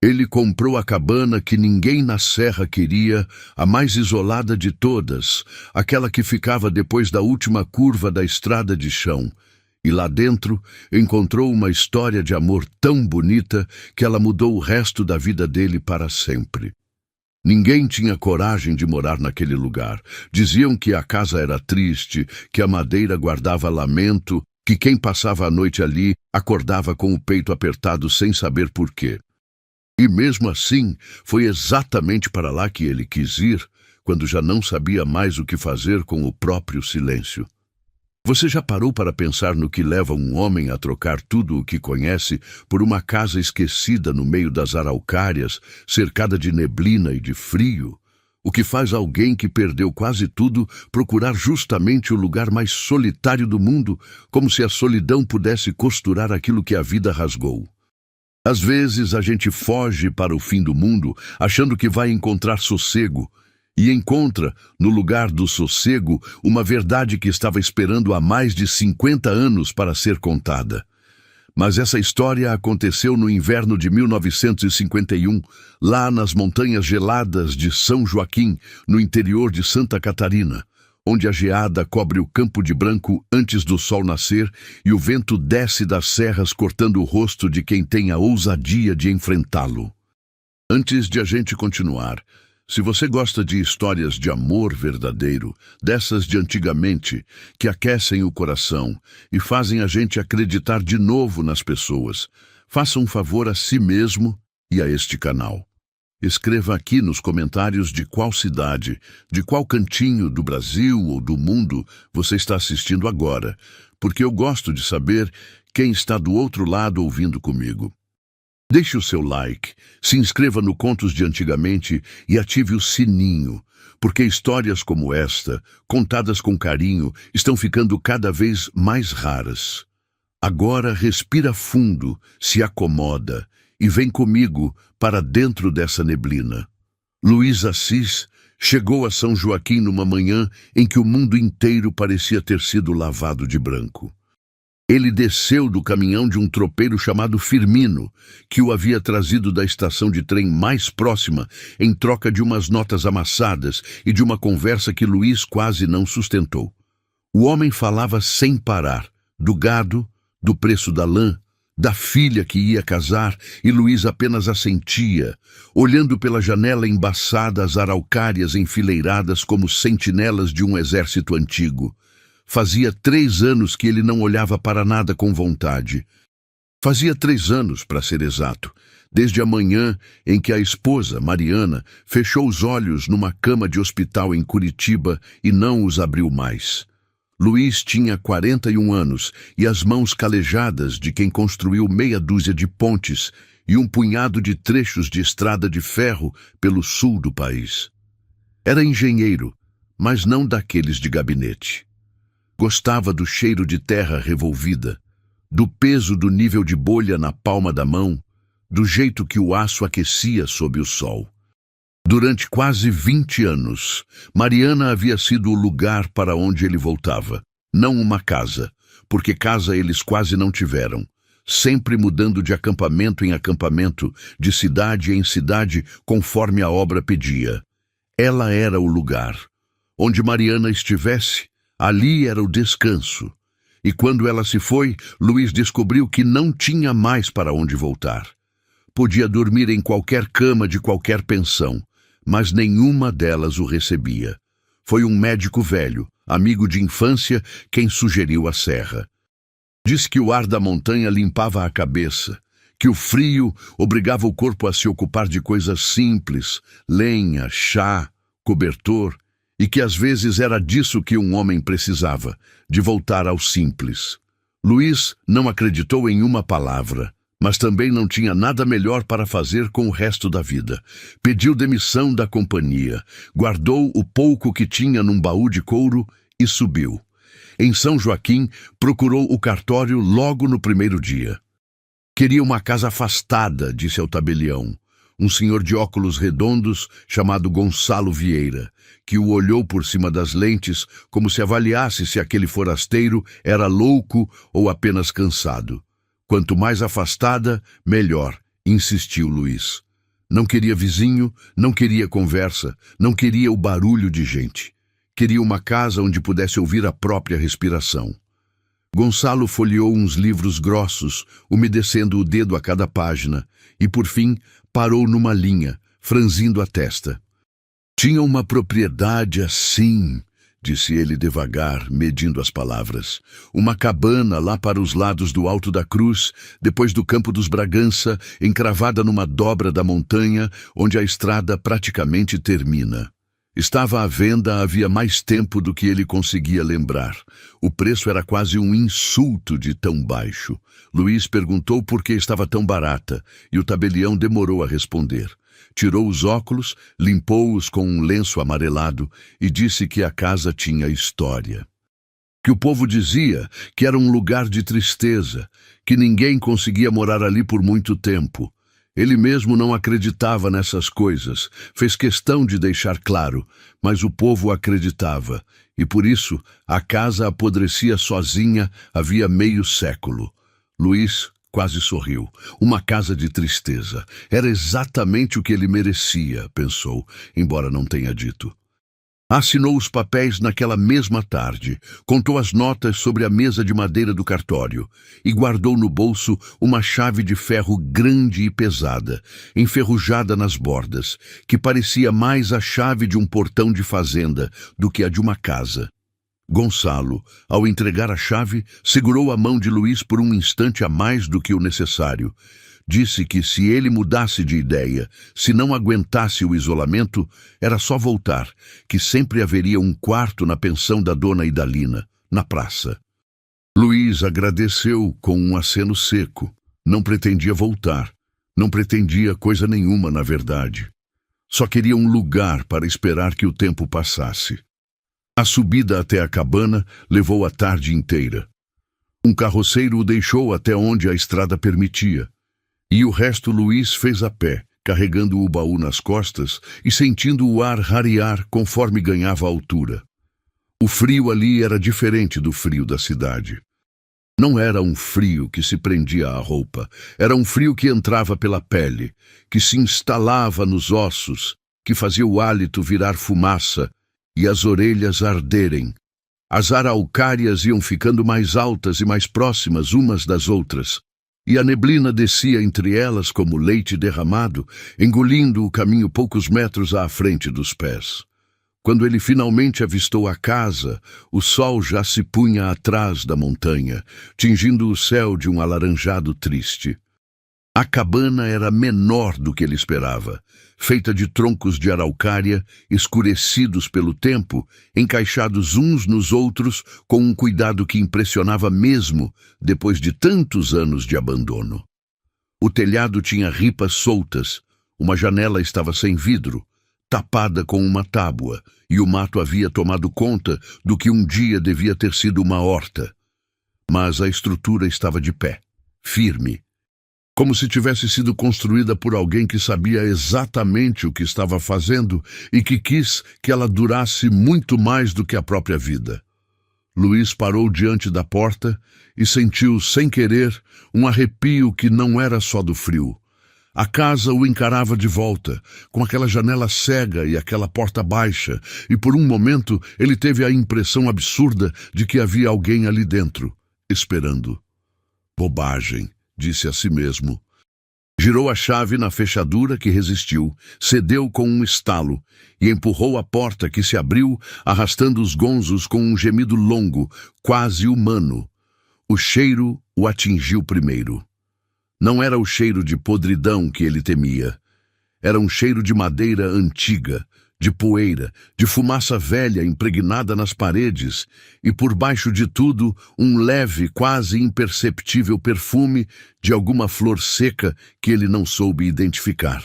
Ele comprou a cabana que ninguém na serra queria, a mais isolada de todas, aquela que ficava depois da última curva da estrada de chão. E lá dentro encontrou uma história de amor tão bonita que ela mudou o resto da vida dele para sempre. Ninguém tinha coragem de morar naquele lugar. Diziam que a casa era triste, que a madeira guardava lamento, que quem passava a noite ali acordava com o peito apertado sem saber por quê. E mesmo assim, foi exatamente para lá que ele quis ir, quando já não sabia mais o que fazer com o próprio silêncio. Você já parou para pensar no que leva um homem a trocar tudo o que conhece por uma casa esquecida no meio das araucárias, cercada de neblina e de frio? O que faz alguém que perdeu quase tudo procurar justamente o lugar mais solitário do mundo, como se a solidão pudesse costurar aquilo que a vida rasgou? Às vezes a gente foge para o fim do mundo, achando que vai encontrar sossego, e encontra, no lugar do sossego, uma verdade que estava esperando há mais de 50 anos para ser contada. Mas essa história aconteceu no inverno de 1951, lá nas montanhas geladas de São Joaquim, no interior de Santa Catarina, onde a geada cobre o campo de branco antes do sol nascer e o vento desce das serras cortando o rosto de quem tem a ousadia de enfrentá-lo. Antes de a gente continuar, se você gosta de histórias de amor verdadeiro, dessas de antigamente, que aquecem o coração e fazem a gente acreditar de novo nas pessoas, faça um favor a si mesmo e a este canal. Escreva aqui nos comentários de qual cidade, de qual cantinho do Brasil ou do mundo você está assistindo agora, porque eu gosto de saber quem está do outro lado ouvindo comigo. Deixe o seu like, se inscreva no Contos de Antigamente e ative o sininho, porque histórias como esta, contadas com carinho, estão ficando cada vez mais raras. Agora respira fundo, se acomoda e vem comigo para dentro dessa neblina. Luís Assis chegou a São Joaquim numa manhã em que o mundo inteiro parecia ter sido lavado de branco. Ele desceu do caminhão de um tropeiro chamado Firmino, que o havia trazido da estação de trem mais próxima em troca de umas notas amassadas e de uma conversa que Luís quase não sustentou. O homem falava sem parar, do gado, do preço da lã, da filha que ia casar, e Luís apenas assentia, olhando pela janela embaçada as araucárias enfileiradas como sentinelas de um exército antigo. Fazia 3 anos que ele não olhava para nada com vontade. Fazia 3 anos, para ser exato, desde a manhã em que a esposa, Mariana, fechou os olhos numa cama de hospital em Curitiba e não os abriu mais. Luís tinha 41 anos e as mãos calejadas de quem construiu meia dúzia de pontes e um punhado de trechos de estrada de ferro pelo sul do país. Era engenheiro, mas não daqueles de gabinete. Gostava do cheiro de terra revolvida, do peso do nível de bolha na palma da mão, do jeito que o aço aquecia sob o sol. Durante quase 20 anos, Mariana havia sido o lugar para onde ele voltava, não uma casa, porque casa eles quase não tiveram, sempre mudando de acampamento em acampamento, de cidade em cidade, conforme a obra pedia. Ela era o lugar. Onde Mariana estivesse, ali era o descanso. E quando ela se foi, Luís descobriu que não tinha mais para onde voltar. Podia dormir em qualquer cama de qualquer pensão, mas nenhuma delas o recebia. Foi um médico velho, amigo de infância, quem sugeriu a serra. Diz que o ar da montanha limpava a cabeça, que o frio obrigava o corpo a se ocupar de coisas simples, lenha, chá, cobertor, e que às vezes era disso que um homem precisava, de voltar ao simples. Luís não acreditou em uma palavra, mas também não tinha nada melhor para fazer com o resto da vida. Pediu demissão da companhia, guardou o pouco que tinha num baú de couro e subiu. Em São Joaquim, procurou o cartório logo no primeiro dia. Queria uma casa afastada, disse ao tabelião, um senhor de óculos redondos chamado Gonçalo Vieira, que o olhou por cima das lentes como se avaliasse se aquele forasteiro era louco ou apenas cansado. Quanto mais afastada, melhor, insistiu Luís. Não queria vizinho, não queria conversa, não queria o barulho de gente. Queria uma casa onde pudesse ouvir a própria respiração. Gonçalo folheou uns livros grossos, umedecendo o dedo a cada página, e por fim parou numa linha, franzindo a testa. Tinha uma propriedade assim, disse ele devagar, medindo as palavras. Uma cabana lá para os lados do Alto da Cruz, depois do Campo dos Bragança, encravada numa dobra da montanha, onde a estrada praticamente termina. Estava à venda havia mais tempo do que ele conseguia lembrar. O preço era quase um insulto de tão baixo. Luiz perguntou por que estava tão barata, e o tabelião demorou a responder. Tirou os óculos, limpou-os com um lenço amarelado e disse que a casa tinha história. Que o povo dizia que era um lugar de tristeza, que ninguém conseguia morar ali por muito tempo. Ele mesmo não acreditava nessas coisas, fez questão de deixar claro, mas o povo acreditava, e por isso a casa apodrecia sozinha havia meio século. Luiz quase sorriu. Uma casa de tristeza. Era exatamente o que ele merecia, pensou, embora não tenha dito. Assinou os papéis naquela mesma tarde, contou as notas sobre a mesa de madeira do cartório e guardou no bolso uma chave de ferro grande e pesada, enferrujada nas bordas, que parecia mais a chave de um portão de fazenda do que a de uma casa. Gonçalo, ao entregar a chave, segurou a mão de Luiz por um instante a mais do que o necessário. Disse que se ele mudasse de ideia, se não aguentasse o isolamento, era só voltar, que sempre haveria um quarto na pensão da dona Idalina, na praça. Luiz agradeceu com um aceno seco. Não pretendia voltar. Não pretendia coisa nenhuma, na verdade. Só queria um lugar para esperar que o tempo passasse. A subida até a cabana levou a tarde inteira. Um carroceiro o deixou até onde a estrada permitia. E o resto Luiz fez a pé, carregando o baú nas costas e sentindo o ar rarear conforme ganhava altura. O frio ali era diferente do frio da cidade. Não era um frio que se prendia à roupa, era um frio que entrava pela pele, que se instalava nos ossos, que fazia o hálito virar fumaça e as orelhas arderem. As araucárias iam ficando mais altas e mais próximas umas das outras, e a neblina descia entre elas como leite derramado, engolindo o caminho poucos metros à frente dos pés. Quando ele finalmente avistou a casa, o sol já se punha atrás da montanha, tingindo o céu de um alaranjado triste. A cabana era menor do que ele esperava, feita de troncos de araucária, escurecidos pelo tempo, encaixados uns nos outros com um cuidado que impressionava mesmo depois de tantos anos de abandono. O telhado tinha ripas soltas, uma janela estava sem vidro, tapada com uma tábua, e o mato havia tomado conta do que um dia devia ter sido uma horta. Mas a estrutura estava de pé, firme, como se tivesse sido construída por alguém que sabia exatamente o que estava fazendo e que quis que ela durasse muito mais do que a própria vida. Luiz parou diante da porta e sentiu, sem querer, um arrepio que não era só do frio. A casa o encarava de volta, com aquela janela cega e aquela porta baixa, e por um momento ele teve a impressão absurda de que havia alguém ali dentro, esperando. Bobagem, disse a si mesmo. Girou a chave na fechadura que resistiu, cedeu com um estalo e empurrou a porta que se abriu, arrastando os gonzos com um gemido longo, quase humano. O cheiro o atingiu primeiro. Não era o cheiro de podridão que ele temia. Era um cheiro de madeira antiga, de poeira, de fumaça velha impregnada nas paredes e, por baixo de tudo, um leve, quase imperceptível perfume de alguma flor seca que ele não soube identificar.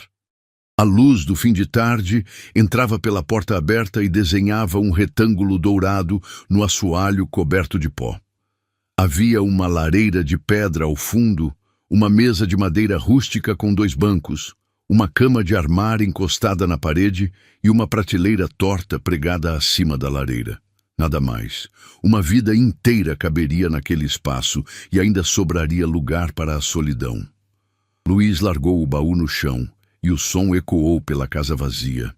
A luz do fim de tarde entrava pela porta aberta e desenhava um retângulo dourado no assoalho coberto de pó. Havia uma lareira de pedra ao fundo, uma mesa de madeira rústica com 2 bancos, uma cama de armar encostada na parede e uma prateleira torta pregada acima da lareira. Nada mais. Uma vida inteira caberia naquele espaço e ainda sobraria lugar para a solidão. Luiz largou o baú no chão e o som ecoou pela casa vazia.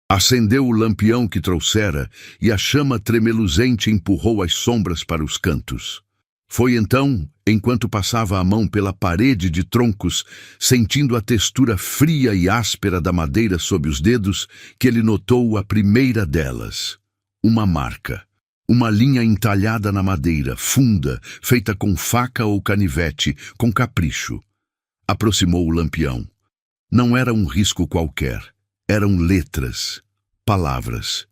Acendeu o lampião que trouxera, e a chama tremeluzente empurrou as sombras para os cantos. Foi então, enquanto passava a mão pela parede de troncos, sentindo a textura fria e áspera da madeira sob os dedos, que ele notou a primeira delas. Uma marca. Uma linha entalhada na madeira, funda, feita com faca ou canivete, com capricho. Aproximou o lampião. Não era um risco qualquer. Eram letras, palavras.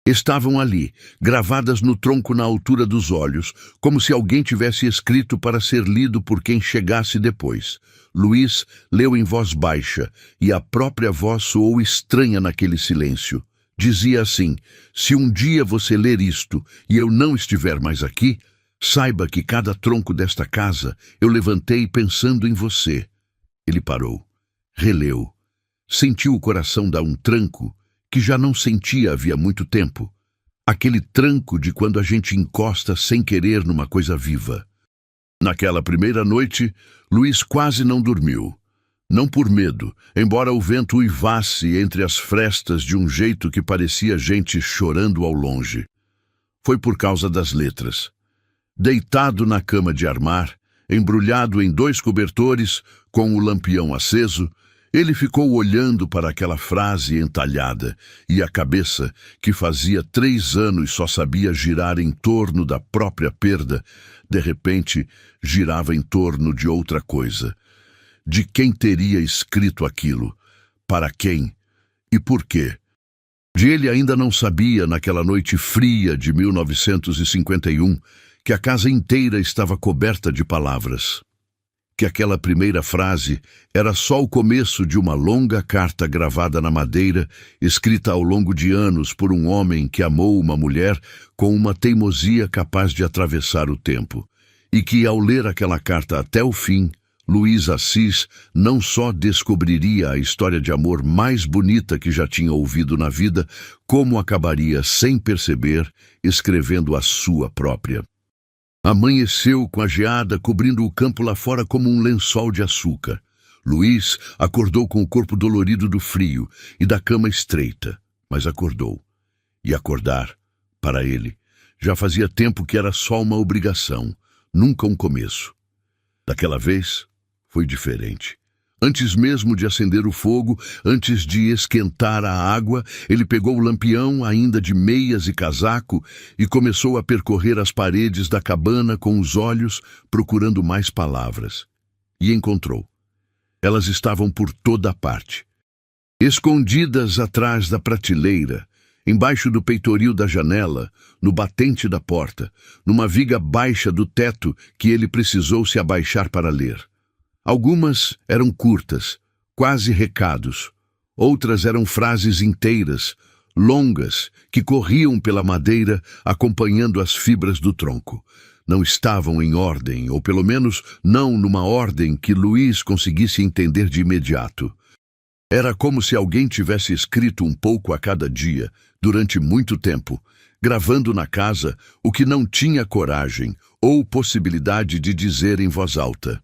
Estavam ali, gravadas no tronco na altura dos olhos, como se alguém tivesse escrito para ser lido por quem chegasse depois. Luís leu em voz baixa, e a própria voz soou estranha naquele silêncio. Dizia assim: se um dia você ler isto e eu não estiver mais aqui, saiba que cada tronco desta casa eu levantei pensando em você. Ele parou, releu. Sentiu o coração dar um tranco que já não sentia havia muito tempo. Aquele tranco de quando a gente encosta sem querer numa coisa viva. Naquela primeira noite, Luís quase não dormiu. Não por medo, embora o vento uivasse entre as frestas de um jeito que parecia gente chorando ao longe. Foi por causa das letras. Deitado na cama de armar, embrulhado em 2 cobertores, com o lampião aceso, ele ficou olhando para aquela frase entalhada, e a cabeça, que fazia 3 anos só sabia girar em torno da própria perda, de repente girava em torno de outra coisa. De quem teria escrito aquilo? Para quem? E por quê? Ele ainda não sabia, naquela noite fria de 1951, que a casa inteira estava coberta de palavras. Que aquela primeira frase era só o começo de uma longa carta gravada na madeira, escrita ao longo de anos por um homem que amou uma mulher com uma teimosia capaz de atravessar o tempo, e que, ao ler aquela carta até o fim, Luís Assis não só descobriria a história de amor mais bonita que já tinha ouvido na vida, como acabaria, sem perceber, escrevendo a sua própria. Amanheceu com a geada cobrindo o campo lá fora como um lençol de açúcar. Luís acordou com o corpo dolorido do frio e da cama estreita, mas acordou. E acordar, para ele, já fazia tempo que era só uma obrigação, nunca um começo. Daquela vez, foi diferente. Antes mesmo de acender o fogo, antes de esquentar a água, ele pegou o lampião, ainda de meias e casaco, e começou a percorrer as paredes da cabana com os olhos, procurando mais palavras. E encontrou. Elas estavam por toda parte. Escondidas atrás da prateleira, embaixo do peitoril da janela, no batente da porta, numa viga baixa do teto que ele precisou se abaixar para ler. Algumas eram curtas, quase recados. Outras eram frases inteiras, longas, que corriam pela madeira, acompanhando as fibras do tronco. Não estavam em ordem, ou pelo menos não numa ordem que Luís conseguisse entender de imediato. Era como se alguém tivesse escrito um pouco a cada dia, durante muito tempo, gravando na casa o que não tinha coragem ou possibilidade de dizer em voz alta.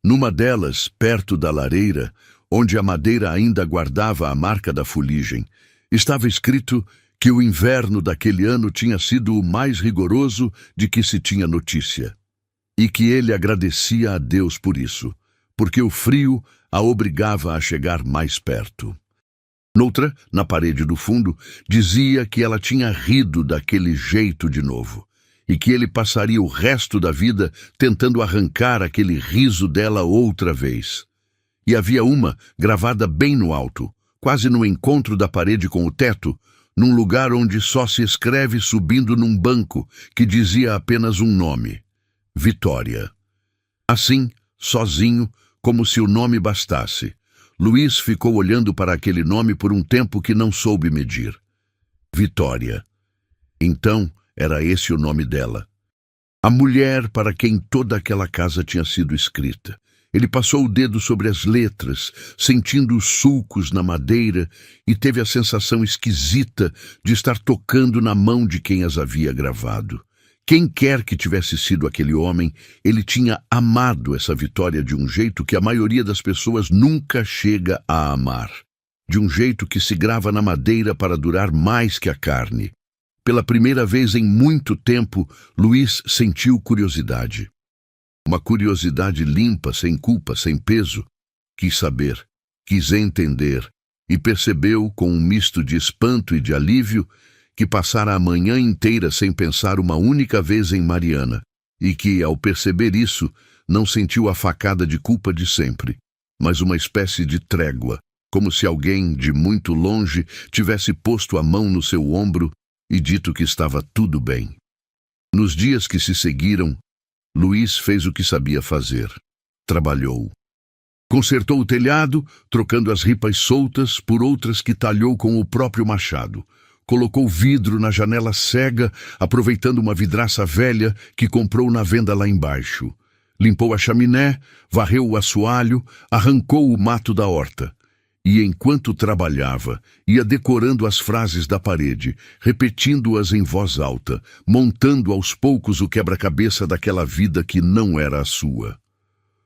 Numa delas, perto da lareira, onde a madeira ainda guardava a marca da fuligem, estava escrito que o inverno daquele ano tinha sido o mais rigoroso de que se tinha notícia, e que ele agradecia a Deus por isso, porque o frio a obrigava a chegar mais perto. Noutra, na parede do fundo, dizia que ela tinha rido daquele jeito de novo, e que ele passaria o resto da vida tentando arrancar aquele riso dela outra vez. E havia uma gravada bem no alto, quase no encontro da parede com o teto, num lugar onde só se escreve subindo num banco, que dizia apenas um nome: Vitória. Assim, sozinho, como se o nome bastasse, Luís ficou olhando para aquele nome por um tempo que não soube medir. Vitória. Então, era esse o nome dela. A mulher para quem toda aquela casa tinha sido escrita. Ele passou o dedo sobre as letras, sentindo os sulcos na madeira, e teve a sensação esquisita de estar tocando na mão de quem as havia gravado. Quem quer que tivesse sido aquele homem, ele tinha amado essa vitória de um jeito que a maioria das pessoas nunca chega a amar. De um jeito que se grava na madeira para durar mais que a carne. Pela primeira vez em muito tempo, Luís sentiu curiosidade. Uma curiosidade limpa, sem culpa, sem peso. Quis saber, quis entender, e percebeu, com um misto de espanto e de alívio, que passara a manhã inteira sem pensar uma única vez em Mariana, e que, ao perceber isso, não sentiu a facada de culpa de sempre, mas uma espécie de trégua, como se alguém, de muito longe, tivesse posto a mão no seu ombro e dito que estava tudo bem. Nos dias que se seguiram, Luís fez o que sabia fazer. Trabalhou. Consertou o telhado, trocando as ripas soltas por outras que talhou com o próprio machado. Colocou vidro na janela cega, aproveitando uma vidraça velha que comprou na venda lá embaixo. Limpou a chaminé, varreu o assoalho, arrancou o mato da horta. E enquanto trabalhava, ia decorando as frases da parede, repetindo-as em voz alta, montando aos poucos o quebra-cabeça daquela vida que não era a sua.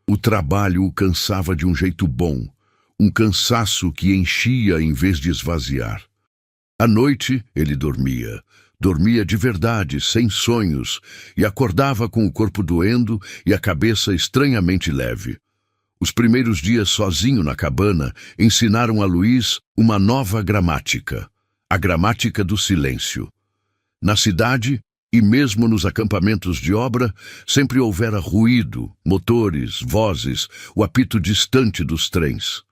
O trabalho o cansava de um jeito bom, um cansaço que enchia em vez de esvaziar. À noite, ele dormia. Dormia de verdade, sem sonhos, e acordava com o corpo doendo e a cabeça estranhamente leve. Os primeiros dias sozinho na cabana ensinaram a Luís uma nova gramática, a gramática do silêncio. Na cidade, e mesmo nos acampamentos de obra, sempre houvera ruído, motores, vozes, o apito distante dos trens.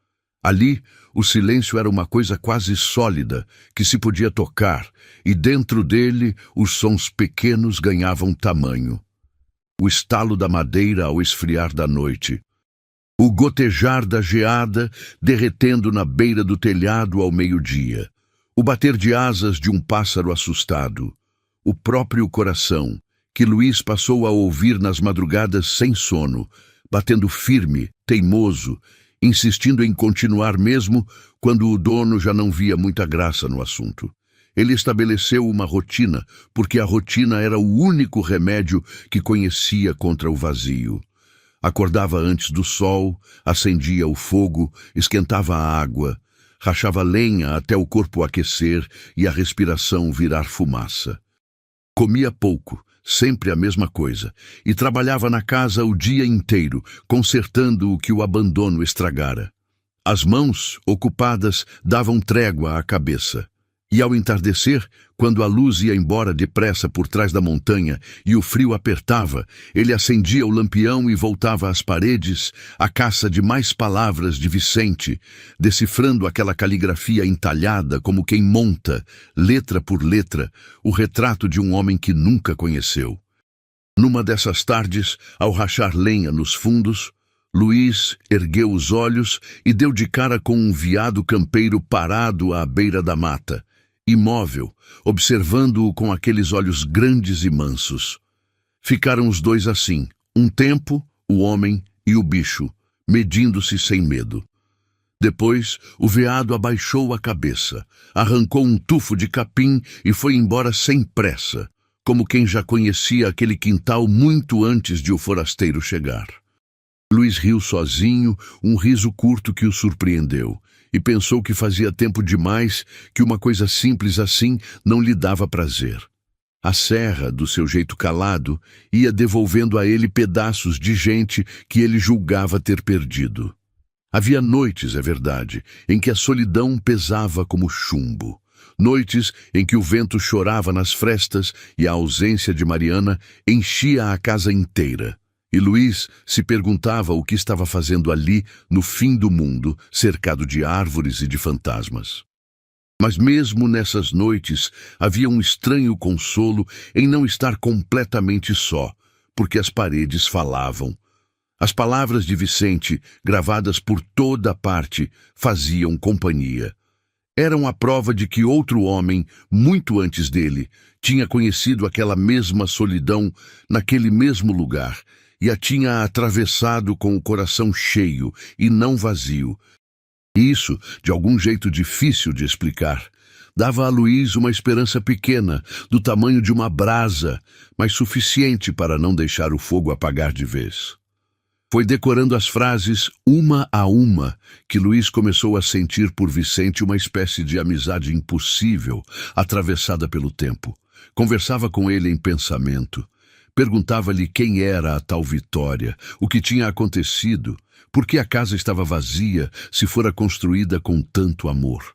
Ali, o silêncio era uma coisa quase sólida, que se podia tocar, e dentro dele os sons pequenos ganhavam tamanho. O estalo da madeira ao esfriar da noite, o gotejar da geada derretendo na beira do telhado ao meio-dia, o bater de asas de um pássaro assustado, o próprio coração, que Luís passou a ouvir nas madrugadas sem sono, batendo firme, teimoso, insistindo em continuar mesmo quando o dono já não via muita graça no assunto. Ele estabeleceu uma rotina, porque a rotina era o único remédio que conhecia contra o vazio. Acordava antes do sol, acendia o fogo, esquentava a água, rachava lenha até o corpo aquecer e a respiração virar fumaça. Comia pouco, sempre a mesma coisa, e trabalhava na casa o dia inteiro, consertando o que o abandono estragara. As mãos, ocupadas, davam trégua à cabeça. E ao entardecer, quando a luz ia embora depressa por trás da montanha e o frio apertava, ele acendia o lampião e voltava às paredes, à caça de mais palavras de Vicente, decifrando aquela caligrafia entalhada como quem monta, letra por letra, o retrato de um homem que nunca conheceu. Numa dessas tardes, ao rachar lenha nos fundos, Luís ergueu os olhos e deu de cara com um veado campeiro parado à beira da mata, imóvel, observando-o com aqueles olhos grandes e mansos. Ficaram os dois assim, um tempo, o homem e o bicho, medindo-se sem medo. Depois, o veado abaixou a cabeça, arrancou um tufo de capim e foi embora sem pressa, como quem já conhecia aquele quintal muito antes de o forasteiro chegar. Luís riu sozinho, um riso curto que o surpreendeu, e pensou que fazia tempo demais que uma coisa simples assim não lhe dava prazer. A serra, do seu jeito calado, ia devolvendo a ele pedaços de gente que ele julgava ter perdido. Havia noites, é verdade, em que a solidão pesava como chumbo. Noites em que o vento chorava nas frestas e a ausência de Mariana enchia a casa inteira. E Luís se perguntava o que estava fazendo ali, no fim do mundo, cercado de árvores e de fantasmas. Mas mesmo nessas noites havia um estranho consolo em não estar completamente só, porque as paredes falavam. As palavras de Vicente, gravadas por toda parte, faziam companhia. Eram a prova de que outro homem, muito antes dele, tinha conhecido aquela mesma solidão naquele mesmo lugar, e a tinha atravessado com o coração cheio e não vazio. Isso, de algum jeito difícil de explicar, dava a Luís uma esperança pequena, do tamanho de uma brasa, mas suficiente para não deixar o fogo apagar de vez. Foi decorando as frases, uma a uma, que Luís começou a sentir por Vicente uma espécie de amizade impossível, atravessada pelo tempo. Conversava com ele em pensamento. Perguntava-lhe quem era a tal Vitória, o que tinha acontecido, por que a casa estava vazia se fora construída com tanto amor.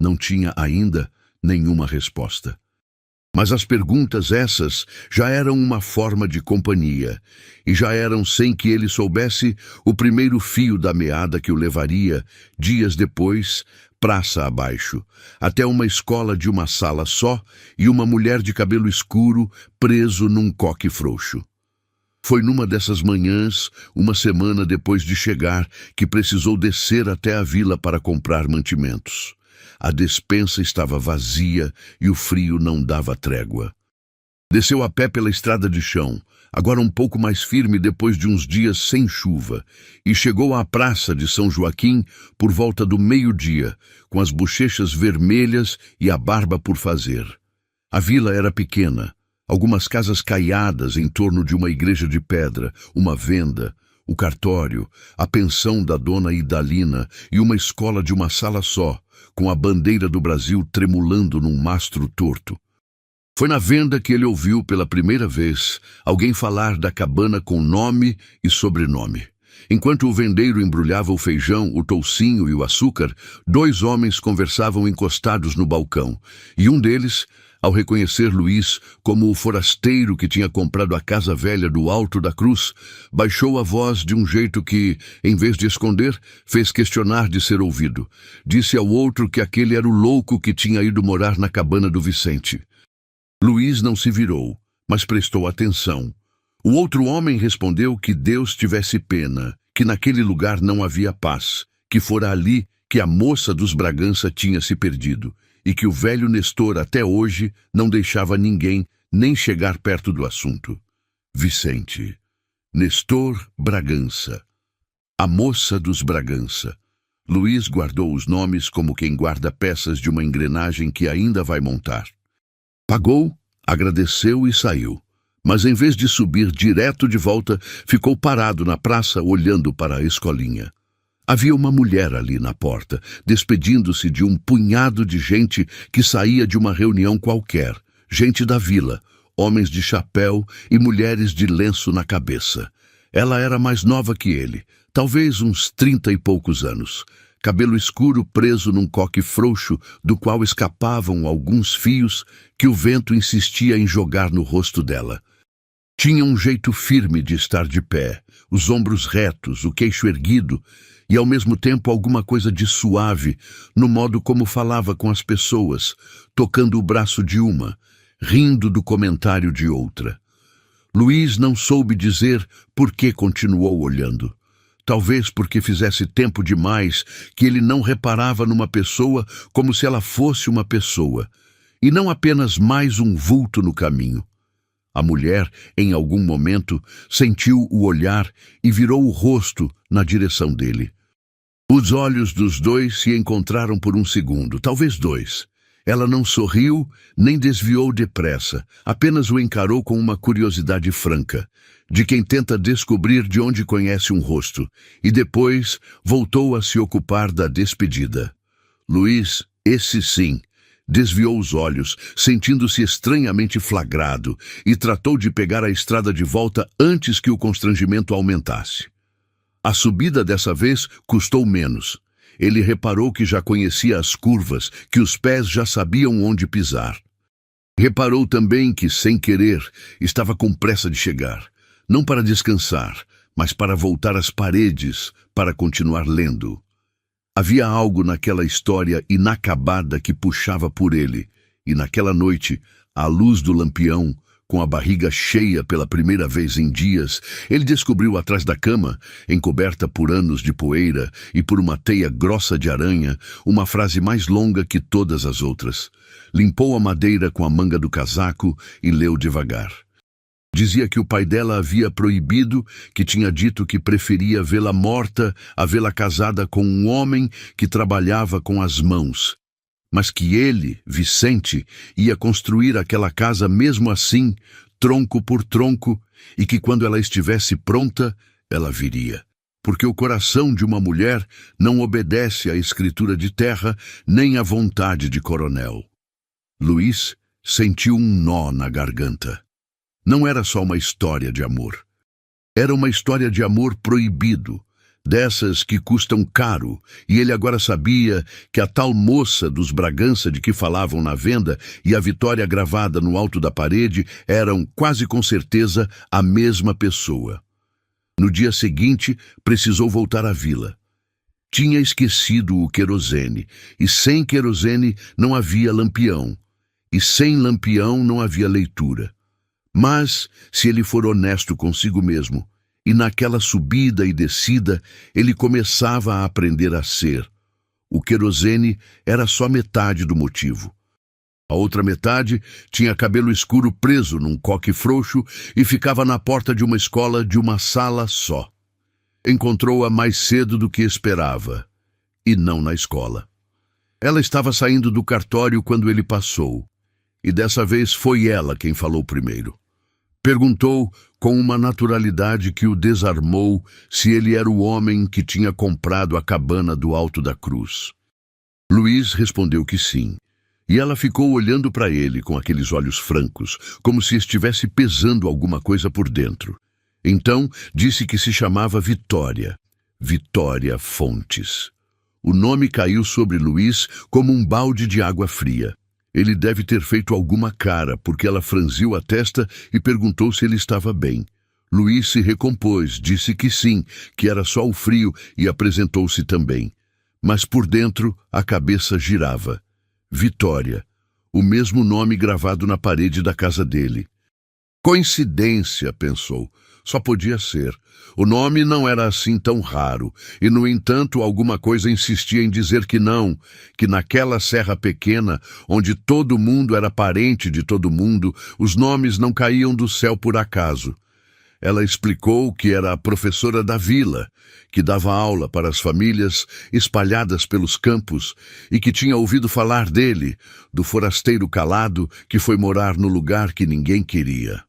Não tinha ainda nenhuma resposta. Mas as perguntas essas já eram uma forma de companhia, e já eram, sem que ele soubesse, o primeiro fio da meada que o levaria, dias depois, praça abaixo, até uma escola de uma sala só e uma mulher de cabelo escuro preso num coque frouxo. Foi numa dessas manhãs, uma semana depois de chegar, que precisou descer até a vila para comprar mantimentos. A despensa estava vazia e o frio não dava trégua. Desceu a pé pela estrada de chão, agora um pouco mais firme depois de uns dias sem chuva, e chegou à praça de São Joaquim por volta do meio-dia, com as bochechas vermelhas e a barba por fazer. A vila era pequena, algumas casas caiadas em torno de uma igreja de pedra, uma venda, o cartório, a pensão da dona Idalina e uma escola de uma sala só, com a bandeira do Brasil tremulando num mastro torto. Foi na venda que ele ouviu pela primeira vez alguém falar da cabana com nome e sobrenome. Enquanto o vendeiro embrulhava o feijão, o toucinho e o açúcar, dois homens conversavam encostados no balcão, e um deles, ao reconhecer Luís como o forasteiro que tinha comprado a casa velha do Alto da Cruz, baixou a voz de um jeito que, em vez de esconder, fez questionar de ser ouvido. Disse ao outro que aquele era o louco que tinha ido morar na cabana do Vicente. Luís não se virou, mas prestou atenção. O outro homem respondeu que Deus tivesse pena, que naquele lugar não havia paz, que fora ali que a moça dos Bragança tinha se perdido, e que o velho Nestor até hoje não deixava ninguém nem chegar perto do assunto. Vicente. Nestor Bragança. A moça dos Bragança. Luís guardou os nomes como quem guarda peças de uma engrenagem que ainda vai montar. Pagou, agradeceu e saiu. Mas em vez de subir direto de volta, ficou parado na praça olhando para a escolinha. Havia uma mulher ali na porta, despedindo-se de um punhado de gente que saía de uma reunião qualquer, gente da vila, homens de chapéu e mulheres de lenço na cabeça. Ela era mais nova que ele, talvez uns 30 e poucos anos. Cabelo escuro preso num coque frouxo, do qual escapavam alguns fios que o vento insistia em jogar no rosto dela. Tinha um jeito firme de estar de pé, os ombros retos, o queixo erguido, e ao mesmo tempo alguma coisa de suave no modo como falava com as pessoas, tocando o braço de uma, rindo do comentário de outra. Luís não soube dizer por que continuou olhando. Talvez porque fizesse tempo demais que ele não reparava numa pessoa como se ela fosse uma pessoa, e não apenas mais um vulto no caminho. A mulher, em algum momento, sentiu o olhar e virou o rosto na direção dele. Os olhos dos dois se encontraram por um segundo, talvez dois. Ela não sorriu, nem desviou depressa, apenas o encarou com uma curiosidade franca, de quem tenta descobrir de onde conhece um rosto, e depois voltou a se ocupar da despedida. Luís, esse sim, desviou os olhos, sentindo-se estranhamente flagrado, e tratou de pegar a estrada de volta antes que o constrangimento aumentasse. A subida dessa vez custou menos. Ele reparou que já conhecia as curvas, que os pés já sabiam onde pisar. Reparou também que, sem querer, estava com pressa de chegar, não para descansar, mas para voltar às paredes, para continuar lendo. Havia algo naquela história inacabada que puxava por ele, e naquela noite, à luz do lampião, com a barriga cheia pela primeira vez em dias, ele descobriu atrás da cama, encoberta por anos de poeira e por uma teia grossa de aranha, uma frase mais longa que todas as outras. Limpou a madeira com a manga do casaco e leu devagar. Dizia que o pai dela havia proibido, que tinha dito que preferia vê-la morta a vê-la casada com um homem que trabalhava com as mãos. mas que ele, Vicente, ia construir aquela casa mesmo assim, tronco por tronco, e que quando ela estivesse pronta, ela viria. Porque o coração de uma mulher não obedece à escritura de terra, nem à vontade de coronel. Luiz sentiu um nó na garganta. Não era só uma história de amor. Era uma história de amor proibido, dessas que custam caro, e ele agora sabia que a tal moça dos Bragança de que falavam na venda e a Vitória gravada no alto da parede eram, quase com certeza, a mesma pessoa. No dia seguinte, precisou voltar à vila. Tinha esquecido o querosene, e sem querosene não havia lampião, e sem lampião não havia leitura. Mas, se ele for honesto consigo mesmo, e naquela subida e descida, ele começava a aprender a ser. O querosene era só metade do motivo. A outra metade tinha cabelo escuro preso num coque frouxo e ficava na porta de uma escola de uma sala só. Encontrou-a mais cedo do que esperava, e não na escola. Ela estava saindo do cartório quando ele passou, e dessa vez foi ela quem falou primeiro. Perguntou com uma naturalidade que o desarmou se ele era o homem que tinha comprado a cabana do Alto da Cruz. Luiz respondeu que sim, e ela ficou olhando para ele com aqueles olhos francos, como se estivesse pesando alguma coisa por dentro. Então disse que se chamava Vitória, Vitória Fontes. O nome caiu sobre Luiz como um balde de água fria. Ele deve ter feito alguma cara, porque ela franziu a testa e perguntou se ele estava bem. Luiz se recompôs, disse que sim, que era só o frio e apresentou-se também. Mas por dentro a cabeça girava. Vitória, o mesmo nome gravado na parede da casa dele. Coincidência, pensou. Só podia ser. O nome não era assim tão raro, e, no entanto, alguma coisa insistia em dizer que não, que naquela serra pequena, onde todo mundo era parente de todo mundo, os nomes não caíam do céu por acaso. Ela explicou que era a professora da vila, que dava aula para as famílias espalhadas pelos campos e que tinha ouvido falar dele, do forasteiro calado que foi morar no lugar que ninguém queria.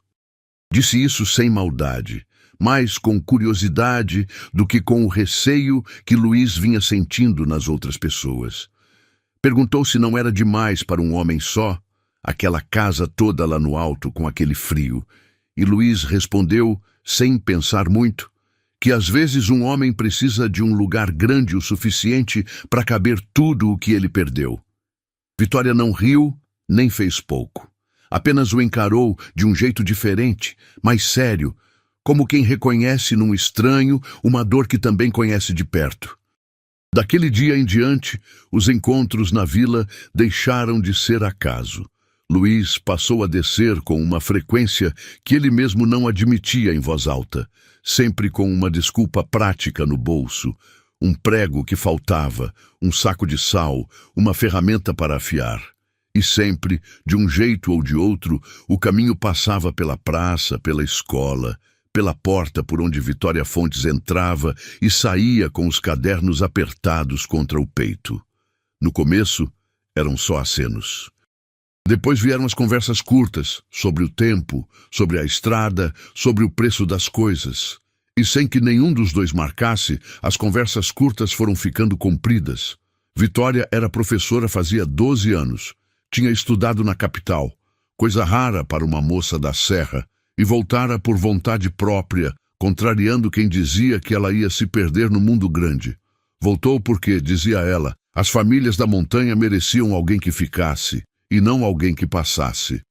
Disse isso sem maldade, mais com curiosidade do que com o receio que Luiz vinha sentindo nas outras pessoas. Perguntou se não era demais para um homem só, aquela casa toda lá no alto com aquele frio, e Luiz respondeu, sem pensar muito, que às vezes um homem precisa de um lugar grande o suficiente para caber tudo o que ele perdeu. Vitória não riu, nem fez pouco. Apenas o encarou de um jeito diferente, mais sério, como quem reconhece num estranho uma dor que também conhece de perto. Daquele dia em diante, os encontros na vila deixaram de ser acaso. Luiz passou a descer com uma frequência que ele mesmo não admitia em voz alta, sempre com uma desculpa prática no bolso, um prego que faltava, um saco de sal, uma ferramenta para afiar. E sempre, de um jeito ou de outro, o caminho passava pela praça, pela escola, pela porta por onde Vitória Fontes entrava e saía com os cadernos apertados contra o peito. No começo, eram só acenos. Depois vieram as conversas curtas, sobre o tempo, sobre a estrada, sobre o preço das coisas. E sem que nenhum dos dois marcasse, as conversas curtas foram ficando compridas. Vitória era professora fazia 12 anos. Tinha estudado na capital, coisa rara para uma moça da serra, e voltara por vontade própria, contrariando quem dizia que ela ia se perder no mundo grande. Voltou porque, dizia ela, as famílias da montanha mereciam alguém que ficasse, e não alguém que passasse.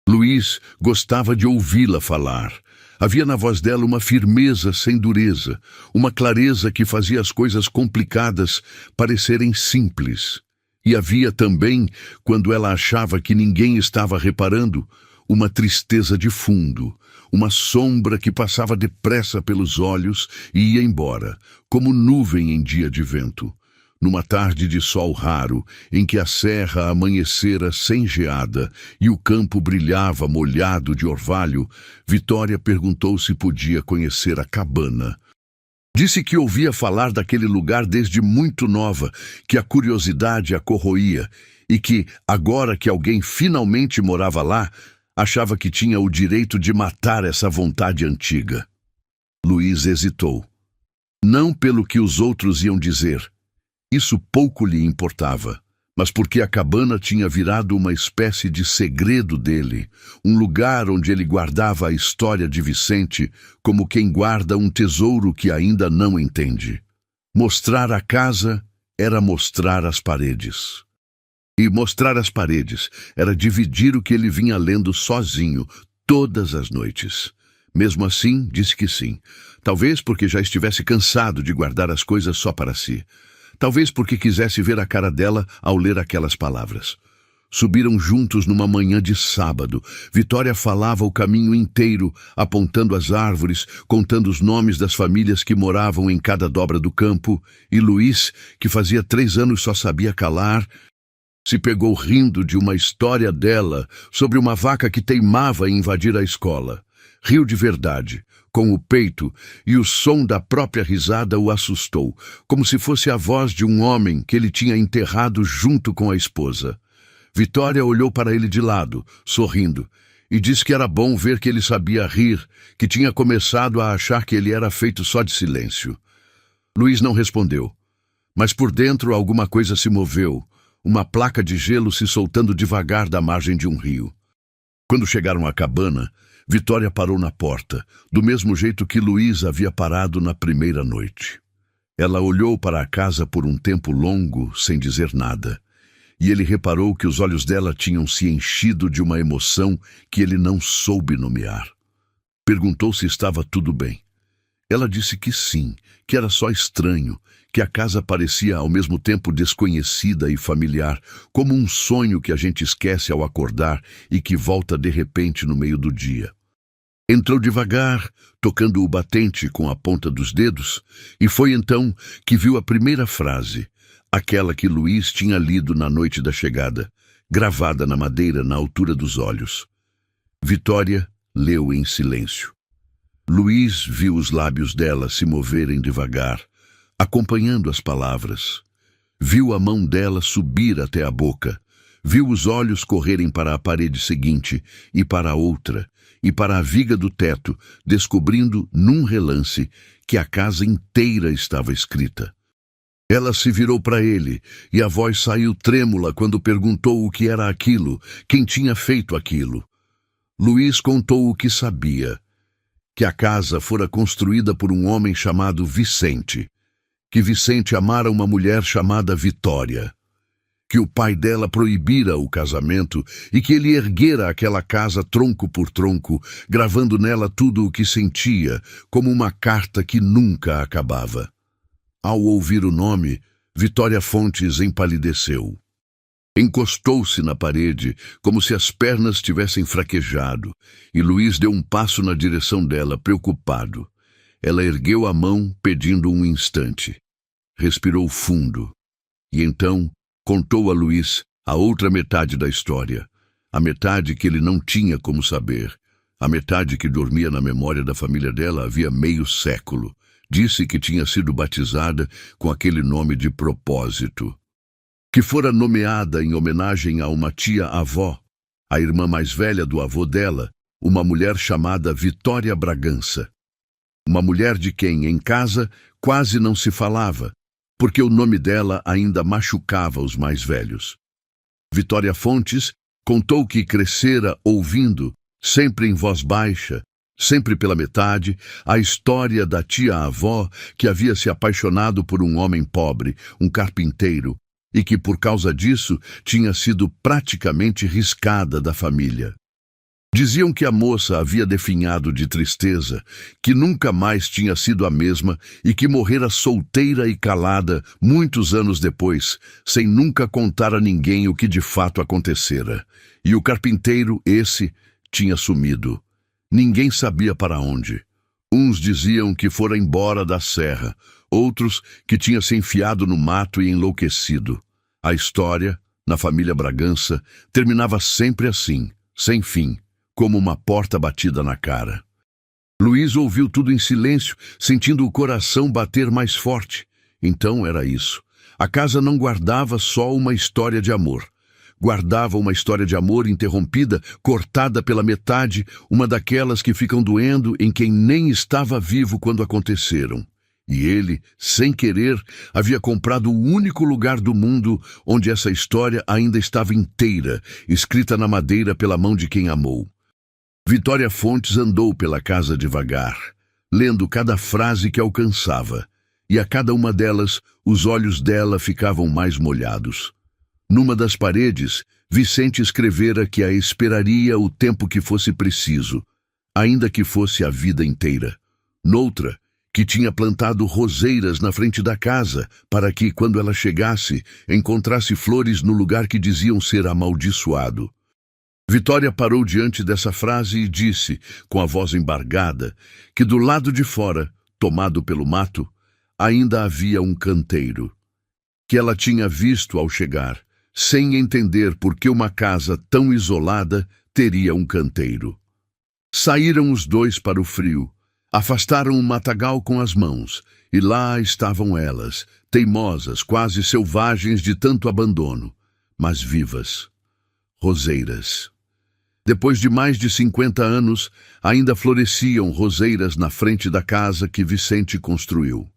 Luiz gostava de ouvi-la falar. Havia na voz dela uma firmeza sem dureza, uma clareza que fazia as coisas complicadas parecerem simples. E havia também, quando ela achava que ninguém estava reparando, uma tristeza de fundo, uma sombra que passava depressa pelos olhos e ia embora, como nuvem em dia de vento. Numa tarde de sol raro, em que a serra amanhecera sem geada e o campo brilhava molhado de orvalho, Vitória perguntou se podia conhecer a cabana. Disse que ouvia falar daquele lugar desde muito nova, que a curiosidade a corroía e que, agora que alguém finalmente morava lá, achava que tinha o direito de matar essa vontade antiga. Luiz hesitou. Não pelo que os outros iam dizer. Isso pouco lhe importava, mas porque a cabana tinha virado uma espécie de segredo dele, um lugar onde ele guardava a história de Vicente como quem guarda um tesouro que ainda não entende. Mostrar a casa era mostrar as paredes. E mostrar as paredes era dividir o que ele vinha lendo sozinho, todas as noites. Mesmo assim, disse que sim. Talvez porque já estivesse cansado de guardar as coisas só para si. Talvez porque quisesse ver a cara dela ao ler aquelas palavras. Subiram juntos numa manhã de sábado. Vitória falava o caminho inteiro, apontando as árvores, contando os nomes das famílias que moravam em cada dobra do campo, e Luiz, que fazia 3 anos só sabia calar, se pegou rindo de uma história dela sobre uma vaca que teimava em invadir a escola. Riu de verdade, com o peito, e o som da própria risada o assustou, como se fosse a voz de um homem que ele tinha enterrado junto com a esposa. Vitória olhou para ele de lado, sorrindo, e disse que era bom ver que ele sabia rir, que tinha começado a achar que ele era feito só de silêncio. Luiz não respondeu, mas por dentro alguma coisa se moveu, uma placa de gelo se soltando devagar da margem de um rio. Quando chegaram à cabana, Vitória parou na porta, do mesmo jeito que Luiz havia parado na primeira noite. Ela olhou para a casa por um tempo longo, sem dizer nada, e ele reparou que os olhos dela tinham se enchido de uma emoção que ele não soube nomear. Perguntou se estava tudo bem. Ela disse que sim, que era só estranho, que a casa parecia ao mesmo tempo desconhecida e familiar, como um sonho que a gente esquece ao acordar e que volta de repente no meio do dia. Entrou devagar, tocando o batente com a ponta dos dedos, e foi então que viu a primeira frase, aquela que Luiz tinha lido na noite da chegada, gravada na madeira na altura dos olhos. Vitória leu em silêncio. Luiz viu os lábios dela se moverem devagar, acompanhando as palavras. Viu a mão dela subir até a boca. Viu os olhos correrem para a parede seguinte e para a outra, e para a viga do teto, descobrindo, num relance, que a casa inteira estava escrita. Ela se virou para ele, e a voz saiu trêmula quando perguntou o que era aquilo, quem tinha feito aquilo. Luiz contou o que sabia, que a casa fora construída por um homem chamado Vicente, que Vicente amara uma mulher chamada Vitória, que o pai dela proibira o casamento e que ele erguera aquela casa tronco por tronco, gravando nela tudo o que sentia, como uma carta que nunca acabava. Ao ouvir o nome, Vitória Fontes empalideceu. Encostou-se na parede, como se as pernas tivessem fraquejado, e Luiz deu um passo na direção dela, preocupado. Ela ergueu a mão, pedindo um instante. Respirou fundo. E então contou a Luiz a outra metade da história, a metade que ele não tinha como saber, a metade que dormia na memória da família dela havia meio século. Disse que tinha sido batizada com aquele nome de propósito, que fora nomeada em homenagem a uma tia-avó, a irmã mais velha do avô dela, uma mulher chamada Vitória Bragança. Uma mulher de quem, em casa, quase não se falava, porque o nome dela ainda machucava os mais velhos. Vitória Fontes contou que crescera ouvindo, sempre em voz baixa, sempre pela metade, a história da tia-avó que havia se apaixonado por um homem pobre, um carpinteiro, e que por causa disso tinha sido praticamente riscada da família. Diziam que a moça havia definhado de tristeza, que nunca mais tinha sido a mesma e que morrera solteira e calada muitos anos depois, sem nunca contar a ninguém o que de fato acontecera. E o carpinteiro, esse, tinha sumido. Ninguém sabia para onde. Uns diziam que fora embora da serra, outros que tinha se enfiado no mato e enlouquecido. A história, na família Bragança, terminava sempre assim, sem fim, como uma porta batida na cara. Luiz ouviu tudo em silêncio, sentindo o coração bater mais forte. Então era isso. A casa não guardava só uma história de amor. guardava uma história de amor interrompida, cortada pela metade, uma daquelas que ficam doendo em quem nem estava vivo quando aconteceram. E ele, sem querer, havia comprado o único lugar do mundo onde essa história ainda estava inteira, escrita na madeira pela mão de quem amou. Vitória Fontes andou pela casa devagar, lendo cada frase que alcançava, e a cada uma delas, os olhos dela ficavam mais molhados. Numa das paredes, Vicente escrevera que a esperaria o tempo que fosse preciso, ainda que fosse a vida inteira. Noutra, que tinha plantado roseiras na frente da casa, para que, quando ela chegasse, encontrasse flores no lugar que diziam ser amaldiçoado. Vitória parou diante dessa frase e disse, com a voz embargada, que do lado de fora, tomado pelo mato, ainda havia um canteiro, que ela tinha visto ao chegar, sem entender por que uma casa tão isolada teria um canteiro. Saíram os dois para o frio, afastaram o matagal com as mãos, e lá estavam elas, teimosas, quase selvagens de tanto abandono, mas vivas. Roseiras. Depois de mais de 50 anos, ainda floresciam roseiras na frente da casa que Vicente construiu.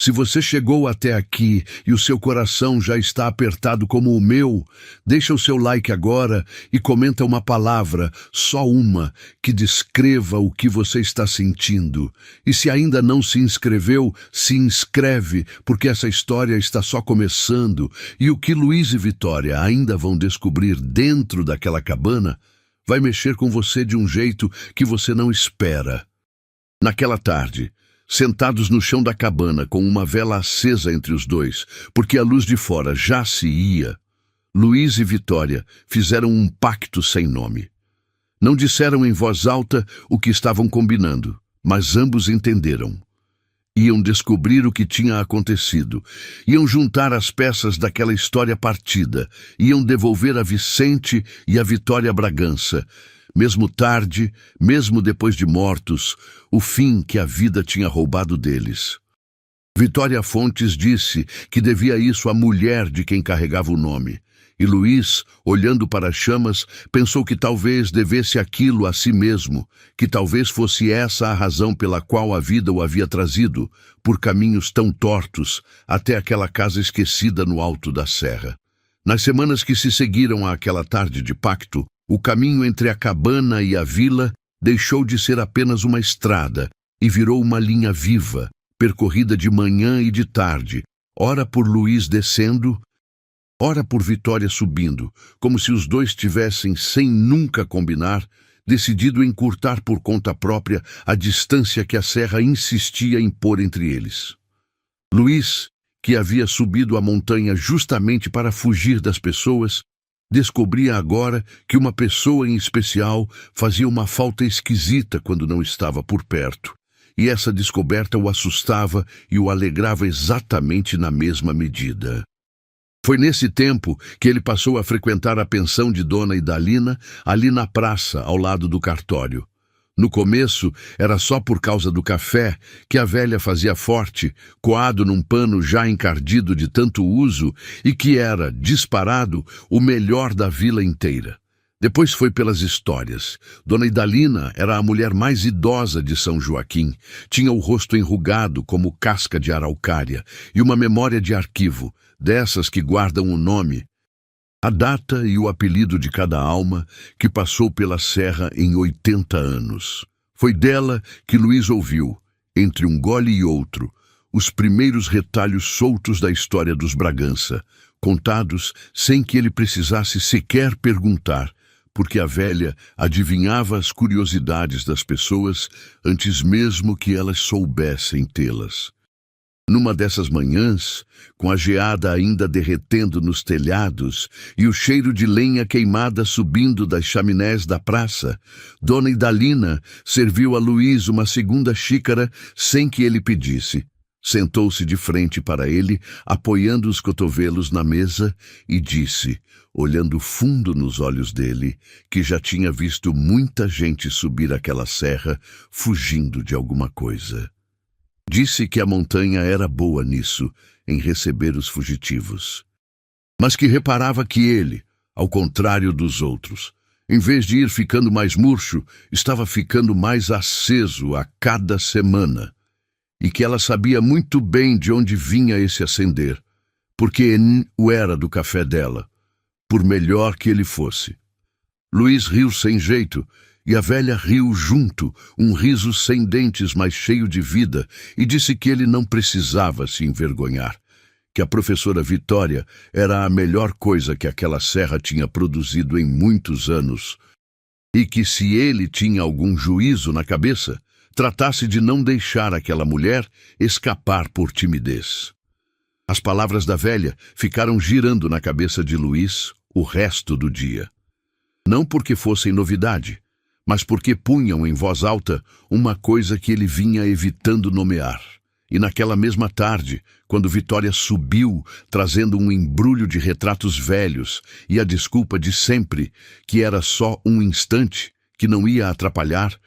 Se você chegou até aqui e o seu coração já está apertado como o meu, deixa o seu like agora e comenta uma palavra, só uma, que descreva o que você está sentindo. E se ainda não se inscreveu, se inscreve, porque essa história está só começando e o que Luiz e Vitória ainda vão descobrir dentro daquela cabana vai mexer com você de um jeito que você não espera. Naquela tarde, sentados no chão da cabana com uma vela acesa entre os dois, porque a luz de fora já se ia, Luiz e Vitória fizeram um pacto sem nome. Não disseram em voz alta o que estavam combinando, mas ambos entenderam. Iam descobrir o que tinha acontecido, iam juntar as peças daquela história partida, iam devolver a Vicente e a Vitória Bragança, mesmo tarde, mesmo depois de mortos, o fim que a vida tinha roubado deles. Vitória Fontes disse que devia isso à mulher de quem carregava o nome. E Luiz, olhando para as chamas, pensou que talvez devesse aquilo a si mesmo, que talvez fosse essa a razão pela qual a vida o havia trazido, por caminhos tão tortos, até aquela casa esquecida no alto da serra. Nas semanas que se seguiram àquela tarde de pacto, o caminho entre a cabana e a vila deixou de ser apenas uma estrada e virou uma linha viva, percorrida de manhã e de tarde, ora por Luiz descendo, ora por Vitória subindo, como se os dois tivessem, sem nunca combinar, decidido encurtar por conta própria a distância que a serra insistia em pôr entre eles. Luiz, que havia subido a montanha justamente para fugir das pessoas, descobria agora que uma pessoa em especial fazia uma falta esquisita quando não estava por perto, e essa descoberta o assustava e o alegrava exatamente na mesma medida. Foi nesse tempo que ele passou a frequentar a pensão de Dona Idalina, ali na praça, ao lado do cartório. No começo, era só por causa do café que a velha fazia forte, coado num pano já encardido de tanto uso e que era, disparado, o melhor da vila inteira. Depois foi pelas histórias. Dona Idalina era a mulher mais idosa de São Joaquim. Tinha o rosto enrugado como casca de araucária e uma memória de arquivo, dessas que guardam o nome, a data e o apelido de cada alma que passou pela serra em 80 anos. Foi dela que Luiz ouviu, entre um gole e outro, os primeiros retalhos soltos da história dos Bragança, contados sem que ele precisasse sequer perguntar, porque a velha adivinhava as curiosidades das pessoas antes mesmo que elas soubessem tê-las. Numa dessas manhãs, com a geada ainda derretendo nos telhados e o cheiro de lenha queimada subindo das chaminés da praça, Dona Idalina serviu a Luiz uma segunda xícara sem que ele pedisse. Sentou-se de frente para ele, apoiando os cotovelos na mesa, e disse, olhando fundo nos olhos dele, que já tinha visto muita gente subir aquela serra fugindo de alguma coisa. Disse que a montanha era boa nisso, em receber os fugitivos. Mas que reparava que ele, ao contrário dos outros. Em vez de ir ficando mais murcho, estava ficando mais aceso a cada semana. E que ela sabia muito bem de onde vinha esse acender, porque o era do café dela, por melhor que ele fosse. Luís riu sem jeito, e a velha riu junto, um riso sem dentes, mas cheio de vida, e disse que ele não precisava se envergonhar, que a professora Vitória era a melhor coisa que aquela serra tinha produzido em muitos anos, e que se ele tinha algum juízo na cabeça, tratasse de não deixar aquela mulher escapar por timidez. As palavras da velha ficaram girando na cabeça de Luís o resto do dia. Não porque fossem novidade, mas porque punham em voz alta uma coisa que ele vinha evitando nomear. E naquela mesma tarde, quando Vitória subiu, trazendo um embrulho de retratos velhos e a desculpa de sempre, que era só um instante, que não ia atrapalhar,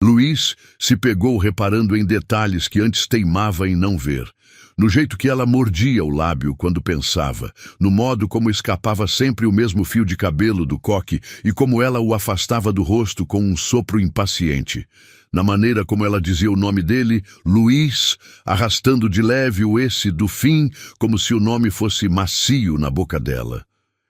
Luís se pegou reparando em detalhes que antes teimava em não ver. No jeito que ela mordia o lábio quando pensava, no modo como escapava sempre o mesmo fio de cabelo do coque e como ela o afastava do rosto com um sopro impaciente. Na maneira como ela dizia o nome dele, Luís, arrastando de leve o esse do fim, como se o nome fosse macio na boca dela.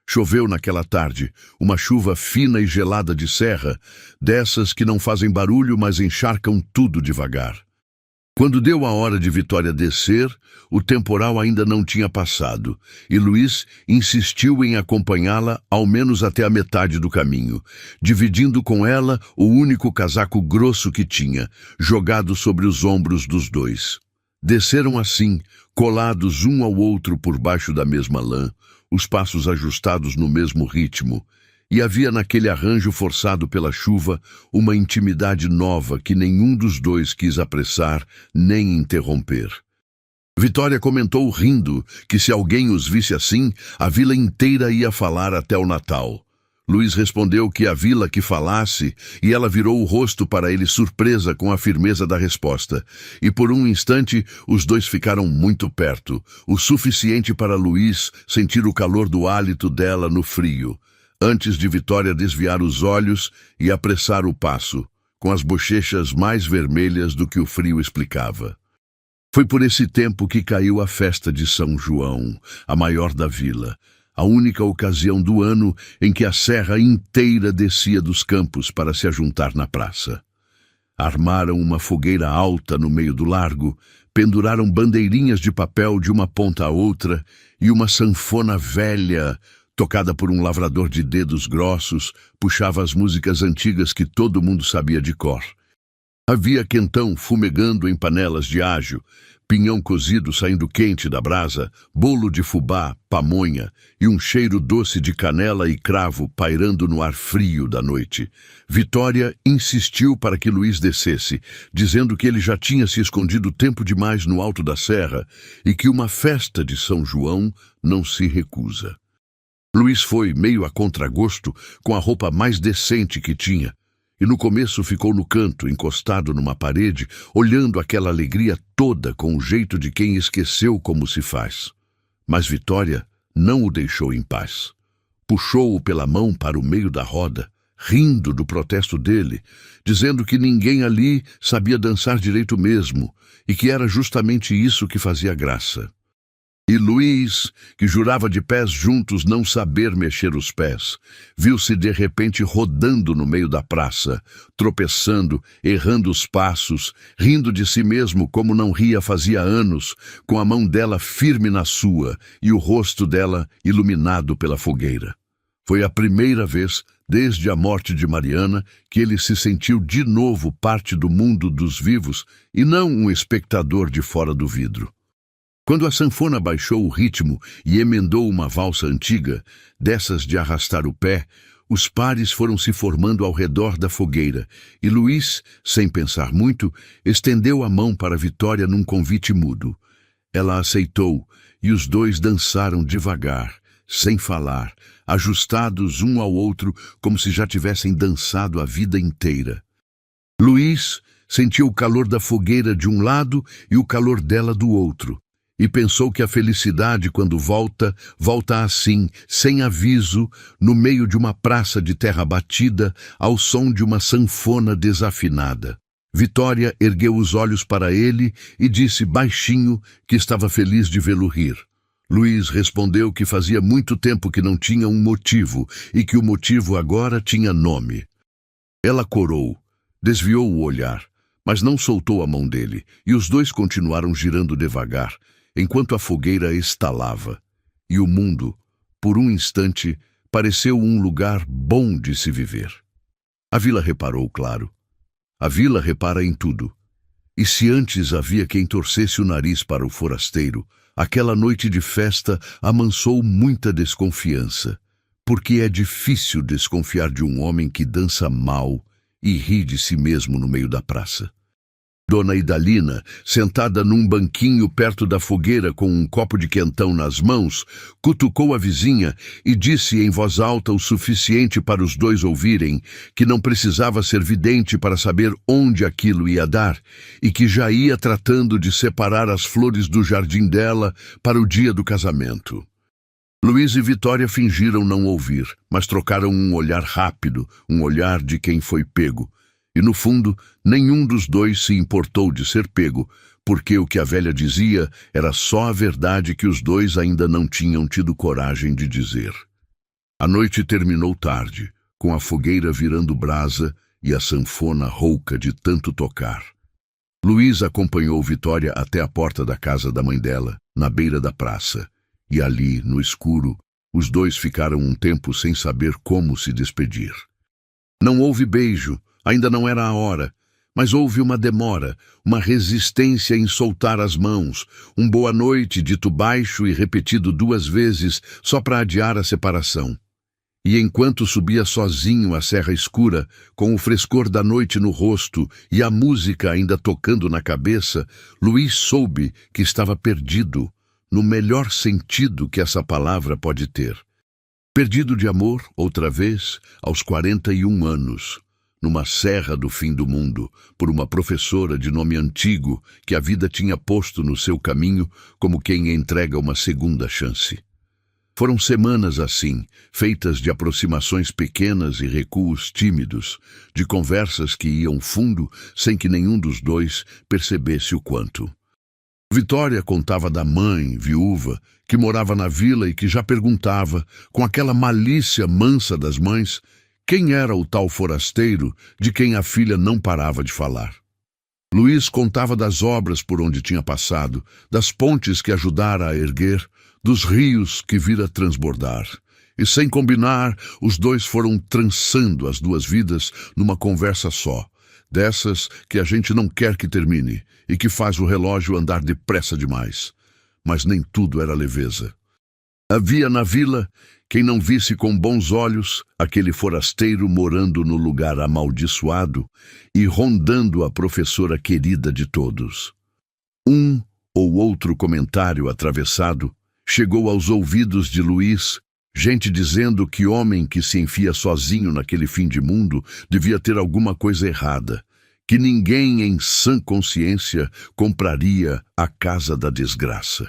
Choveu naquela tarde, uma chuva fina e gelada de serra, dessas que não fazem barulho, mas encharcam tudo devagar. Quando deu a hora de Vitória descer, o temporal ainda não tinha passado, e Luís insistiu em acompanhá-la ao menos até a metade do caminho, dividindo com ela o único casaco grosso que tinha, jogado sobre os ombros dos dois. Desceram assim, colados um ao outro por baixo da mesma lã, os passos ajustados no mesmo ritmo, e havia naquele arranjo forçado pela chuva uma intimidade nova que nenhum dos dois quis apressar nem interromper. Vitória comentou rindo que se alguém os visse assim, a vila inteira ia falar até o Natal. Luís respondeu que a vila que falasse, e ela virou o rosto para ele surpresa com a firmeza da resposta. E por um instante os dois ficaram muito perto, o suficiente para Luís sentir o calor do hálito dela no frio, antes de Vitória desviar os olhos e apressar o passo, com as bochechas mais vermelhas do que o frio explicava. Foi por esse tempo que caiu a festa de São João, a maior da vila, a única ocasião do ano em que a serra inteira descia dos campos para se ajuntar na praça. Armaram uma fogueira alta no meio do largo, penduraram bandeirinhas de papel de uma ponta a outra e uma sanfona velha, tocada por um lavrador de dedos grossos, puxava as músicas antigas que todo mundo sabia de cor. Havia quentão fumegando em panelas de ajo, pinhão cozido saindo quente da brasa, bolo de fubá, pamonha e um cheiro doce de canela e cravo pairando no ar frio da noite. Vitória insistiu para que Luís descesse, dizendo que ele já tinha se escondido tempo demais no alto da serra e que uma festa de São João não se recusa. Luís foi, meio a contragosto, com a roupa mais decente que tinha, e no começo ficou no canto, encostado numa parede, olhando aquela alegria toda com o jeito de quem esqueceu como se faz. Mas Vitória não o deixou em paz. Puxou-o pela mão para o meio da roda, rindo do protesto dele, dizendo que ninguém ali sabia dançar direito mesmo, e que era justamente isso que fazia graça. E Luís, que jurava de pés juntos não saber mexer os pés, viu-se de repente rodando no meio da praça, tropeçando, errando os passos, rindo de si mesmo como não ria fazia anos, com a mão dela firme na sua e o rosto dela iluminado pela fogueira. Foi a primeira vez, desde a morte de Mariana, que ele se sentiu de novo parte do mundo dos vivos e não um espectador de fora do vidro. Quando a sanfona baixou o ritmo e emendou uma valsa antiga, dessas de arrastar o pé, os pares foram se formando ao redor da fogueira, e Luís, sem pensar muito, estendeu a mão para Vitória num convite mudo. Ela aceitou, e os dois dançaram devagar, sem falar, ajustados um ao outro como se já tivessem dançado a vida inteira. Luís sentiu o calor da fogueira de um lado e o calor dela do outro, e pensou que a felicidade, quando volta, volta assim, sem aviso, no meio de uma praça de terra batida, ao som de uma sanfona desafinada. Vitória ergueu os olhos para ele e disse baixinho que estava feliz de vê-lo rir. Luiz respondeu que fazia muito tempo que não tinha um motivo e que o motivo agora tinha nome. Ela corou, desviou o olhar, mas não soltou a mão dele, e os dois continuaram girando devagar, enquanto a fogueira estalava. E o mundo, por um instante, pareceu um lugar bom de se viver. A vila reparou, claro. A vila repara em tudo. E se antes havia quem torcesse o nariz para o forasteiro, aquela noite de festa amansou muita desconfiança, porque é difícil desconfiar de um homem que dança mal e ri de si mesmo no meio da praça. Dona Idalina, sentada num banquinho perto da fogueira com um copo de quentão nas mãos, cutucou a vizinha e disse em voz alta o suficiente para os dois ouvirem que não precisava ser vidente para saber onde aquilo ia dar e que já ia tratando de separar as flores do jardim dela para o dia do casamento. Luiz e Vitória fingiram não ouvir, mas trocaram um olhar rápido, um olhar de quem foi pego. E, no fundo, nenhum dos dois se importou de ser pego, porque o que a velha dizia era só a verdade que os dois ainda não tinham tido coragem de dizer. A noite terminou tarde, com a fogueira virando brasa e a sanfona rouca de tanto tocar. Luiz acompanhou Vitória até a porta da casa da mãe dela, na beira da praça, e ali, no escuro, os dois ficaram um tempo sem saber como se despedir. Não houve beijo. Ainda não era a hora, mas houve uma demora, uma resistência em soltar as mãos, um boa noite dito baixo e repetido 2 vezes só para adiar a separação. E enquanto subia sozinho a serra escura, com o frescor da noite no rosto e a música ainda tocando na cabeça, Luiz soube que estava perdido, no melhor sentido que essa palavra pode ter. Perdido de amor, outra vez, aos 41 anos. Numa serra do fim do mundo, por uma professora de nome antigo que a vida tinha posto no seu caminho como quem entrega uma segunda chance. Foram semanas assim, feitas de aproximações pequenas e recuos tímidos, de conversas que iam fundo sem que nenhum dos dois percebesse o quanto. Vitória contava da mãe, viúva, que morava na vila e que já perguntava, com aquela malícia mansa das mães, quem era o tal forasteiro de quem a filha não parava de falar. Luiz contava das obras por onde tinha passado, das pontes que ajudara a erguer, dos rios que vira transbordar. E sem combinar, os dois foram trançando as 2 vidas numa conversa só, dessas que a gente não quer que termine e que faz o relógio andar depressa demais. Mas nem tudo era leveza. Havia na vila quem não visse com bons olhos aquele forasteiro morando no lugar amaldiçoado e rondando a professora querida de todos. Um ou outro comentário atravessado chegou aos ouvidos de Luiz, gente dizendo que homem que se enfia sozinho naquele fim de mundo devia ter alguma coisa errada, que ninguém em sã consciência compraria a casa da desgraça.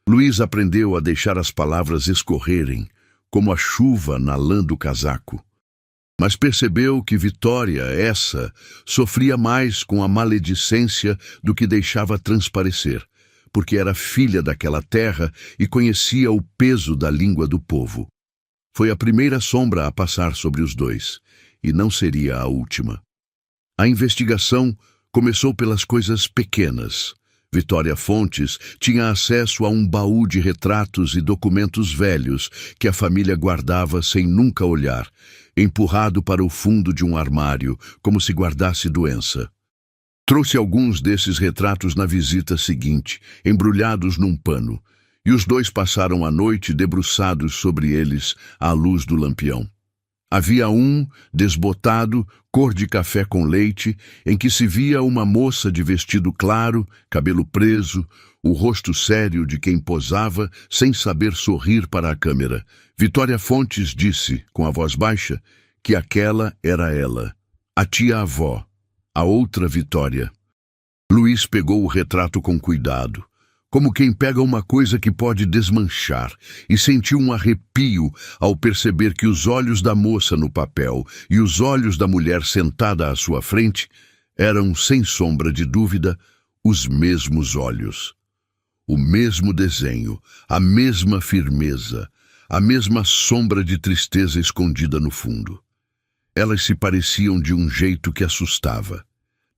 Luiz aprendeu a deixar as palavras escorrerem, como a chuva na lã do casaco. Mas percebeu que Vitória, essa, sofria mais com a maledicência do que deixava transparecer, porque era filha daquela terra e conhecia o peso da língua do povo. Foi a primeira sombra a passar sobre os dois, e não seria a última. A investigação começou pelas coisas pequenas. Vitória Fontes tinha acesso a um baú de retratos e documentos velhos que a família guardava sem nunca olhar, empurrado para o fundo de um armário, como se guardasse doença. Trouxe alguns desses retratos na visita seguinte, embrulhados num pano, e os dois passaram a noite debruçados sobre eles à luz do lampião. Havia um, desbotado, cor de café com leite, em que se via uma moça de vestido claro, cabelo preso, o rosto sério de quem posava sem saber sorrir para a câmera. Vitória Fontes disse, com a voz baixa, que aquela era ela, a tia-avó, a outra Vitória. Luiz pegou o retrato com cuidado, como quem pega uma coisa que pode desmanchar, e sentiu um arrepio ao perceber que os olhos da moça no papel e os olhos da mulher sentada à sua frente eram, sem sombra de dúvida, os mesmos olhos. O mesmo desenho, a mesma firmeza, a mesma sombra de tristeza escondida no fundo. Elas se pareciam de um jeito que assustava.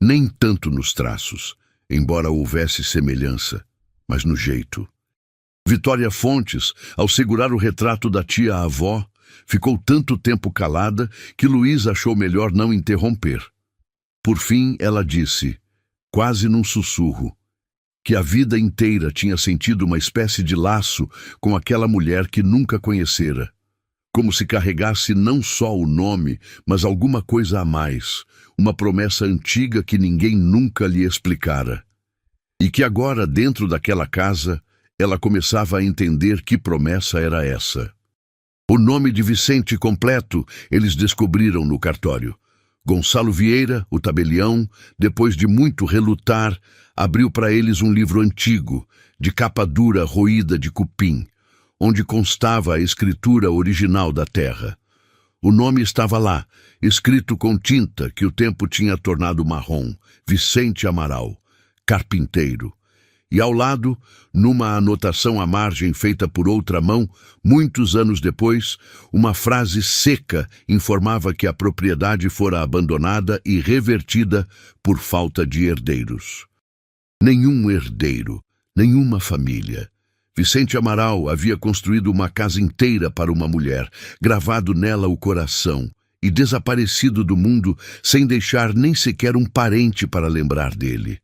Nem tanto nos traços, embora houvesse semelhança, mas no jeito. Vitória Fontes, ao segurar o retrato da tia-avó, ficou tanto tempo calada que Luís achou melhor não interromper. Por fim, ela disse, quase num sussurro, que a vida inteira tinha sentido uma espécie de laço com aquela mulher que nunca conhecera, como se carregasse não só o nome, mas alguma coisa a mais, uma promessa antiga que ninguém nunca lhe explicara. E que agora, dentro daquela casa, ela começava a entender que promessa era essa. O nome de Vicente completo eles descobriram no cartório. Gonçalo Vieira, o tabelião, depois de muito relutar, abriu para eles um livro antigo, de capa dura roída de cupim, onde constava a escritura original da terra. O nome estava lá, escrito com tinta que o tempo tinha tornado marrom, Vicente Amaral, carpinteiro. E ao lado, numa anotação à margem feita por outra mão, muitos anos depois, uma frase seca informava que a propriedade fora abandonada e revertida por falta de herdeiros. Nenhum herdeiro, nenhuma família. Vicente Amaral havia construído uma casa inteira para uma mulher, gravado nela o coração, e desaparecido do mundo sem deixar nem sequer um parente para lembrar dele.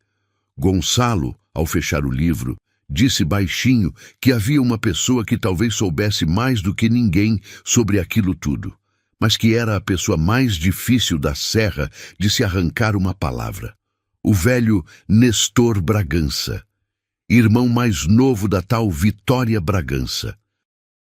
Gonçalo, ao fechar o livro, disse baixinho que havia uma pessoa que talvez soubesse mais do que ninguém sobre aquilo tudo, mas que era a pessoa mais difícil da serra de se arrancar uma palavra. O velho Nestor Bragança, irmão mais novo da tal Vitória Bragança.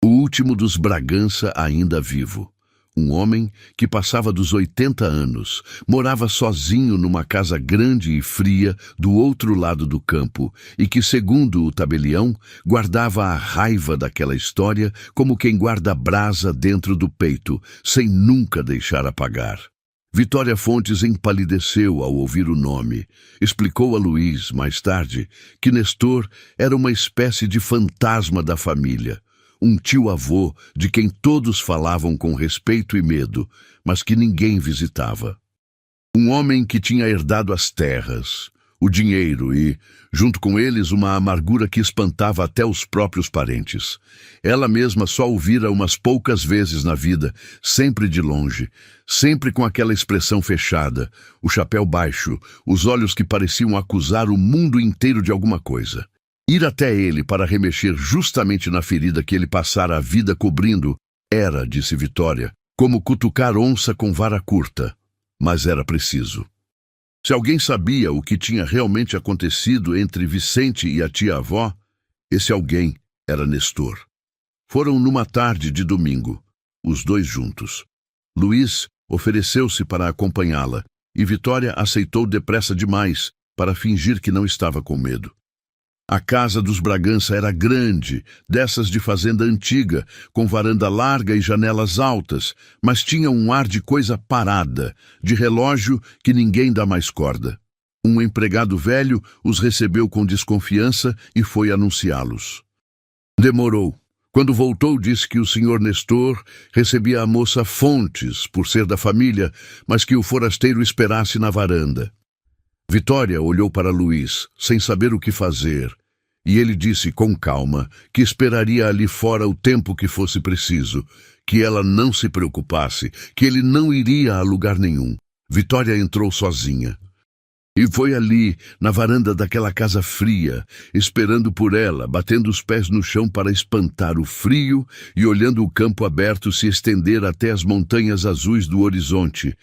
O último dos Bragança ainda vivo. Um homem que passava dos 80 anos, morava sozinho numa casa grande e fria do outro lado do campo e que, segundo o tabelião, guardava a raiva daquela história como quem guarda a brasa dentro do peito, sem nunca deixar apagar. Vitória Fontes empalideceu ao ouvir o nome. Explicou a Luís, mais tarde, que Nestor era uma espécie de fantasma da família. Um tio-avô de quem todos falavam com respeito e medo, mas que ninguém visitava. Um homem que tinha herdado as terras, o dinheiro e, junto com eles, uma amargura que espantava até os próprios parentes. Ela mesma só o vira umas poucas vezes na vida, sempre de longe, sempre com aquela expressão fechada, o chapéu baixo, os olhos que pareciam acusar o mundo inteiro de alguma coisa. Ir até ele para remexer justamente na ferida que ele passara a vida cobrindo era, disse Vitória, como cutucar onça com vara curta, mas era preciso. Se alguém sabia o que tinha realmente acontecido entre Vicente e a tia-avó, esse alguém era Nestor. Foram numa tarde de domingo, os dois juntos. Luís ofereceu-se para acompanhá-la, e Vitória aceitou depressa demais para fingir que não estava com medo. A casa dos Bragança era grande, dessas de fazenda antiga, com varanda larga e janelas altas, mas tinha um ar de coisa parada, de relógio que ninguém dá mais corda. Um empregado velho os recebeu com desconfiança e foi anunciá-los. Demorou. Quando voltou, disse que o senhor Nestor recebia a moça Fontes, por ser da família, mas que o forasteiro esperasse na varanda. Vitória olhou para Luís, sem saber o que fazer, e ele disse com calma que esperaria ali fora o tempo que fosse preciso, que ela não se preocupasse, que ele não iria a lugar nenhum. Vitória entrou sozinha. E foi ali, na varanda daquela casa fria, esperando por ela, batendo os pés no chão para espantar o frio e olhando o campo aberto se estender até as montanhas azuis do horizonte,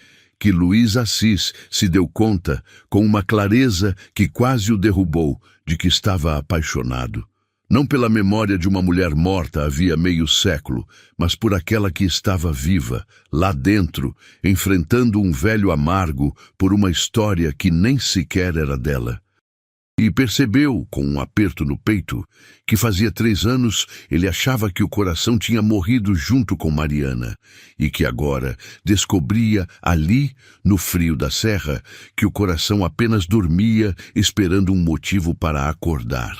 que Luís Assis se deu conta, com uma clareza que quase o derrubou, de que estava apaixonado. Não pela memória de uma mulher morta havia meio século, mas por aquela que estava viva, lá dentro, enfrentando um velho amargo por uma história que nem sequer era dela. E percebeu, com um aperto no peito, que fazia 3 anos ele achava que o coração tinha morrido junto com Mariana, e que agora descobria ali, no frio da serra, que o coração apenas dormia esperando um motivo para acordar.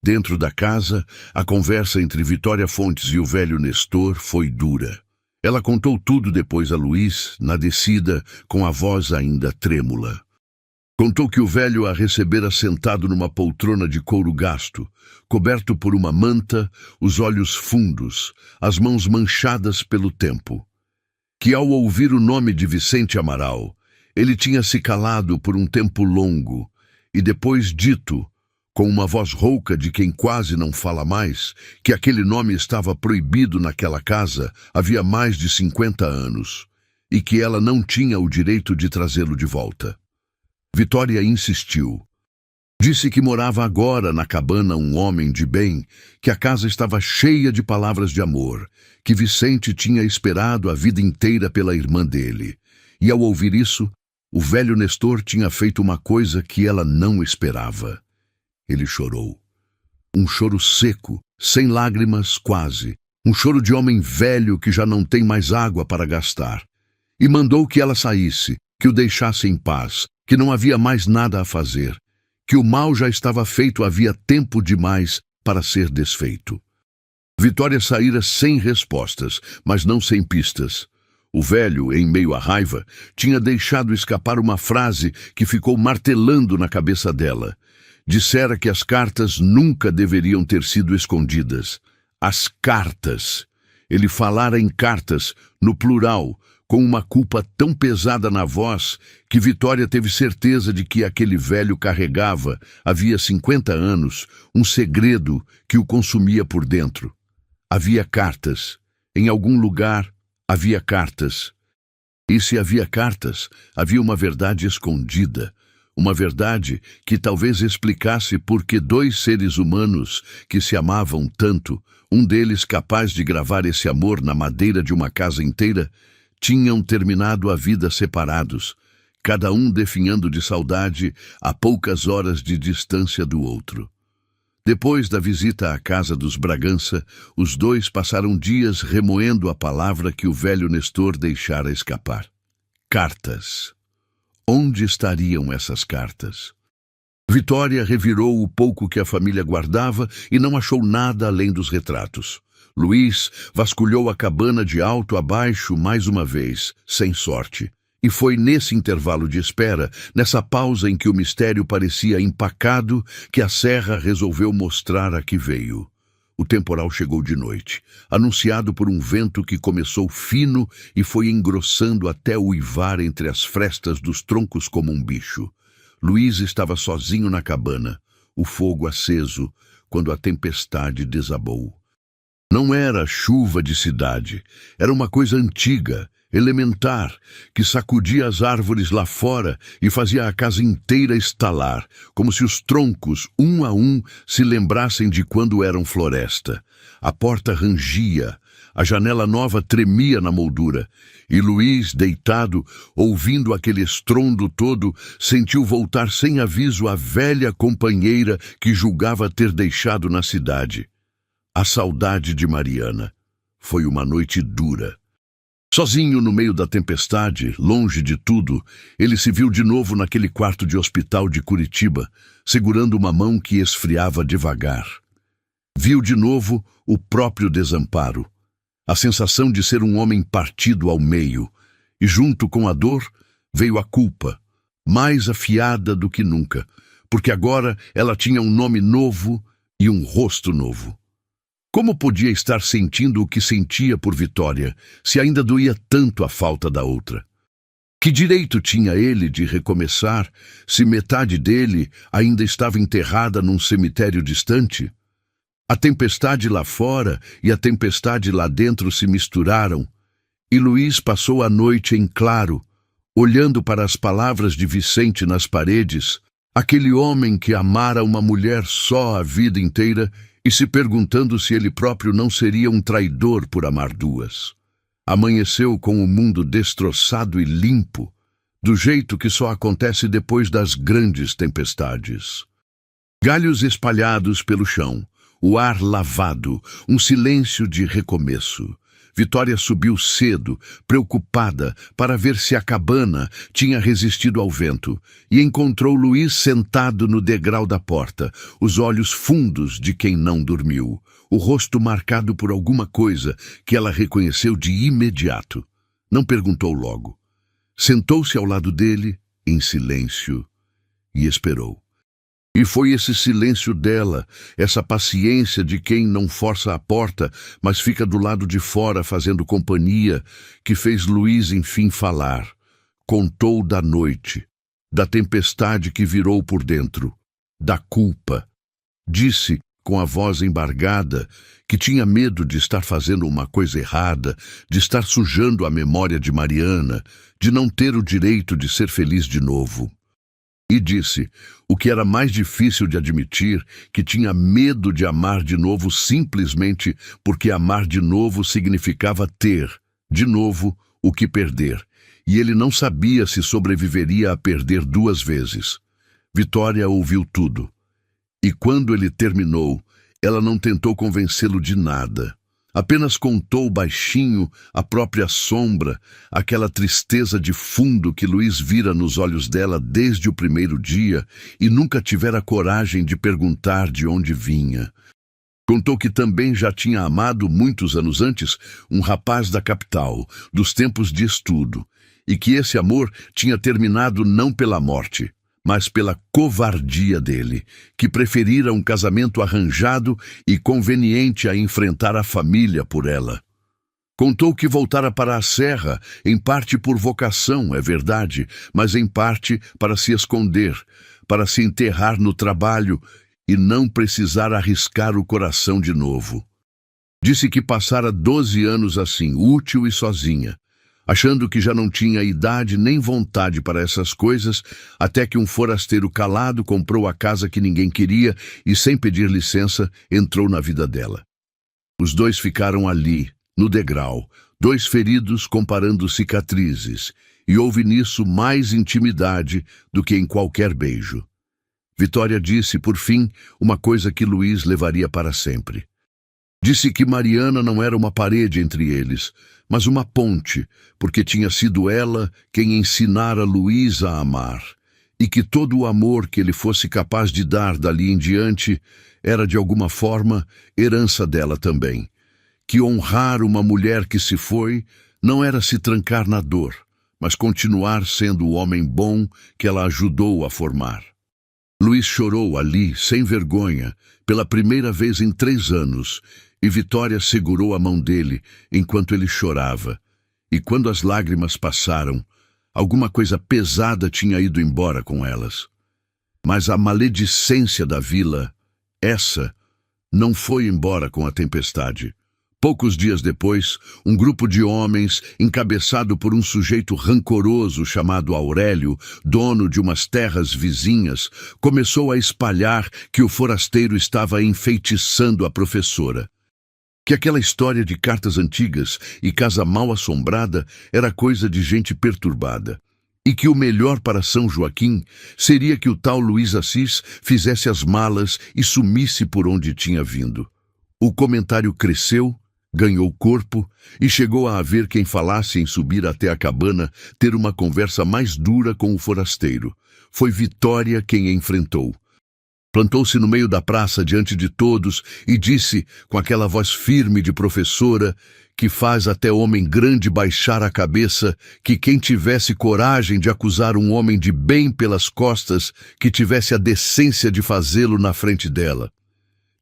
Dentro da casa, a conversa entre Vitória Fontes e o velho Nestor foi dura. Ela contou tudo depois a Luiz, na descida, com a voz ainda trêmula. Contou que o velho a recebera sentado numa poltrona de couro gasto, coberto por uma manta, os olhos fundos, as mãos manchadas pelo tempo. Que ao ouvir o nome de Vicente Amaral, ele tinha se calado por um tempo longo, e depois dito, com uma voz rouca de quem quase não fala mais, que aquele nome estava proibido naquela casa havia mais de 50 anos, e que ela não tinha o direito de trazê-lo de volta. Vitória insistiu. Disse que morava agora na cabana um homem de bem, que a casa estava cheia de palavras de amor, que Vicente tinha esperado a vida inteira pela irmã dele. E ao ouvir isso, o velho Nestor tinha feito uma coisa que ela não esperava. Ele chorou. Um choro seco, sem lágrimas quase. Um choro de homem velho que já não tem mais água para gastar. E mandou que ela saísse, que o deixasse em paz, que não havia mais nada a fazer, que o mal já estava feito havia tempo demais para ser desfeito. Vitória saíra sem respostas, mas não sem pistas. O velho, em meio à raiva, tinha deixado escapar uma frase que ficou martelando na cabeça dela. Dissera que as cartas nunca deveriam ter sido escondidas. As cartas. Ele falara em cartas, no plural, com uma culpa tão pesada na voz que Vitória teve certeza de que aquele velho carregava, havia 50 anos, um segredo que o consumia por dentro. Havia cartas. Em algum lugar havia cartas. E se havia cartas, havia uma verdade escondida. Uma verdade que talvez explicasse por que 2 seres humanos que se amavam tanto, um deles capaz de gravar esse amor na madeira de uma casa inteira, tinham terminado a vida separados, cada um definhando de saudade a poucas horas de distância do outro. Depois da visita à casa dos Bragança, os 2 passaram dias remoendo a palavra que o velho Nestor deixara escapar. Cartas. Onde estariam essas cartas? Vitória revirou o pouco que a família guardava e não achou nada além dos retratos. Luiz vasculhou a cabana de alto a baixo mais uma vez, sem sorte. E foi nesse intervalo de espera, nessa pausa em que o mistério parecia empacado, que a serra resolveu mostrar a que veio. O temporal chegou de noite, anunciado por um vento que começou fino e foi engrossando até uivar entre as frestas dos troncos como um bicho. Luiz estava sozinho na cabana, o fogo aceso, quando a tempestade desabou. Não era chuva de cidade, era uma coisa antiga, elementar, que sacudia as árvores lá fora e fazia a casa inteira estalar, como se os troncos, um a um, se lembrassem de quando eram floresta. A porta rangia, a janela nova tremia na moldura, e Luiz, deitado, ouvindo aquele estrondo todo, sentiu voltar sem aviso a velha companheira que julgava ter deixado na cidade. A saudade de Mariana. Foi uma noite dura. Sozinho no meio da tempestade, longe de tudo, ele se viu de novo naquele quarto de hospital de Curitiba, segurando uma mão que esfriava devagar. Viu de novo o próprio desamparo, a sensação de ser um homem partido ao meio, e junto com a dor veio a culpa, mais afiada do que nunca, porque agora ela tinha um nome novo e um rosto novo. Como podia estar sentindo o que sentia por Vitória, se ainda doía tanto a falta da outra? Que direito tinha ele de recomeçar, se metade dele ainda estava enterrada num cemitério distante? A tempestade lá fora e a tempestade lá dentro se misturaram, e Luiz passou a noite em claro, olhando para as palavras de Vicente nas paredes, aquele homem que amara uma mulher só a vida inteira, e se perguntando se ele próprio não seria um traidor por amar 2. Amanheceu com o mundo destroçado e limpo, do jeito que só acontece depois das grandes tempestades. Galhos espalhados pelo chão, o ar lavado, um silêncio de recomeço. Vitória subiu cedo, preocupada, para ver se a cabana tinha resistido ao vento, e encontrou Luís sentado no degrau da porta, os olhos fundos de quem não dormiu, o rosto marcado por alguma coisa que ela reconheceu de imediato. Não perguntou logo. Sentou-se ao lado dele, em silêncio, e esperou. E foi esse silêncio dela, essa paciência de quem não força a porta, mas fica do lado de fora fazendo companhia, que fez Luís enfim falar. Contou da noite, da tempestade que virou por dentro, da culpa. Disse, com a voz embargada, que tinha medo de estar fazendo uma coisa errada, de estar sujando a memória de Mariana, de não ter o direito de ser feliz de novo. E disse, o que era mais difícil de admitir, que tinha medo de amar de novo simplesmente porque amar de novo significava ter, de novo, o que perder. E ele não sabia se sobreviveria a perder 2 vezes. Vitória ouviu tudo. E quando ele terminou, ela não tentou convencê-lo de nada. Apenas contou baixinho a própria sombra, aquela tristeza de fundo que Luís vira nos olhos dela desde o primeiro dia e nunca tivera coragem de perguntar de onde vinha. Contou que também já tinha amado muitos anos antes um rapaz da capital, dos tempos de estudo, e que esse amor tinha terminado não pela morte, mas pela covardia dele, que preferira um casamento arranjado e conveniente a enfrentar a família por ela. Contou que voltara para a serra, em parte por vocação, é verdade, mas em parte para se esconder, para se enterrar no trabalho e não precisar arriscar o coração de novo. Disse que passara 12 anos assim, útil e sozinha, achando que já não tinha idade nem vontade para essas coisas, até que um forasteiro calado comprou a casa que ninguém queria e, sem pedir licença, entrou na vida dela. Os dois ficaram ali, no degrau, 2 feridos comparando cicatrizes, e houve nisso mais intimidade do que em qualquer beijo. Vitória disse, por fim, uma coisa que Luís levaria para sempre. Disse que Mariana não era uma parede entre eles, mas uma ponte, porque tinha sido ela quem ensinara Luís a amar, e que todo o amor que ele fosse capaz de dar dali em diante era, de alguma forma, herança dela também. Que honrar uma mulher que se foi não era se trancar na dor, mas continuar sendo o homem bom que ela ajudou a formar. Luís chorou ali, sem vergonha, pela primeira vez em 3 anos, e Vitória segurou a mão dele enquanto ele chorava. E quando as lágrimas passaram, alguma coisa pesada tinha ido embora com elas. Mas a maledicência da vila, essa, não foi embora com a tempestade. Poucos dias depois, um grupo de homens, encabeçado por um sujeito rancoroso chamado Aurélio, dono de umas terras vizinhas, começou a espalhar que o forasteiro estava enfeitiçando a professora. Que aquela história de cartas antigas e casa mal assombrada era coisa de gente perturbada. E que o melhor para São Joaquim seria que o tal Luís Assis fizesse as malas e sumisse por onde tinha vindo. O comentário cresceu, ganhou corpo e chegou a haver quem falasse em subir até a cabana ter uma conversa mais dura com o forasteiro. Foi Vitória quem enfrentou. Plantou-se no meio da praça diante de todos e disse, com aquela voz firme de professora, que faz até homem grande baixar a cabeça, que quem tivesse coragem de acusar um homem de bem pelas costas, que tivesse a decência de fazê-lo na frente dela.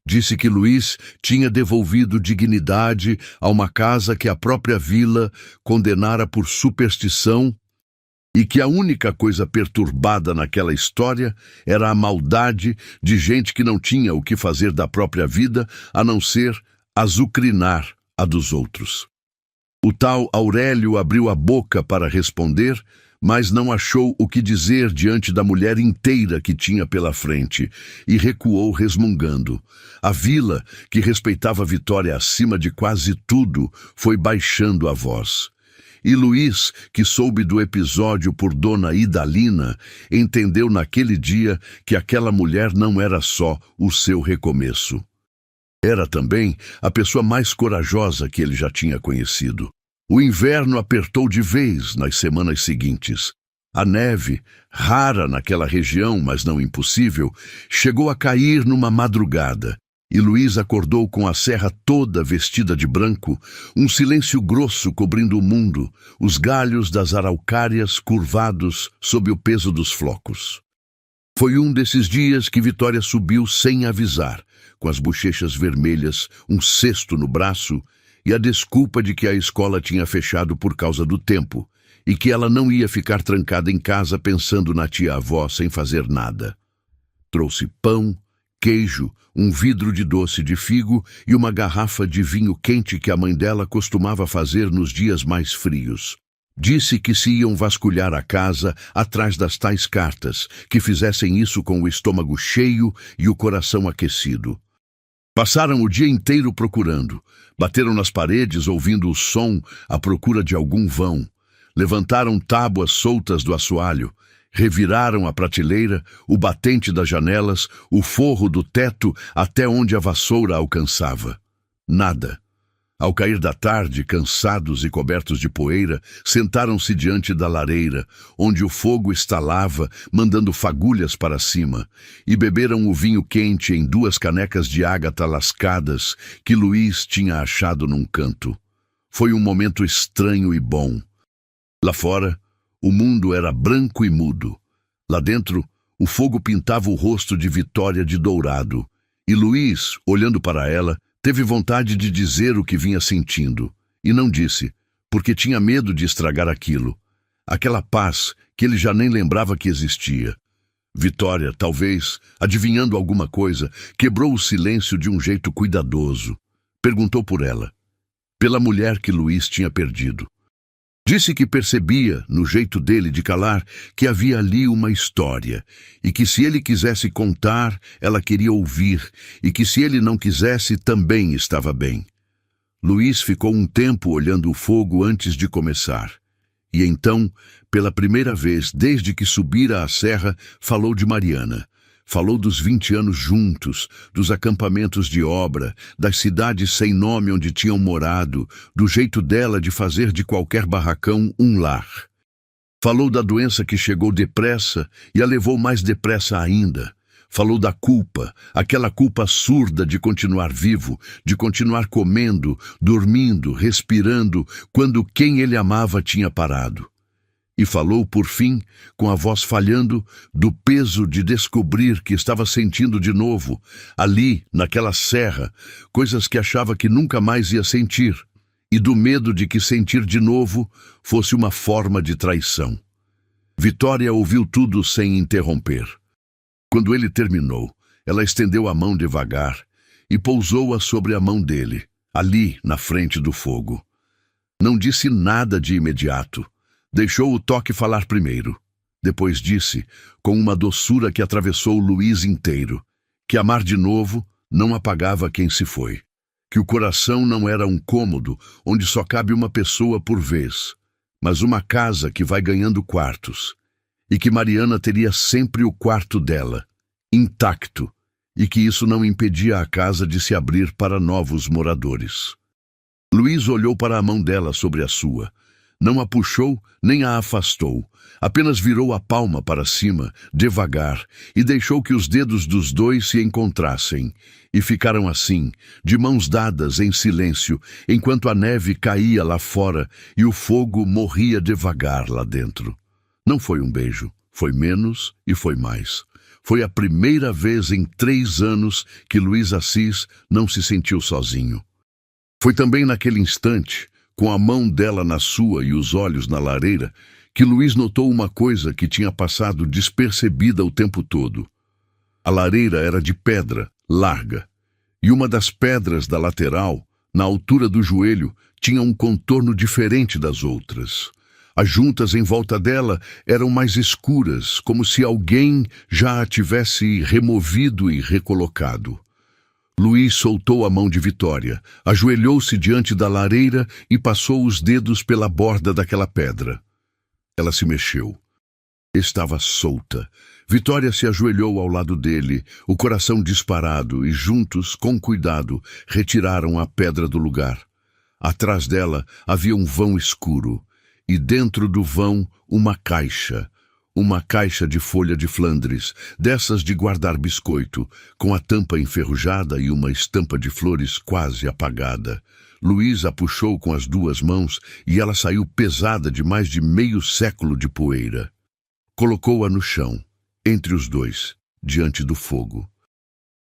Disse que Luís tinha devolvido dignidade a uma casa que a própria vila condenara por superstição e que a única coisa perturbada naquela história era a maldade de gente que não tinha o que fazer da própria vida a não ser azucrinar a dos outros. O tal Aurélio abriu a boca para responder, mas não achou o que dizer diante da mulher inteira que tinha pela frente, e recuou resmungando. A vila, que respeitava Vitória acima de quase tudo, foi baixando a voz. E Luiz, que soube do episódio por Dona Idalina, entendeu naquele dia que aquela mulher não era só o seu recomeço. Era também a pessoa mais corajosa que ele já tinha conhecido. O inverno apertou de vez nas semanas seguintes. A neve, rara naquela região, mas não impossível, chegou a cair numa madrugada. E Luiz acordou com a serra toda vestida de branco, um silêncio grosso cobrindo o mundo, os galhos das araucárias curvados sob o peso dos flocos. Foi um desses dias que Vitória subiu sem avisar, com as bochechas vermelhas, um cesto no braço e a desculpa de que a escola tinha fechado por causa do tempo e que ela não ia ficar trancada em casa pensando na tia-avó sem fazer nada. Trouxe pão, queijo, um vidro de doce de figo e uma garrafa de vinho quente que a mãe dela costumava fazer nos dias mais frios. Disse que se iam vasculhar a casa atrás das tais cartas, que fizessem isso com o estômago cheio e o coração aquecido. Passaram o dia inteiro procurando, bateram nas paredes ouvindo o som à procura de algum vão, levantaram tábuas soltas do assoalho, reviraram a prateleira, o batente das janelas, o forro do teto até onde a vassoura alcançava. Nada. Ao cair da tarde, cansados e cobertos de poeira, sentaram-se diante da lareira, onde o fogo estalava, mandando fagulhas para cima, e beberam o vinho quente em 2 canecas de ágata lascadas que Luiz tinha achado num canto. Foi um momento estranho e bom. Lá fora, o mundo era branco e mudo. Lá dentro, o fogo pintava o rosto de Vitória de dourado, e Luiz, olhando para ela, teve vontade de dizer o que vinha sentindo, e não disse, porque tinha medo de estragar aquilo, aquela paz que ele já nem lembrava que existia. Vitória, talvez, adivinhando alguma coisa, quebrou o silêncio de um jeito cuidadoso. Perguntou por ela, pela mulher que Luiz tinha perdido. Disse que percebia, no jeito dele de calar, que havia ali uma história, e que se ele quisesse contar, ela queria ouvir, e que se ele não quisesse, também estava bem. Luiz ficou um tempo olhando o fogo antes de começar. E então, pela primeira vez desde que subira a serra, falou de Mariana. Falou dos 20 anos juntos, dos acampamentos de obra, das cidades sem nome onde tinham morado, do jeito dela de fazer de qualquer barracão um lar. Falou da doença que chegou depressa e a levou mais depressa ainda. Falou da culpa, aquela culpa surda de continuar vivo, de continuar comendo, dormindo, respirando, quando quem ele amava tinha parado. E falou, por fim, com a voz falhando, do peso de descobrir que estava sentindo de novo, ali, naquela serra, coisas que achava que nunca mais ia sentir, e do medo de que sentir de novo fosse uma forma de traição. Vitória ouviu tudo sem interromper. Quando ele terminou, ela estendeu a mão devagar e pousou-a sobre a mão dele, ali, na frente do fogo. Não disse nada de imediato. Deixou o toque falar primeiro. Depois disse, com uma doçura que atravessou Luiz inteiro, que amar de novo não apagava quem se foi, que o coração não era um cômodo onde só cabe uma pessoa por vez, mas uma casa que vai ganhando quartos, e que Mariana teria sempre o quarto dela, intacto, e que isso não impedia a casa de se abrir para novos moradores. Luiz olhou para a mão dela sobre a sua. Não a puxou, nem a afastou. Apenas virou a palma para cima, devagar, e deixou que os dedos dos dois se encontrassem. E ficaram assim, de mãos dadas em silêncio, enquanto a neve caía lá fora e o fogo morria devagar lá dentro. Não foi um beijo, foi menos e foi mais. Foi a primeira vez em 3 anos que Luiz Assis não se sentiu sozinho. Foi também naquele instante, com a mão dela na sua e os olhos na lareira, que Luiz notou uma coisa que tinha passado despercebida o tempo todo. A lareira era de pedra, larga, e uma das pedras da lateral, na altura do joelho, tinha um contorno diferente das outras. As juntas em volta dela eram mais escuras, como se alguém já a tivesse removido e recolocado. Luiz soltou a mão de Vitória, ajoelhou-se diante da lareira e passou os dedos pela borda daquela pedra. Ela se mexeu. Estava solta. Vitória se ajoelhou ao lado dele, o coração disparado, e juntos, com cuidado, retiraram a pedra do lugar. Atrás dela havia um vão escuro, e dentro do vão uma caixa de folha de Flandres, dessas de guardar biscoito, com a tampa enferrujada e uma estampa de flores quase apagada. Luiz a puxou com as duas mãos e ela saiu pesada de mais de meio século de poeira. Colocou-a no chão, entre os dois, diante do fogo.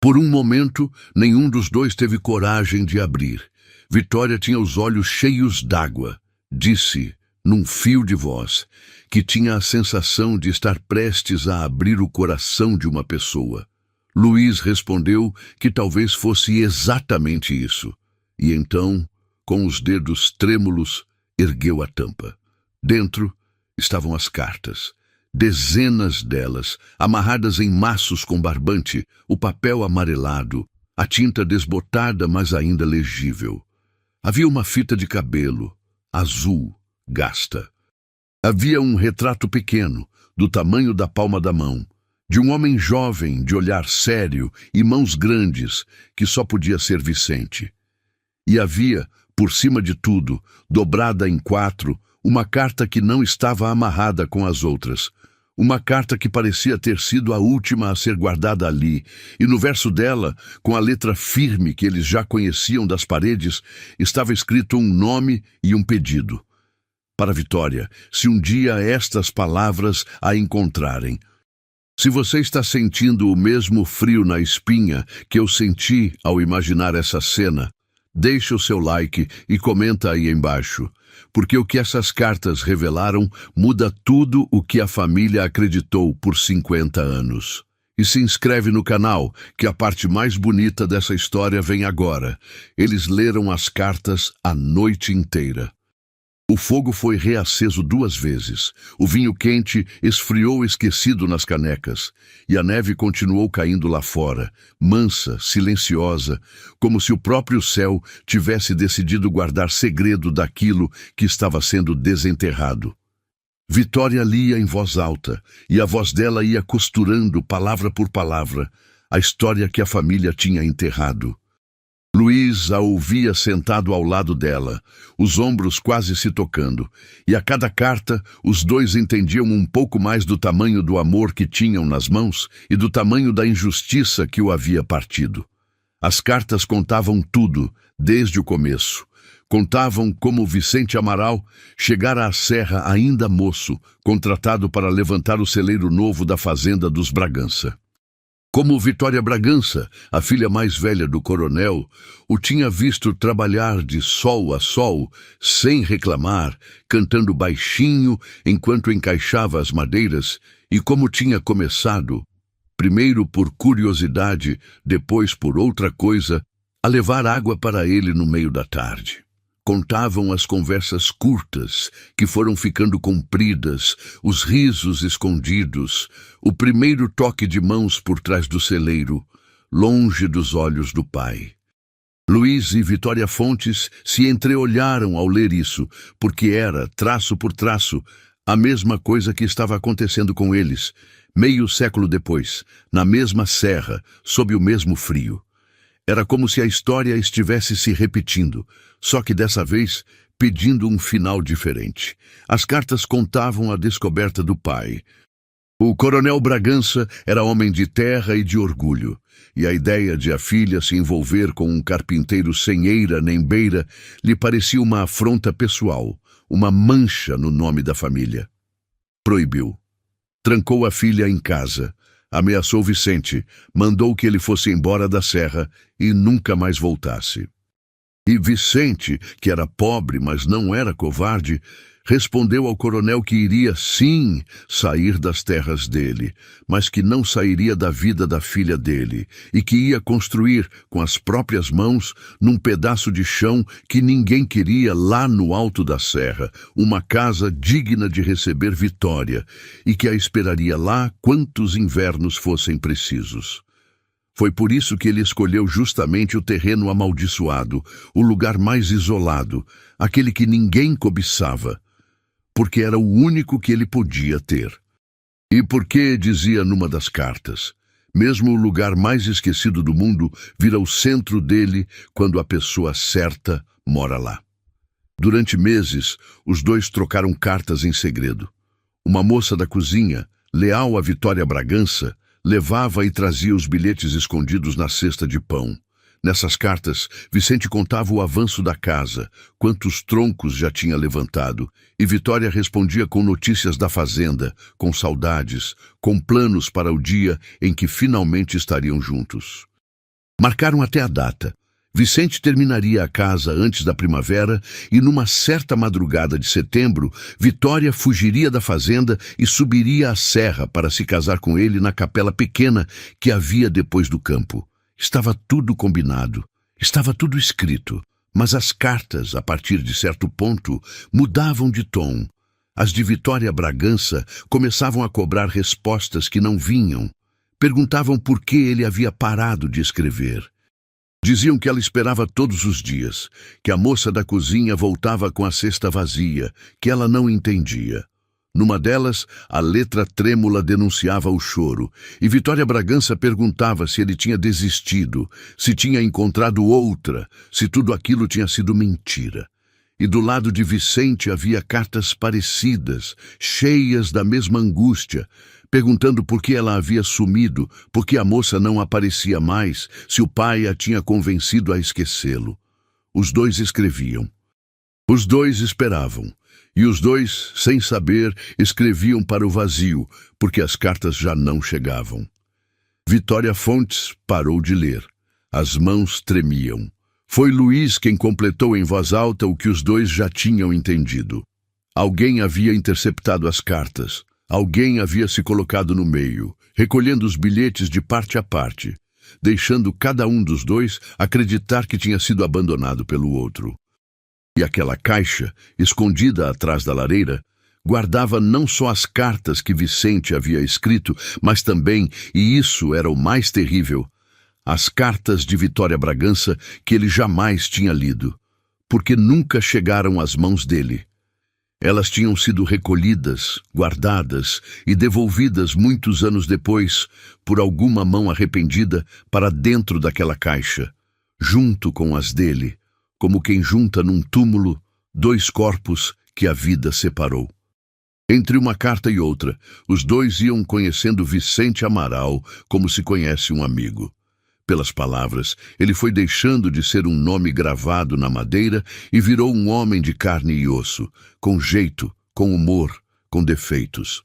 Por um momento, nenhum dos dois teve coragem de abrir. Vitória tinha os olhos cheios d'água. Disse, num fio de voz, que tinha a sensação de estar prestes a abrir o coração de uma pessoa. Luiz respondeu que talvez fosse exatamente isso. E então, com os dedos trêmulos, ergueu a tampa. Dentro estavam as cartas. Dezenas delas, amarradas em maços com barbante, o papel amarelado, a tinta desbotada, mas ainda legível. Havia uma fita de cabelo, azul, gasta. Havia um retrato pequeno, do tamanho da palma da mão, de um homem jovem, de olhar sério e mãos grandes, que só podia ser Vicente. E havia, por cima de tudo, dobrada em 4, uma carta que não estava amarrada com as outras. Uma carta que parecia ter sido a última a ser guardada ali, e no verso dela, com a letra firme que eles já conheciam das paredes, estava escrito um nome e um pedido. Para Vitória, se um dia estas palavras a encontrarem. Se você está sentindo o mesmo frio na espinha que eu senti ao imaginar essa cena, deixe o seu like e comenta aí embaixo, porque o que essas cartas revelaram muda tudo o que a família acreditou por 50 anos. E se inscreve no canal, que a parte mais bonita dessa história vem agora. Eles leram as cartas a noite inteira. O fogo foi reaceso 2 vezes. O vinho quente esfriou esquecido nas canecas. E a neve continuou caindo lá fora, mansa, silenciosa, como se o próprio céu tivesse decidido guardar segredo daquilo que estava sendo desenterrado. Vitória lia em voz alta, e a voz dela ia costurando, palavra por palavra, a história que a família tinha enterrado. Luiz a ouvia sentado ao lado dela, os ombros quase se tocando, e a cada carta os dois entendiam um pouco mais do tamanho do amor que tinham nas mãos e do tamanho da injustiça que o havia partido. As cartas contavam tudo, desde o começo. Contavam como Vicente Amaral chegara à serra ainda moço, contratado para levantar o celeiro novo da fazenda dos Bragança. Como Vitória Bragança, a filha mais velha do coronel, o tinha visto trabalhar de sol a sol, sem reclamar, cantando baixinho enquanto encaixava as madeiras, e como tinha começado, primeiro por curiosidade, depois por outra coisa, a levar água para ele no meio da tarde. Contavam as conversas curtas, que foram ficando compridas, os risos escondidos, o primeiro toque de mãos por trás do celeiro, longe dos olhos do pai. Luiz e Vitória Fontes se entreolharam ao ler isso, porque era, traço por traço, a mesma coisa que estava acontecendo com eles, meio século depois, na mesma serra, sob o mesmo frio. Era como se a história estivesse se repetindo, só que dessa vez pedindo um final diferente. As cartas contavam a descoberta do pai. O coronel Bragança era homem de terra e de orgulho, e a ideia de a filha se envolver com um carpinteiro sem eira nem beira lhe parecia uma afronta pessoal, uma mancha no nome da família. Proibiu. Trancou a filha em casa. Ameaçou Vicente, mandou que ele fosse embora da serra e nunca mais voltasse. E Vicente, que era pobre, mas não era covarde, respondeu ao coronel que iria, sim, sair das terras dele, mas que não sairia da vida da filha dele, e que ia construir, com as próprias mãos, num pedaço de chão que ninguém queria lá no alto da serra, uma casa digna de receber Vitória, e que a esperaria lá quantos invernos fossem precisos. Foi por isso que ele escolheu justamente o terreno amaldiçoado, o lugar mais isolado, aquele que ninguém cobiçava, porque era o único que ele podia ter. E porque, dizia numa das cartas, mesmo o lugar mais esquecido do mundo vira o centro dele quando a pessoa certa mora lá. Durante meses, os dois trocaram cartas em segredo. Uma moça da cozinha, leal a Vitória Bragança, levava e trazia os bilhetes escondidos na cesta de pão. Nessas cartas, Vicente contava o avanço da casa, quantos troncos já tinha levantado, e Vitória respondia com notícias da fazenda, com saudades, com planos para o dia em que finalmente estariam juntos. Marcaram até a data. Vicente terminaria a casa antes da primavera e, numa certa madrugada de setembro, Vitória fugiria da fazenda e subiria a serra para se casar com ele na capela pequena que havia depois do campo. Estava tudo combinado, estava tudo escrito, mas as cartas, a partir de certo ponto, mudavam de tom. As de Vitória Bragança começavam a cobrar respostas que não vinham. Perguntavam por que ele havia parado de escrever. Diziam que ela esperava todos os dias, que a moça da cozinha voltava com a cesta vazia, que ela não entendia. Numa delas, a letra trêmula denunciava o choro, e Vitória Bragança perguntava se ele tinha desistido, se tinha encontrado outra, se tudo aquilo tinha sido mentira. E do lado de Vicente havia cartas parecidas, cheias da mesma angústia, perguntando por que ela havia sumido, por que a moça não aparecia mais, se o pai a tinha convencido a esquecê-lo. Os dois escreviam. Os dois esperavam. E os dois, sem saber, escreviam para o vazio, porque as cartas já não chegavam. Vitória Fontes parou de ler. As mãos tremiam. Foi Luiz quem completou em voz alta o que os dois já tinham entendido. Alguém havia interceptado as cartas. Alguém havia se colocado no meio, recolhendo os bilhetes de parte a parte, deixando cada um dos dois acreditar que tinha sido abandonado pelo outro. E aquela caixa, escondida atrás da lareira, guardava não só as cartas que Vicente havia escrito, mas também, e isso era o mais terrível, as cartas de Vitória Bragança que ele jamais tinha lido, porque nunca chegaram às mãos dele. Elas tinham sido recolhidas, guardadas e devolvidas muitos anos depois, por alguma mão arrependida, para dentro daquela caixa, junto com as dele, como quem junta num túmulo dois corpos que a vida separou. Entre uma carta e outra, os dois iam conhecendo Vicente Amaral como se conhece um amigo. Pelas palavras, ele foi deixando de ser um nome gravado na madeira e virou um homem de carne e osso, com jeito, com humor, com defeitos.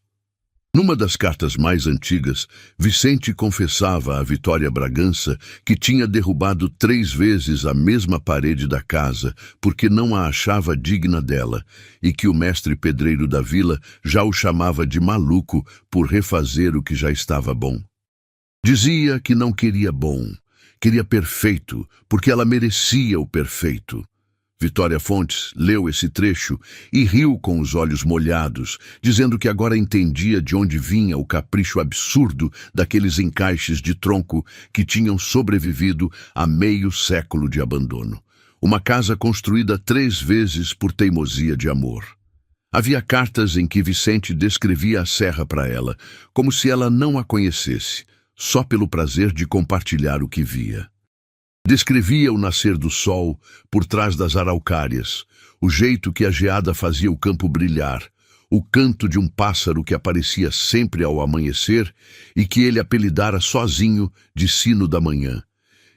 Numa das cartas mais antigas, Vicente confessava a Vitória Bragança que tinha derrubado 3 vezes a mesma parede da casa porque não a achava digna dela e que o mestre pedreiro da vila já o chamava de maluco por refazer o que já estava bom. Dizia que não queria bom, queria perfeito, porque ela merecia o perfeito. Vitória Fontes leu esse trecho e riu com os olhos molhados, dizendo que agora entendia de onde vinha o capricho absurdo daqueles encaixes de tronco que tinham sobrevivido a meio século de abandono. Uma casa construída 3 vezes por teimosia de amor. Havia cartas em que Vicente descrevia a serra para ela, como se ela não a conhecesse, só pelo prazer de compartilhar o que via. Descrevia o nascer do sol por trás das araucárias, o jeito que a geada fazia o campo brilhar, o canto de um pássaro que aparecia sempre ao amanhecer e que ele apelidara sozinho de sino da manhã.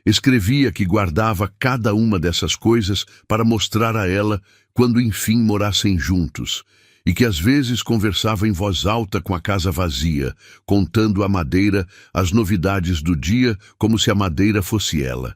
Escrevia que guardava cada uma dessas coisas para mostrar a ela quando enfim morassem juntos, e que às vezes conversava em voz alta com a casa vazia, contando à madeira as novidades do dia como se a madeira fosse ela.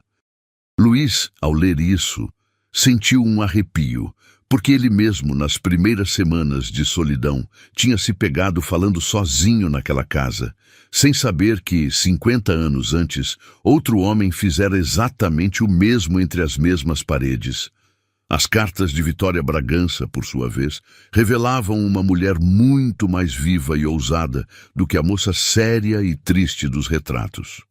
Luiz, ao ler isso, sentiu um arrepio, porque ele mesmo, nas primeiras semanas de solidão, tinha se pegado falando sozinho naquela casa, sem saber que, 50 anos antes, outro homem fizera exatamente o mesmo entre as mesmas paredes. As cartas de Vitória Bragança, por sua vez, revelavam uma mulher muito mais viva e ousada do que a moça séria e triste dos retratos.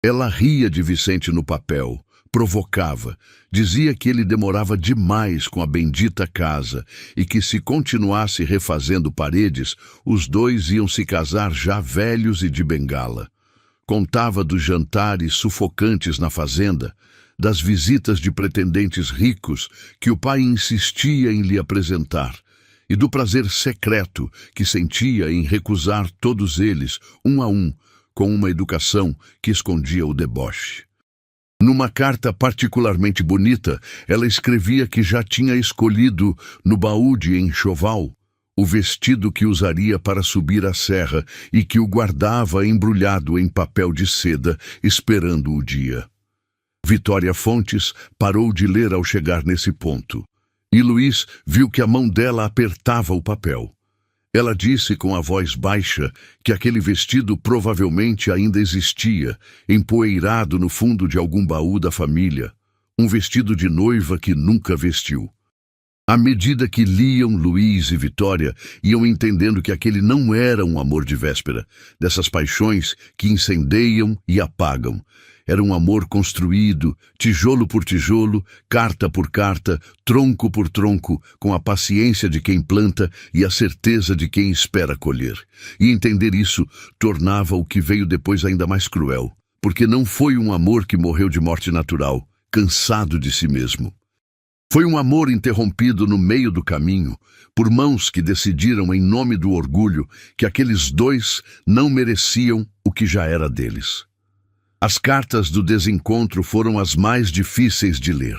Ela ria de Vicente no papel, provocava, dizia que ele demorava demais com a bendita casa e que se continuasse refazendo paredes, os dois iam se casar já velhos e de bengala. Contava dos jantares sufocantes na fazenda, das visitas de pretendentes ricos que o pai insistia em lhe apresentar, e do prazer secreto que sentia em recusar todos eles, um a um, com uma educação que escondia o deboche. Numa carta particularmente bonita, ela escrevia que já tinha escolhido, no baú de enxoval, o vestido que usaria para subir a serra e que o guardava embrulhado em papel de seda, esperando o dia. Vitória Fontes parou de ler ao chegar nesse ponto, e Luiz viu que a mão dela apertava o papel. Ela disse com a voz baixa que aquele vestido provavelmente ainda existia, empoeirado no fundo de algum baú da família, um vestido de noiva que nunca vestiu. À medida que liam, Luiz e Vitória iam entendendo que aquele não era um amor de véspera, dessas paixões que incendeiam e apagam. Era um amor construído, tijolo por tijolo, carta por carta, tronco por tronco, com a paciência de quem planta e a certeza de quem espera colher. E entender isso tornava o que veio depois ainda mais cruel, porque não foi um amor que morreu de morte natural, cansado de si mesmo. Foi um amor interrompido no meio do caminho, por mãos que decidiram em nome do orgulho que aqueles dois não mereciam o que já era deles. As cartas do desencontro foram as mais difíceis de ler.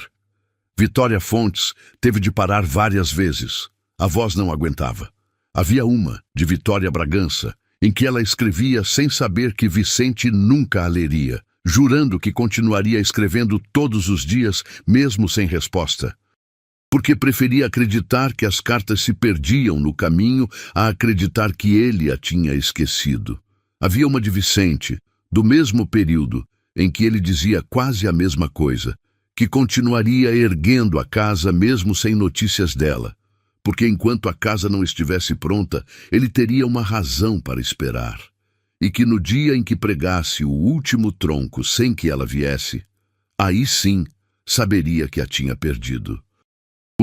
Vitória Fontes teve de parar várias vezes. A voz não aguentava. Havia uma, de Vitória Bragança, em que ela escrevia sem saber que Vicente nunca a leria, jurando que continuaria escrevendo todos os dias, mesmo sem resposta. Porque preferia acreditar que as cartas se perdiam no caminho a acreditar que ele a tinha esquecido. Havia uma de Vicente, do mesmo período, em que ele dizia quase a mesma coisa, que continuaria erguendo a casa mesmo sem notícias dela, porque enquanto a casa não estivesse pronta, ele teria uma razão para esperar, e que no dia em que pregasse o último tronco sem que ela viesse, aí sim saberia que a tinha perdido.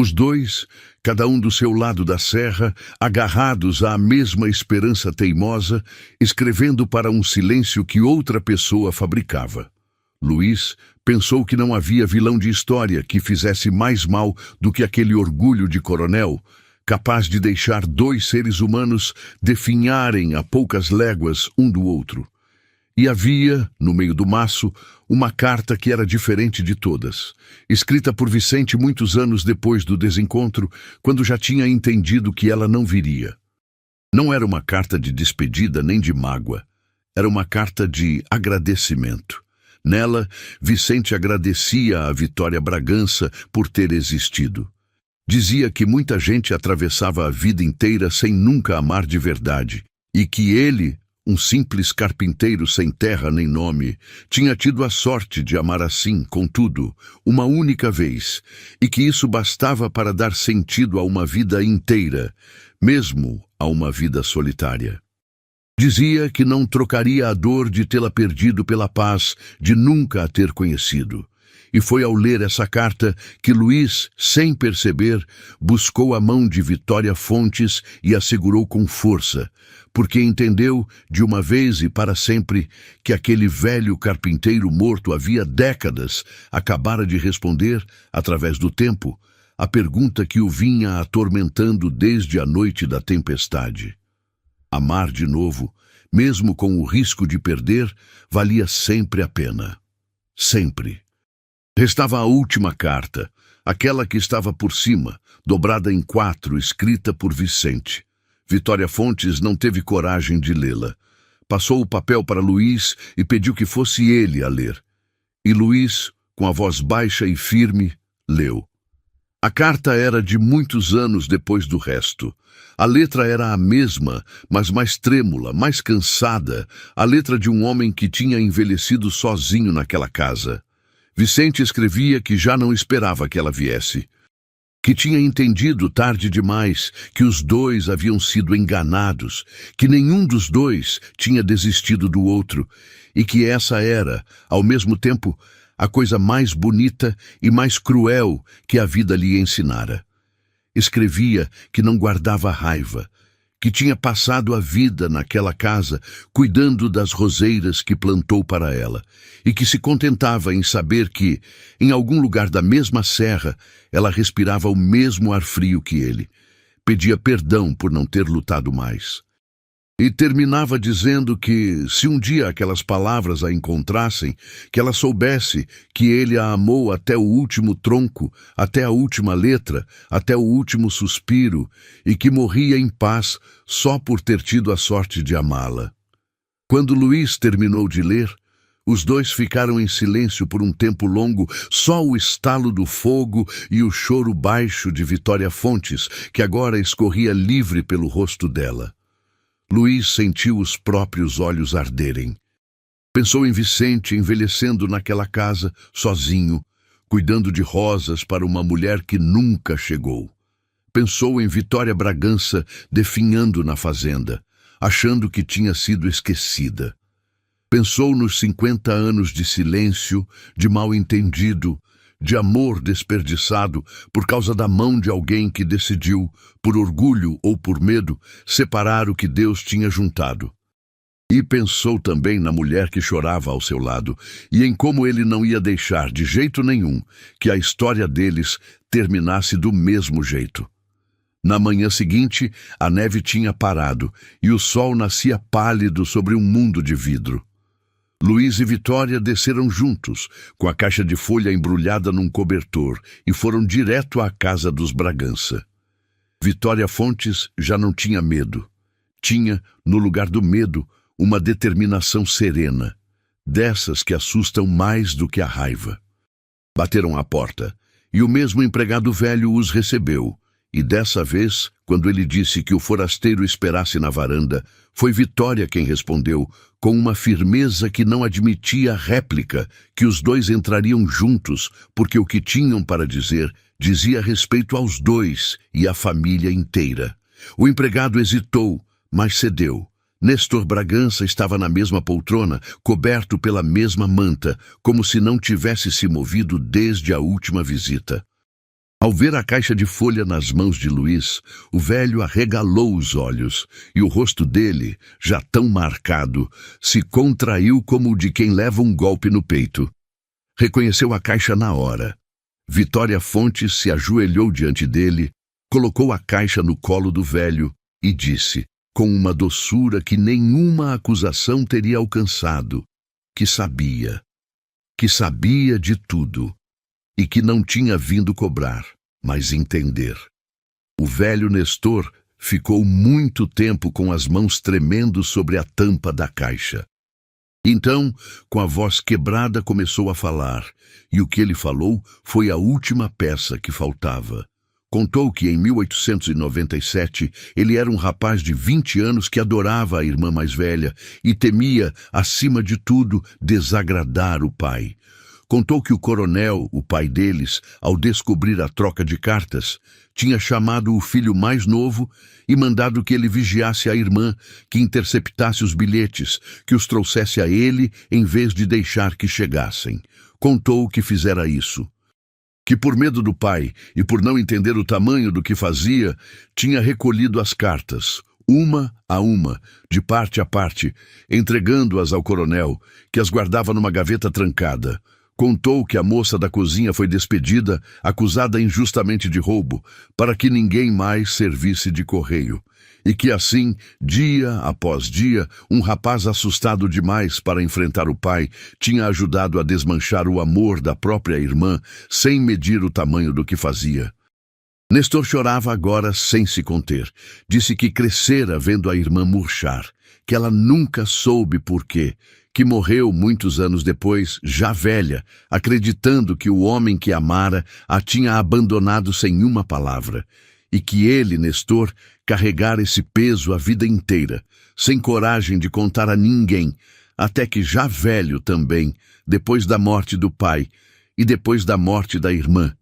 Os dois, cada um do seu lado da serra, agarrados à mesma esperança teimosa, escrevendo para um silêncio que outra pessoa fabricava. Luiz pensou que não havia vilão de história que fizesse mais mal do que aquele orgulho de coronel, capaz de deixar dois seres humanos definharem a poucas léguas um do outro. E havia, no meio do maço, uma carta que era diferente de todas, escrita por Vicente muitos anos depois do desencontro, quando já tinha entendido que ela não viria. Não era uma carta de despedida nem de mágoa, era uma carta de agradecimento. Nela, Vicente agradecia a Vitória Bragança por ter existido. Dizia que muita gente atravessava a vida inteira sem nunca amar de verdade, e que ele, um simples carpinteiro sem terra nem nome, tinha tido a sorte de amar assim, contudo, uma única vez, e que isso bastava para dar sentido a uma vida inteira, mesmo a uma vida solitária. Dizia que não trocaria a dor de tê-la perdido pela paz de nunca a ter conhecido. E foi ao ler essa carta que Luiz, sem perceber, buscou a mão de Vitória Fontes e a segurou com força, porque entendeu, de uma vez e para sempre, que aquele velho carpinteiro morto havia décadas acabara de responder, através do tempo, a pergunta que o vinha atormentando desde a noite da tempestade. Amar de novo, mesmo com o risco de perder, valia sempre a pena. Sempre. Restava a última carta, aquela que estava por cima, dobrada em 4, escrita por Vicente. Vitória Fontes não teve coragem de lê-la. Passou o papel para Luiz e pediu que fosse ele a ler. E Luiz, com a voz baixa e firme, leu. A carta era de muitos anos depois do resto. A letra era a mesma, mas mais trêmula, mais cansada, a letra de um homem que tinha envelhecido sozinho naquela casa. Vicente escrevia que já não esperava que ela viesse. que tinha entendido tarde demais que os dois haviam sido enganados, que nenhum dos dois tinha desistido do outro, e que essa era, ao mesmo tempo, a coisa mais bonita e mais cruel que a vida lhe ensinara. Escrevia que não guardava raiva, que tinha passado a vida naquela casa cuidando das roseiras que plantou para ela, e que se contentava em saber que, em algum lugar da mesma serra, ela respirava o mesmo ar frio que ele. Pedia perdão por não ter lutado mais. E terminava dizendo que, se um dia aquelas palavras a encontrassem, que ela soubesse que ele a amou até o último tronco, até a última letra, até o último suspiro, e que morria em paz só por ter tido a sorte de amá-la. Quando Luís terminou de ler, os dois ficaram em silêncio por um tempo longo, só o estalo do fogo e o choro baixo de Vitória Fontes, que agora escorria livre pelo rosto dela. Luís sentiu os próprios olhos arderem. Pensou em Vicente envelhecendo naquela casa, sozinho, cuidando de rosas para uma mulher que nunca chegou. Pensou em Vitória Bragança definhando na fazenda, achando que tinha sido esquecida. Pensou nos 50 anos de silêncio, de mal-entendido, de amor desperdiçado por causa da mão de alguém que decidiu, por orgulho ou por medo, separar o que Deus tinha juntado. E pensou também na mulher que chorava ao seu lado e em como ele não ia deixar de jeito nenhum que a história deles terminasse do mesmo jeito. Na manhã seguinte, a neve tinha parado e o sol nascia pálido sobre um mundo de vidro. Luís e Vitória desceram juntos, com a caixa de folha embrulhada num cobertor, e foram direto à casa dos Bragança. Vitória Fontes já não tinha medo. Tinha, no lugar do medo, uma determinação serena, dessas que assustam mais do que a raiva. Bateram à porta, e o mesmo empregado velho os recebeu, e dessa vez, quando ele disse que o forasteiro esperasse na varanda, foi Vitória quem respondeu, com uma firmeza que não admitia réplica, que os dois entrariam juntos, porque o que tinham para dizer dizia respeito aos dois e à família inteira. O empregado hesitou, mas cedeu. Néstor Bragança estava na mesma poltrona, coberto pela mesma manta, como se não tivesse se movido desde a última visita. Ao ver a caixa de folha nas mãos de Luís, o velho arregalou os olhos, e o rosto dele, já tão marcado, se contraiu como o de quem leva um golpe no peito. Reconheceu a caixa na hora. Vitória Fontes se ajoelhou diante dele, colocou a caixa no colo do velho e disse, com uma doçura que nenhuma acusação teria alcançado, que sabia de tudo. E que não tinha vindo cobrar, mas entender. O velho Nestor ficou muito tempo com as mãos tremendo sobre a tampa da caixa. Então, com a voz quebrada, começou a falar, e o que ele falou foi a última peça que faltava. Contou que em 1897 ele era um rapaz de 20 anos que adorava a irmã mais velha e temia, acima de tudo, desagradar o pai. Contou que o coronel, o pai deles, ao descobrir a troca de cartas, tinha chamado o filho mais novo e mandado que ele vigiasse a irmã, que interceptasse os bilhetes, que os trouxesse a ele em vez de deixar que chegassem. Contou que fizera isso. Que por medo do pai e por não entender o tamanho do que fazia, tinha recolhido as cartas, uma a uma, de parte a parte, entregando-as ao coronel, que as guardava numa gaveta trancada. Contou que a moça da cozinha foi despedida, acusada injustamente de roubo, para que ninguém mais servisse de correio. E que assim, dia após dia, um rapaz assustado demais para enfrentar o pai tinha ajudado a desmanchar o amor da própria irmã, sem medir o tamanho do que fazia. Nestor chorava agora sem se conter. Disse que crescera vendo a irmã murchar, que ela nunca soube por quê, que morreu muitos anos depois, já velha, acreditando que o homem que amara a tinha abandonado sem uma palavra, e que ele, Nestor, carregara esse peso a vida inteira, sem coragem de contar a ninguém, até que já velho também, depois da morte do pai e depois da morte da irmã,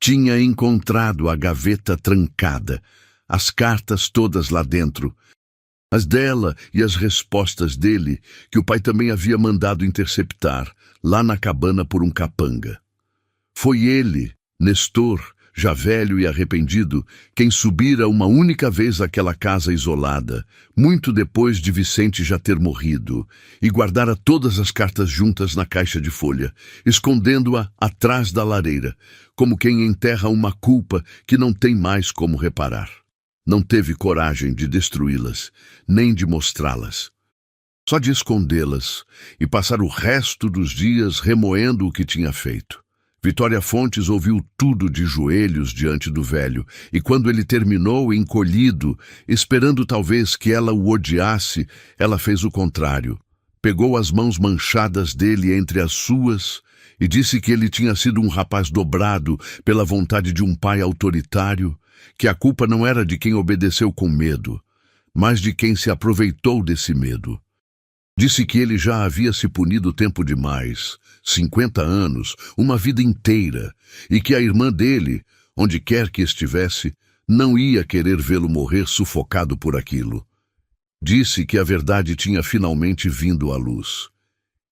Tinha encontrado a gaveta trancada, as cartas todas lá dentro, as dela e as respostas dele, que o pai também havia mandado interceptar, lá na cabana por um capanga. Foi ele, Nestor, já velho e arrependido, quem subira uma única vez àquela casa isolada, muito depois de Vicente já ter morrido, e guardara todas as cartas juntas na caixa de folha, escondendo-a atrás da lareira, como quem enterra uma culpa que não tem mais como reparar. Não teve coragem de destruí-las, nem de mostrá-las. Só de escondê-las e passar o resto dos dias remoendo o que tinha feito. Vitória Fontes ouviu tudo de joelhos diante do velho, e quando ele terminou encolhido, esperando talvez que ela o odiasse, ela fez o contrário. Pegou as mãos manchadas dele entre as suas e disse que ele tinha sido um rapaz dobrado pela vontade de um pai autoritário, que a culpa não era de quem obedeceu com medo, mas de quem se aproveitou desse medo. Disse que ele já havia se punido tempo demais, 50 anos, uma vida inteira, e que a irmã dele, onde quer que estivesse, não ia querer vê-lo morrer sufocado por aquilo. Disse que a verdade tinha finalmente vindo à luz,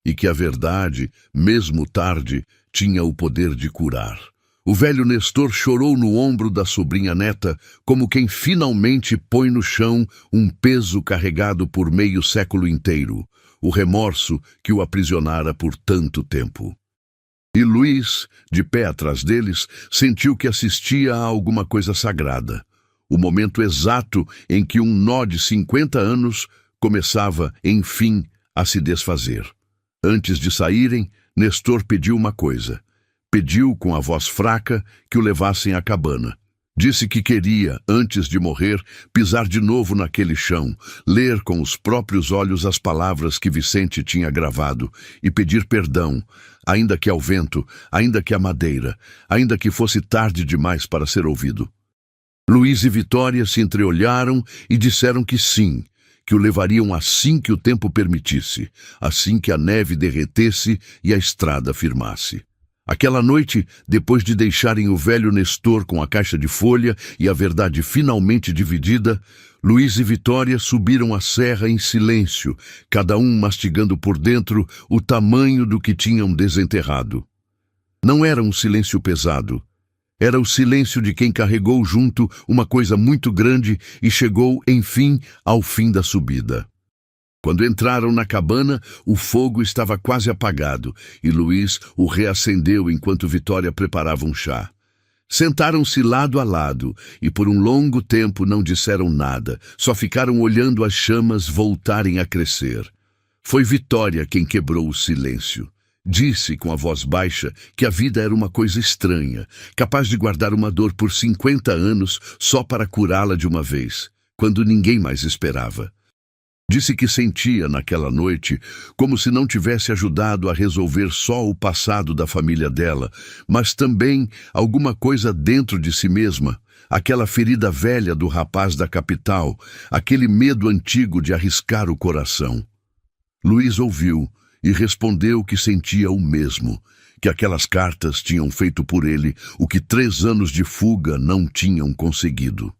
e que a verdade, mesmo tarde, tinha o poder de curar. O velho Nestor chorou no ombro da sobrinha neta, como quem finalmente põe no chão um peso carregado por meio século inteiro, o remorso que o aprisionara por tanto tempo. E Luiz, de pé atrás deles, sentiu que assistia a alguma coisa sagrada, o momento exato em que um nó de 50 anos começava, enfim, a se desfazer. Antes de saírem, Nestor pediu uma coisa. Pediu com a voz fraca que o levassem à cabana. Disse que queria, antes de morrer, pisar de novo naquele chão, ler com os próprios olhos as palavras que Vicente tinha gravado e pedir perdão, ainda que ao vento, ainda que à madeira, ainda que fosse tarde demais para ser ouvido. Luiz e Vitória se entreolharam e disseram que sim, que o levariam assim que o tempo permitisse, assim que a neve derretesse e a estrada firmasse. Aquela noite, depois de deixarem o velho Nestor com a caixa de folha e a verdade finalmente dividida, Luiz e Vitória subiram a serra em silêncio, cada um mastigando por dentro o tamanho do que tinham desenterrado. Não era um silêncio pesado. Era o silêncio de quem carregou junto uma coisa muito grande e chegou, enfim, ao fim da subida. Quando entraram na cabana, o fogo estava quase apagado e Luiz o reacendeu enquanto Vitória preparava um chá. Sentaram-se lado a lado e por um longo tempo não disseram nada, só ficaram olhando as chamas voltarem a crescer. Foi Vitória quem quebrou o silêncio. Disse com a voz baixa que a vida era uma coisa estranha, capaz de guardar uma dor por 50 anos só para curá-la de uma vez, quando ninguém mais esperava. Disse que sentia, naquela noite, como se não tivesse ajudado a resolver só o passado da família dela, mas também alguma coisa dentro de si mesma, aquela ferida velha do rapaz da capital, aquele medo antigo de arriscar o coração. Luiz ouviu e respondeu que sentia o mesmo, que aquelas cartas tinham feito por ele o que 3 anos de fuga não tinham conseguido.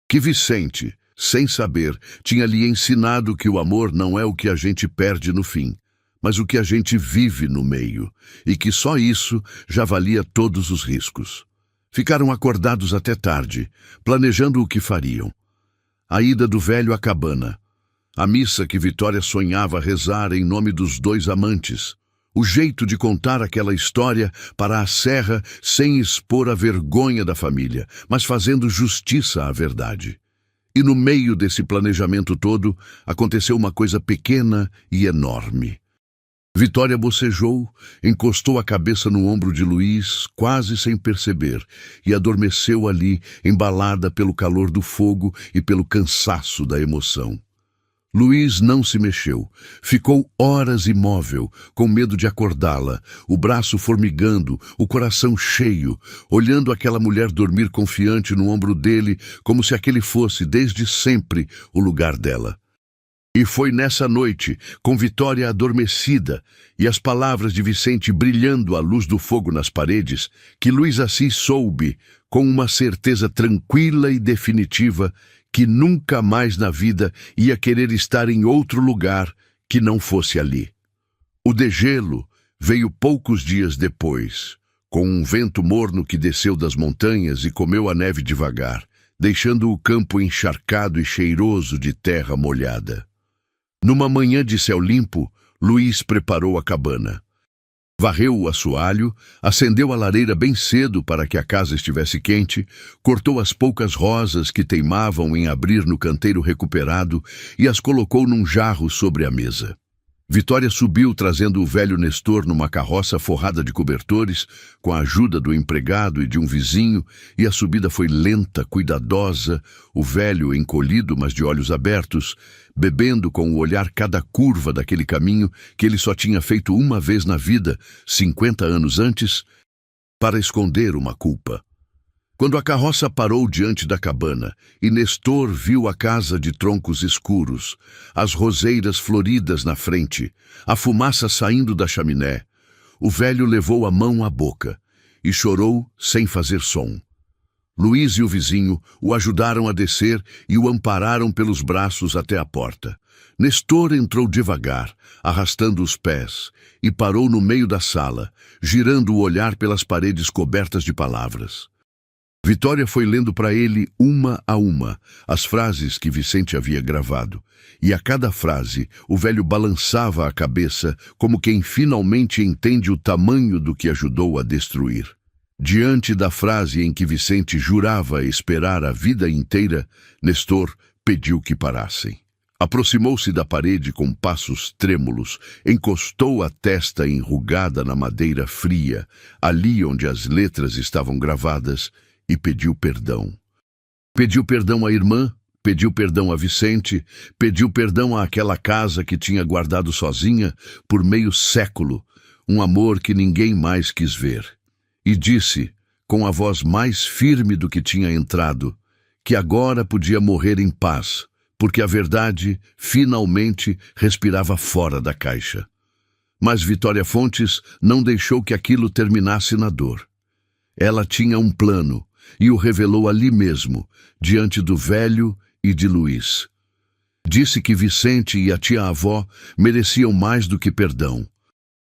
Que Vicente, sem saber, tinha lhe ensinado que o amor não é o que a gente perde no fim, mas o que a gente vive no meio, e que só isso já valia todos os riscos. Ficaram acordados até tarde, planejando o que fariam. A ida do velho à cabana, a missa que Vitória sonhava rezar em nome dos 2 amantes, o jeito de contar aquela história para a serra sem expor a vergonha da família, mas fazendo justiça à verdade. E no meio desse planejamento todo, aconteceu uma coisa pequena e enorme. Vitória bocejou, encostou a cabeça no ombro de Luiz, quase sem perceber, e adormeceu ali, embalada pelo calor do fogo e pelo cansaço da emoção. Luiz não se mexeu. Ficou horas imóvel, com medo de acordá-la, o braço formigando, o coração cheio, olhando aquela mulher dormir confiante no ombro dele, como se aquele fosse, desde sempre, o lugar dela. E foi nessa noite, com Vitória adormecida e as palavras de Vicente brilhando à luz do fogo nas paredes, que Luís Assis soube, com uma certeza tranquila e definitiva, que nunca mais na vida ia querer estar em outro lugar que não fosse ali. O degelo veio poucos dias depois, com um vento morno que desceu das montanhas e comeu a neve devagar, deixando o campo encharcado e cheiroso de terra molhada. Numa manhã de céu limpo, Luís preparou a cabana. Varreu o assoalho, acendeu a lareira bem cedo para que a casa estivesse quente, cortou as poucas rosas que teimavam em abrir no canteiro recuperado e as colocou num jarro sobre a mesa. Vitória subiu trazendo o velho Nestor numa carroça forrada de cobertores, com a ajuda do empregado e de um vizinho, e a subida foi lenta, cuidadosa, o velho encolhido, mas de olhos abertos, bebendo com o olhar cada curva daquele caminho que ele só tinha feito uma vez na vida, 50 anos antes, para esconder uma culpa. Quando a carroça parou diante da cabana e Nestor viu a casa de troncos escuros, as roseiras floridas na frente, a fumaça saindo da chaminé, o velho levou a mão à boca e chorou sem fazer som. Luís e o vizinho o ajudaram a descer e o ampararam pelos braços até a porta. Nestor entrou devagar, arrastando os pés, e parou no meio da sala, girando o olhar pelas paredes cobertas de palavras. Vitória foi lendo para ele, uma a uma, as frases que Vicente havia gravado, e a cada frase o velho balançava a cabeça como quem finalmente entende o tamanho do que ajudou a destruir. Diante da frase em que Vicente jurava esperar a vida inteira, Nestor pediu que parassem. Aproximou-se da parede com passos trêmulos, encostou a testa enrugada na madeira fria, ali onde as letras estavam gravadas, e pediu perdão. Pediu perdão à irmã, pediu perdão a Vicente, pediu perdão àquela casa que tinha guardado sozinha por meio século, um amor que ninguém mais quis ver. E disse, com a voz mais firme do que tinha entrado, que agora podia morrer em paz, porque a verdade, finalmente, respirava fora da caixa. Mas Vitória Fontes não deixou que aquilo terminasse na dor. Ela tinha um plano, e o revelou ali mesmo, diante do velho e de Luís. Disse que Vicente e a tia-avó mereciam mais do que perdão.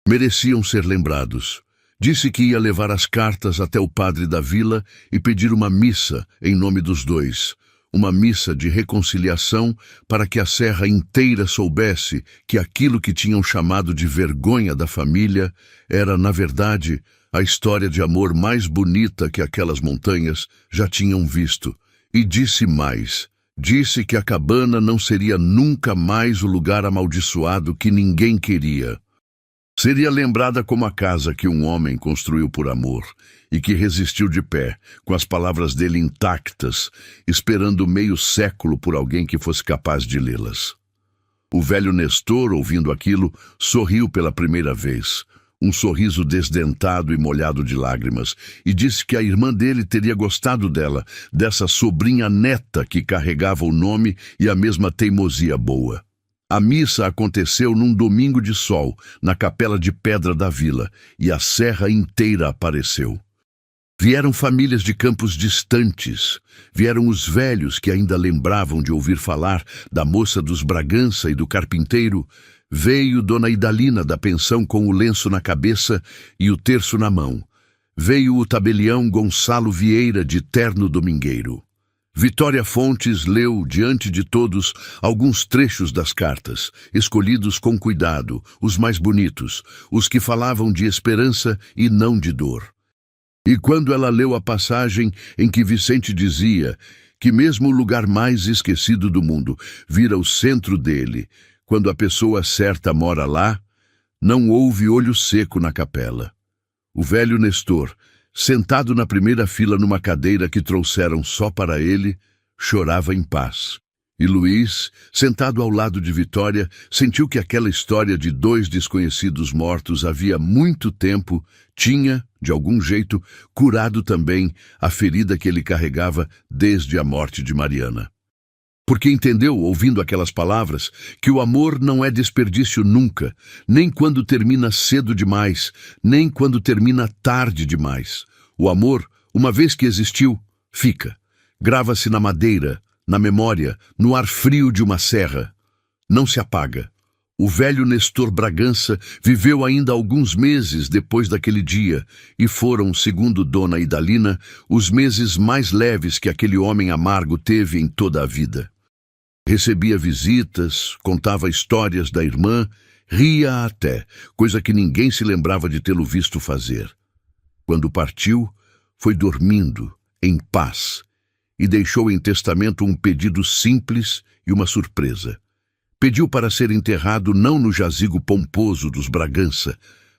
Mereciam ser lembrados. Disse que ia levar as cartas até o padre da vila e pedir uma missa em nome dos dois. Uma missa de reconciliação para que a serra inteira soubesse que aquilo que tinham chamado de vergonha da família era, na verdade, a história de amor mais bonita que aquelas montanhas já tinham visto. E disse mais. Disse que a cabana não seria nunca mais o lugar amaldiçoado que ninguém queria. Seria lembrada como a casa que um homem construiu por amor e que resistiu de pé, com as palavras dele intactas, esperando meio século por alguém que fosse capaz de lê-las. O velho Nestor, ouvindo aquilo, sorriu pela primeira vez, um sorriso desdentado e molhado de lágrimas, e disse que a irmã dele teria gostado dela, dessa sobrinha neta que carregava o nome e a mesma teimosia boa. A missa aconteceu num domingo de sol, na capela de pedra da vila, e a serra inteira apareceu. Vieram famílias de campos distantes, vieram os velhos que ainda lembravam de ouvir falar da moça dos Bragança e do carpinteiro. Veio Dona Idalina da pensão com o lenço na cabeça e o terço na mão. Veio o tabelião Gonçalo Vieira de terno domingueiro. Vitória Fontes leu, diante de todos, alguns trechos das cartas, escolhidos com cuidado, os mais bonitos, os que falavam de esperança e não de dor. E quando ela leu a passagem em que Vicente dizia que mesmo o lugar mais esquecido do mundo vira o centro dele, quando a pessoa certa mora lá, não houve olho seco na capela. O velho Nestor, sentado na primeira fila numa cadeira que trouxeram só para ele, chorava em paz. E Luís, sentado ao lado de Vitória, sentiu que aquela história de dois desconhecidos mortos havia muito tempo tinha, de algum jeito, curado também a ferida que ele carregava desde a morte de Mariana. porque entendeu, ouvindo aquelas palavras, que o amor não é desperdício nunca, nem quando termina cedo demais, nem quando termina tarde demais. O amor, uma vez que existiu, fica. Grava-se na madeira, na memória, no ar frio de uma serra. Não se apaga. O velho Nestor Bragança viveu ainda alguns meses depois daquele dia, e foram, segundo Dona Idalina, os meses mais leves que aquele homem amargo teve em toda a vida. Recebia visitas, contava histórias da irmã, ria até, coisa que ninguém se lembrava de tê-lo visto fazer. Quando partiu, foi dormindo, em paz, e deixou em testamento um pedido simples e uma surpresa. Pediu para ser enterrado não no jazigo pomposo dos Bragança,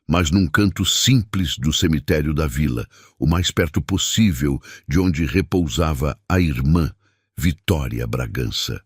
mas num canto simples do cemitério da vila, o mais perto possível de onde repousava a irmã, Vitória Bragança.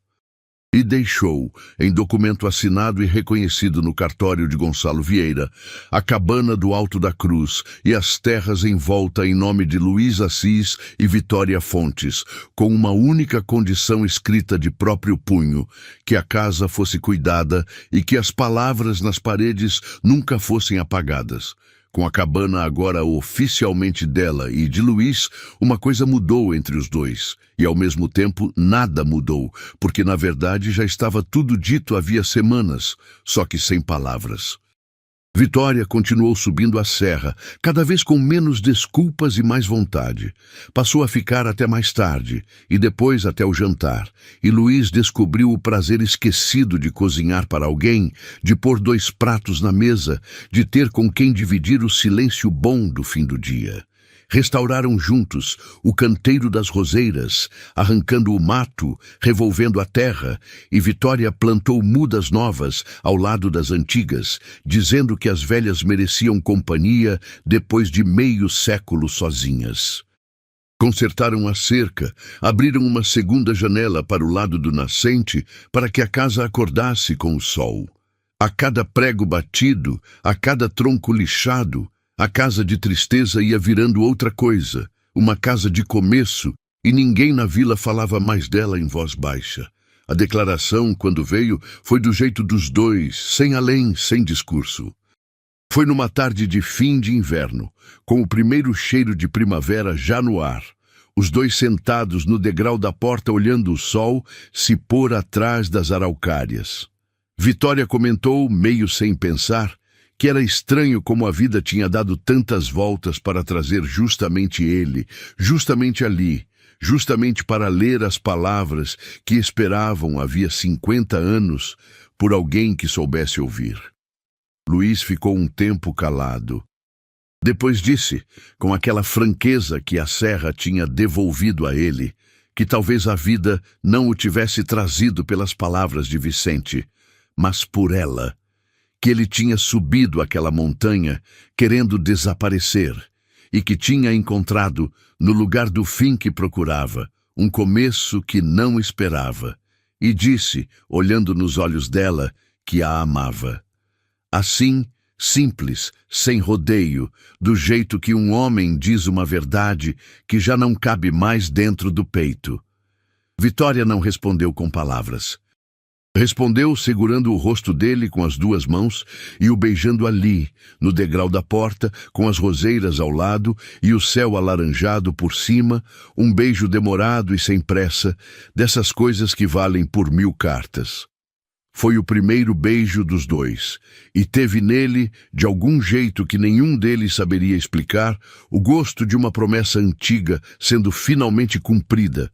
E deixou, em documento assinado e reconhecido no cartório de Gonçalo Vieira, a cabana do Alto da Cruz e as terras em volta em nome de Luís Assis e Vitória Fontes, com uma única condição escrita de próprio punho, que a casa fosse cuidada e que as palavras nas paredes nunca fossem apagadas. Com a cabana agora oficialmente dela e de Luís, uma coisa mudou entre os dois. E ao mesmo tempo nada mudou, porque na verdade já estava tudo dito havia semanas, só que sem palavras. Vitória continuou subindo a serra, cada vez com menos desculpas e mais vontade. Passou a ficar até mais tarde, e depois até o jantar, e Luís descobriu o prazer esquecido de cozinhar para alguém, de pôr 2 pratos na mesa, de ter com quem dividir o silêncio bom do fim do dia. Restauraram juntos o canteiro das roseiras, arrancando o mato, revolvendo a terra, e Vitória plantou mudas novas ao lado das antigas, dizendo que as velhas mereciam companhia depois de meio século sozinhas. Consertaram a cerca, abriram uma segunda janela para o lado do nascente, para que a casa acordasse com o sol. A cada prego batido, a cada tronco lixado, a casa de tristeza ia virando outra coisa, uma casa de começo, e ninguém na vila falava mais dela em voz baixa. A declaração, quando veio, foi do jeito dos dois, sem além, sem discurso. Foi numa tarde de fim de inverno, com o primeiro cheiro de primavera já no ar, os dois sentados no degrau da porta olhando o sol se pôr atrás das araucárias. Vitória comentou, meio sem pensar, que era estranho como a vida tinha dado tantas voltas para trazer justamente ele, justamente ali, justamente para ler as palavras que esperavam havia 50 anos por alguém que soubesse ouvir. Luís ficou um tempo calado. Depois disse, com aquela franqueza que a serra tinha devolvido a ele, que talvez a vida não o tivesse trazido pelas palavras de Vicente, mas por ela, que ele tinha subido aquela montanha querendo desaparecer e que tinha encontrado, no lugar do fim que procurava, um começo que não esperava, e disse, olhando nos olhos dela, que a amava. Assim, simples, sem rodeio, do jeito que um homem diz uma verdade que já não cabe mais dentro do peito. Vitória não respondeu com palavras. Respondeu segurando o rosto dele com as 2 mãos e o beijando ali, no degrau da porta, com as roseiras ao lado e o céu alaranjado por cima, um beijo demorado e sem pressa, dessas coisas que valem por 1000 cartas. Foi o primeiro beijo dos dois, e teve nele, de algum jeito que nenhum deles saberia explicar, o gosto de uma promessa antiga sendo finalmente cumprida,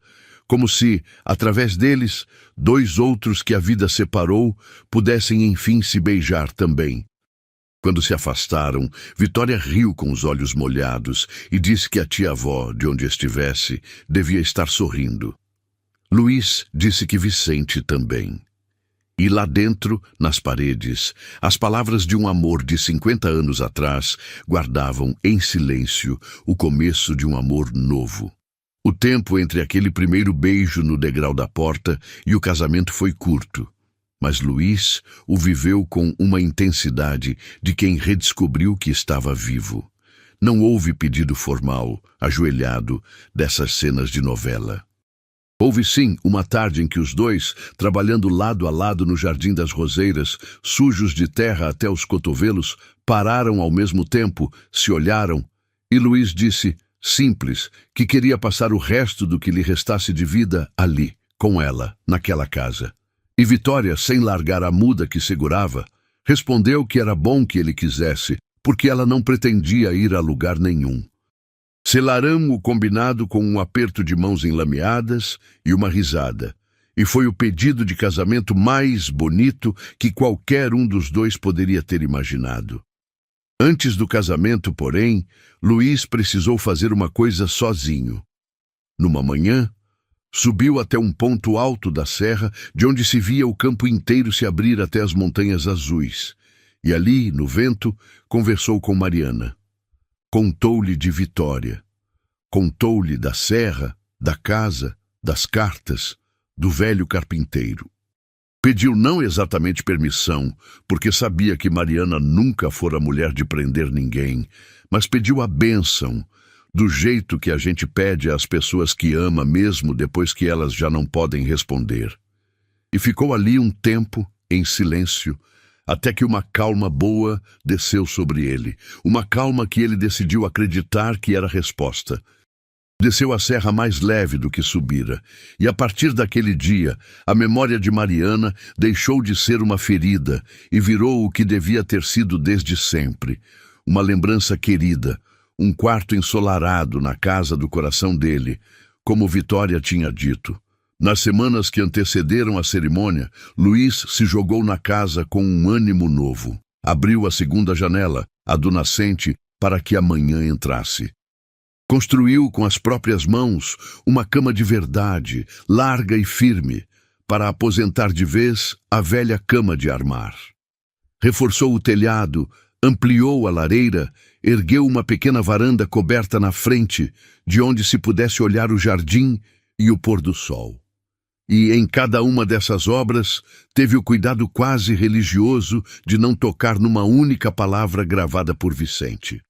como se, através deles, 2 outros que a vida separou pudessem enfim se beijar também. Quando se afastaram, Vitória riu com os olhos molhados e disse que a tia-avó, de onde estivesse, devia estar sorrindo. Luís disse que Vicente também. E lá dentro, nas paredes, as palavras de um amor de 50 anos atrás guardavam em silêncio o começo de um amor novo. O tempo entre aquele primeiro beijo no degrau da porta e o casamento foi curto, mas Luís o viveu com uma intensidade de quem redescobriu que estava vivo. Não houve pedido formal, ajoelhado, dessas cenas de novela. Houve sim uma tarde em que os dois, trabalhando lado a lado no Jardim das Roseiras, sujos de terra até os cotovelos, pararam ao mesmo tempo, se olharam, e Luís disse, simples, que queria passar o resto do que lhe restasse de vida ali, com ela, naquela casa. E Vitória, sem largar a muda que segurava, respondeu que era bom que ele quisesse, porque ela não pretendia ir a lugar nenhum. Selaram o combinado com um aperto de mãos enlameadas e uma risada, e foi o pedido de casamento mais bonito que qualquer um dos dois poderia ter imaginado. Antes do casamento, porém, Luís precisou fazer uma coisa sozinho. Numa manhã, subiu até um ponto alto da serra, de onde se via o campo inteiro se abrir até as montanhas azuis, e ali, no vento, conversou com Mariana. Contou-lhe de Vitória. Contou-lhe da serra, da casa, das cartas, do velho carpinteiro. Pediu não exatamente permissão, porque sabia que Mariana nunca fora mulher de prender ninguém, mas pediu a bênção, do jeito que a gente pede às pessoas que ama mesmo depois que elas já não podem responder. E ficou ali um tempo, em silêncio, até que uma calma boa desceu sobre ele, uma calma que ele decidiu acreditar que era resposta. Desceu a serra mais leve do que subira, e a partir daquele dia, a memória de Mariana deixou de ser uma ferida e virou o que devia ter sido desde sempre, uma lembrança querida, um quarto ensolarado na casa do coração dele, como Vitória tinha dito. Nas semanas que antecederam a cerimônia, Luís se jogou na casa com um ânimo novo. Abriu a segunda janela, a do nascente, para que a manhã entrasse. Construiu com as próprias mãos uma cama de verdade, larga e firme, para aposentar de vez a velha cama de armar. Reforçou o telhado, ampliou a lareira, ergueu uma pequena varanda coberta na frente, de onde se pudesse olhar o jardim e o pôr do sol. E em cada uma dessas obras teve o cuidado quase religioso de não tocar numa única palavra gravada por Vicente.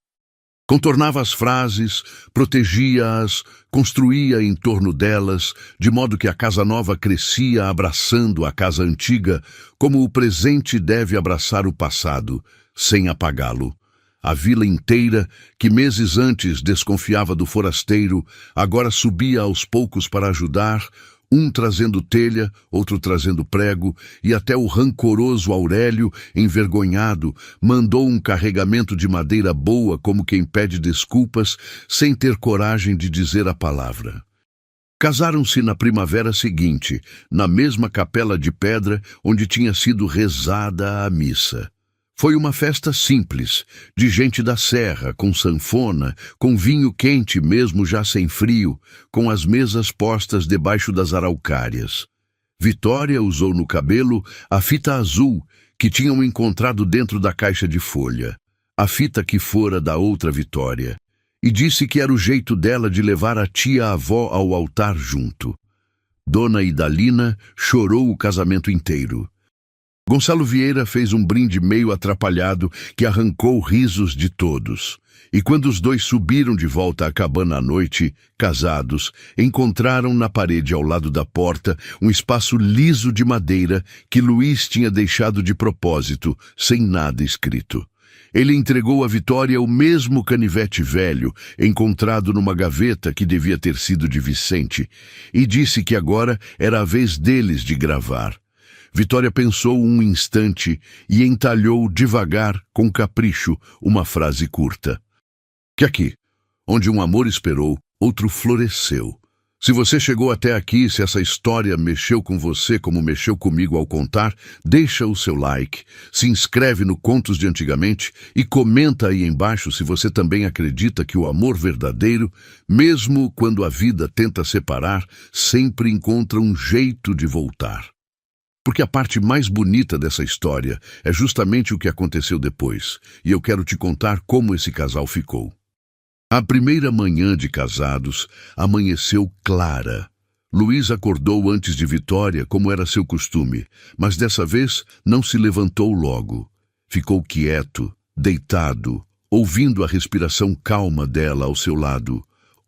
Contornava as frases, protegia-as, construía em torno delas, de modo que a casa nova crescia abraçando a casa antiga, como o presente deve abraçar o passado, sem apagá-lo. A vila inteira, que meses antes desconfiava do forasteiro, agora subia aos poucos para ajudar, um trazendo telha, outro trazendo prego, e até o rancoroso Aurélio, envergonhado, mandou um carregamento de madeira boa como quem pede desculpas, sem ter coragem de dizer a palavra. Casaram-se na primavera seguinte, na mesma capela de pedra onde tinha sido rezada a missa. Foi uma festa simples, de gente da serra, com sanfona, com vinho quente mesmo já sem frio, com as mesas postas debaixo das araucárias. Vitória usou no cabelo a fita azul que tinham encontrado dentro da caixa de folha, a fita que fora da outra Vitória, e disse que era o jeito dela de levar a tia-avó ao altar junto. Dona Idalina chorou o casamento inteiro. Gonçalo Vieira fez um brinde meio atrapalhado que arrancou risos de todos. E quando os dois subiram de volta à cabana à noite, casados, encontraram na parede ao lado da porta um espaço liso de madeira que Luís tinha deixado de propósito, sem nada escrito. Ele entregou à Vitória o mesmo canivete velho, encontrado numa gaveta que devia ter sido de Vicente, e disse que agora era a vez deles de gravar. Vitória pensou um instante e entalhou devagar, com capricho, uma frase curta. Que aqui, onde um amor esperou, outro floresceu. Se você chegou até aqui, se essa história mexeu com você como mexeu comigo ao contar, deixa o seu like, se inscreve no Contos de Antigamente e comenta aí embaixo se você também acredita que o amor verdadeiro, mesmo quando a vida tenta separar, sempre encontra um jeito de voltar. Porque a parte mais bonita dessa história é justamente o que aconteceu depois, e eu quero te contar como esse casal ficou. A primeira manhã de casados amanheceu clara. Luís acordou antes de Vitória, como era seu costume, mas dessa vez não se levantou logo. Ficou quieto, deitado, ouvindo a respiração calma dela ao seu lado,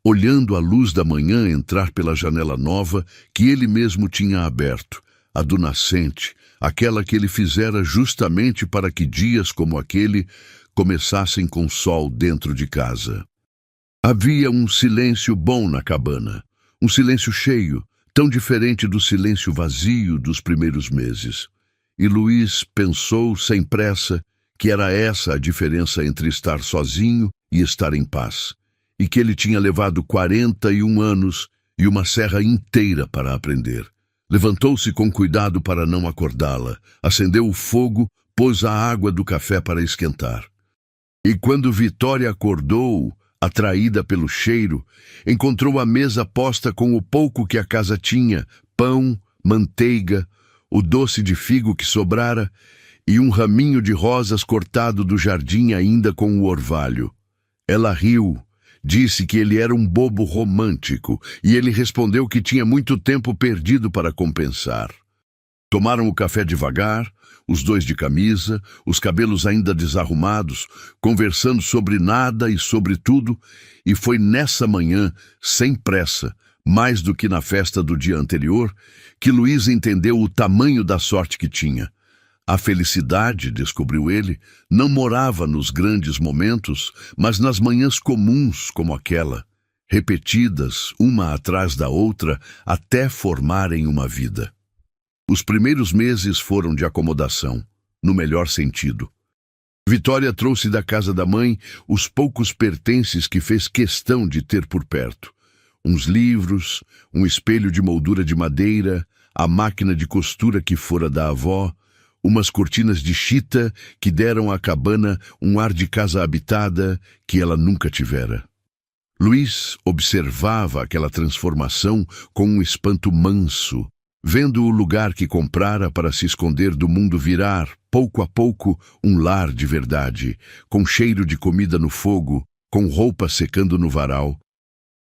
olhando a luz da manhã entrar pela janela nova que ele mesmo tinha aberto, a do nascente, aquela que ele fizera justamente para que dias como aquele começassem com sol dentro de casa. Havia um silêncio bom na cabana, um silêncio cheio, tão diferente do silêncio vazio dos primeiros meses. E Luiz pensou sem pressa que era essa a diferença entre estar sozinho e estar em paz, e que ele tinha levado 41 anos e uma serra inteira para aprender. Levantou-se com cuidado para não acordá-la, acendeu o fogo, pôs a água do café para esquentar. E quando Vitória acordou, atraída pelo cheiro, encontrou a mesa posta com o pouco que a casa tinha, pão, manteiga, o doce de figo que sobrara e um raminho de rosas cortado do jardim ainda com o orvalho. Ela riu, disse que ele era um bobo romântico e ele respondeu que tinha muito tempo perdido para compensar. Tomaram o café devagar, os dois de camisa, os cabelos ainda desarrumados, conversando sobre nada e sobre tudo, e foi nessa manhã, sem pressa, mais do que na festa do dia anterior, que Luiz entendeu o tamanho da sorte que tinha. A felicidade, descobriu ele, não morava nos grandes momentos, mas nas manhãs comuns como aquela, repetidas, uma atrás da outra, até formarem uma vida. Os primeiros meses foram de acomodação, no melhor sentido. Vitória trouxe da casa da mãe os poucos pertences que fez questão de ter por perto. Uns livros, um espelho de moldura de madeira, a máquina de costura que fora da avó, umas cortinas de chita que deram à cabana um ar de casa habitada que ela nunca tivera. Luiz observava aquela transformação com um espanto manso, vendo o lugar que comprara para se esconder do mundo virar, pouco a pouco, um lar de verdade, com cheiro de comida no fogo, com roupa secando no varal,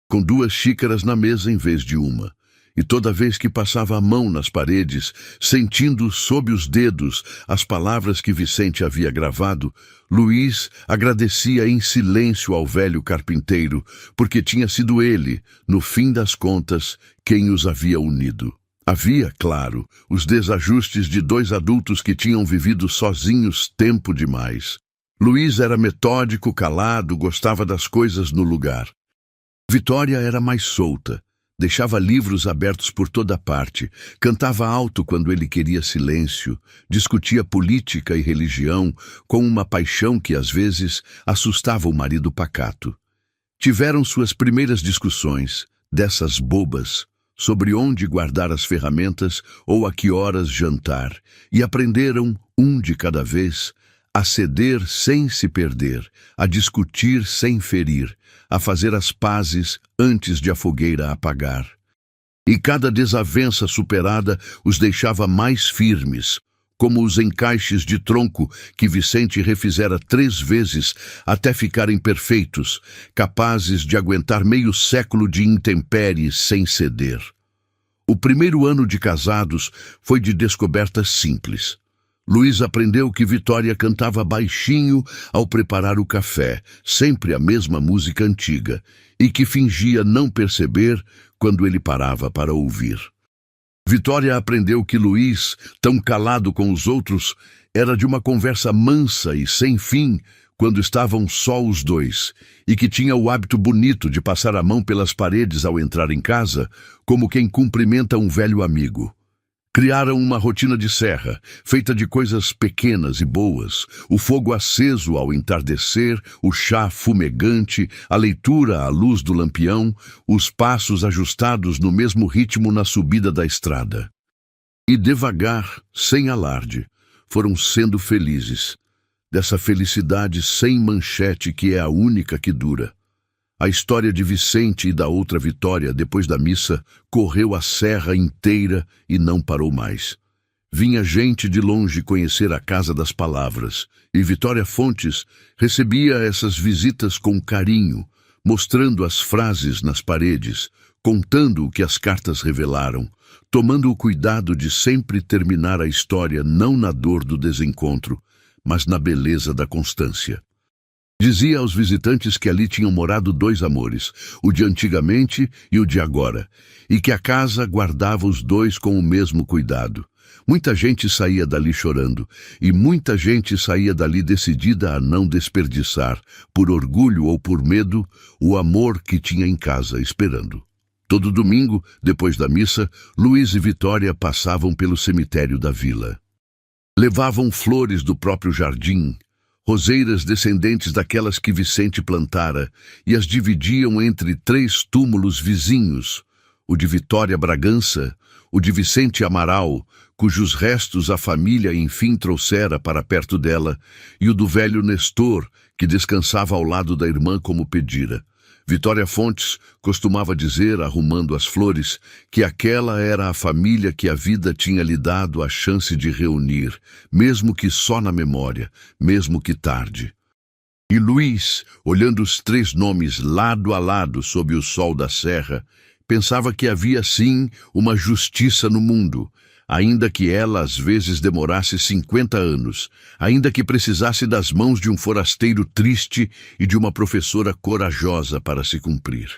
com 2 xícaras na mesa em vez de uma. E toda vez que passava a mão nas paredes, sentindo sob os dedos as palavras que Vicente havia gravado, Luiz agradecia em silêncio ao velho carpinteiro, porque tinha sido ele, no fim das contas, quem os havia unido. Havia, claro, os desajustes de 2 adultos que tinham vivido sozinhos tempo demais. Luiz era metódico, calado, gostava das coisas no lugar. Vitória era mais solta. Deixava livros abertos por toda parte, cantava alto quando ele queria silêncio, discutia política e religião com uma paixão que às vezes assustava o marido pacato. Tiveram suas primeiras discussões, dessas bobas, sobre onde guardar as ferramentas ou a que horas jantar, e aprenderam, um de cada vez, a ceder sem se perder, a discutir sem ferir, a fazer as pazes antes de a fogueira apagar. E cada desavença superada os deixava mais firmes, como os encaixes de tronco que Vicente refizera 3 vezes até ficarem perfeitos, capazes de aguentar meio século de intempéries sem ceder. O primeiro ano de casados foi de descobertas simples. Luiz aprendeu que Vitória cantava baixinho ao preparar o café, sempre a mesma música antiga, e que fingia não perceber quando ele parava para ouvir. Vitória aprendeu que Luiz, tão calado com os outros, era de uma conversa mansa e sem fim quando estavam só os dois, e que tinha o hábito bonito de passar a mão pelas paredes ao entrar em casa, como quem cumprimenta um velho amigo. Criaram uma rotina de serra, feita de coisas pequenas e boas, o fogo aceso ao entardecer, o chá fumegante, a leitura à luz do lampião, os passos ajustados no mesmo ritmo na subida da estrada. E devagar, sem alarde, foram sendo felizes, dessa felicidade sem manchete que é a única que dura. A história de Vicente e da outra Vitória, depois da missa, correu a serra inteira e não parou mais. Vinha gente de longe conhecer a Casa das Palavras, e Vitória Fontes recebia essas visitas com carinho, mostrando as frases nas paredes, contando o que as cartas revelaram, tomando o cuidado de sempre terminar a história não na dor do desencontro, mas na beleza da constância. Dizia aos visitantes que ali tinham morado dois amores, o de antigamente e o de agora, e que a casa guardava os dois com o mesmo cuidado. Muita gente saía dali chorando, e muita gente saía dali decidida a não desperdiçar, por orgulho ou por medo, o amor que tinha em casa esperando. Todo domingo, depois da missa, Luiz e Vitória passavam pelo cemitério da vila. Levavam flores do próprio jardim, roseiras descendentes daquelas que Vicente plantara, e as dividiam entre 3 túmulos vizinhos, o de Vitória Bragança, o de Vicente Amaral, cujos restos a família enfim trouxera para perto dela, e o do velho Nestor, que descansava ao lado da irmã como pedira. Vitória Fontes costumava dizer, arrumando as flores, que aquela era a família que a vida tinha lhe dado a chance de reunir, mesmo que só na memória, mesmo que tarde. E Luiz, olhando os 3 nomes lado a lado sob o sol da serra, pensava que havia sim uma justiça no mundo, ainda que ela às vezes demorasse 50 anos, ainda que precisasse das mãos de um forasteiro triste e de uma professora corajosa para se cumprir.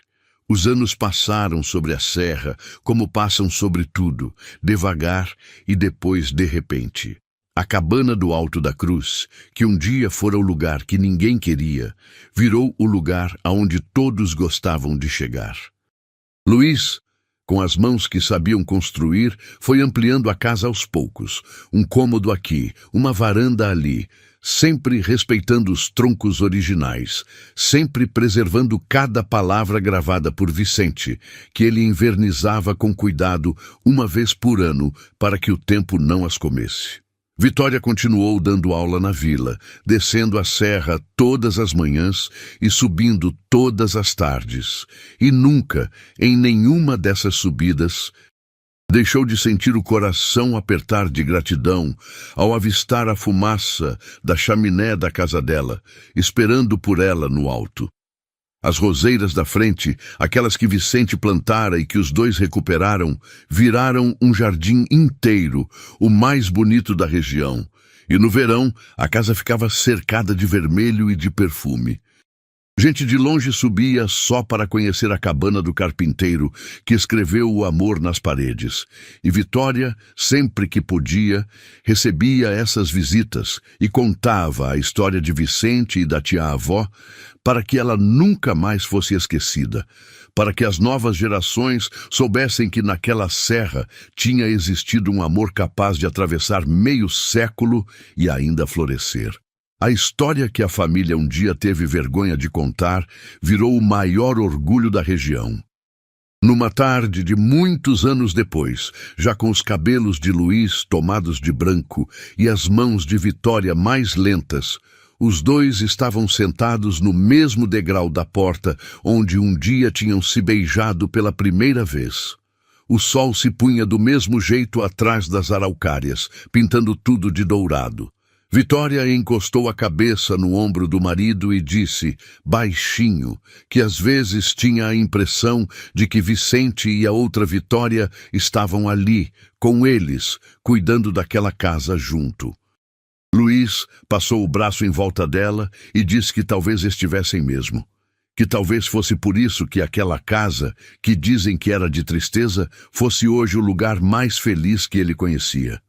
Os anos passaram sobre a serra, como passam sobre tudo, devagar e depois de repente. A cabana do Alto da Cruz, que um dia fora o lugar que ninguém queria, virou o lugar aonde todos gostavam de chegar. Luiz, com as mãos que sabiam construir, foi ampliando a casa aos poucos, um cômodo aqui, uma varanda ali, sempre respeitando os troncos originais, sempre preservando cada palavra gravada por Vicente, que ele invernizava com cuidado uma vez por ano para que o tempo não as comesse. Vitória continuou dando aula na vila, descendo a serra todas as manhãs e subindo todas as tardes. E nunca, em nenhuma dessas subidas, deixou de sentir o coração apertar de gratidão ao avistar a fumaça da chaminé da casa dela, esperando por ela no alto. As roseiras da frente, aquelas que Vicente plantara e que os dois recuperaram, viraram um jardim inteiro, o mais bonito da região. E no verão, a casa ficava cercada de vermelho e de perfume. Gente de longe subia só para conhecer a cabana do carpinteiro, que escreveu o amor nas paredes. E Vitória, sempre que podia, recebia essas visitas e contava a história de Vicente e da tia-avó para que ela nunca mais fosse esquecida, para que as novas gerações soubessem que naquela serra tinha existido um amor capaz de atravessar meio século e ainda florescer. A história que a família um dia teve vergonha de contar virou o maior orgulho da região. Numa tarde de muitos anos depois, já com os cabelos de Luiz tomados de branco e as mãos de Vitória mais lentas, os dois estavam sentados no mesmo degrau da porta onde um dia tinham se beijado pela primeira vez. O sol se punha do mesmo jeito atrás das araucárias, pintando tudo de dourado. Vitória encostou a cabeça no ombro do marido e disse, baixinho, que às vezes tinha a impressão de que Vicente e a outra Vitória estavam ali, com eles, cuidando daquela casa junto. Luiz passou o braço em volta dela e disse que talvez estivessem mesmo. Que talvez fosse por isso que aquela casa, que dizem que era de tristeza, fosse hoje o lugar mais feliz que ele conhecia.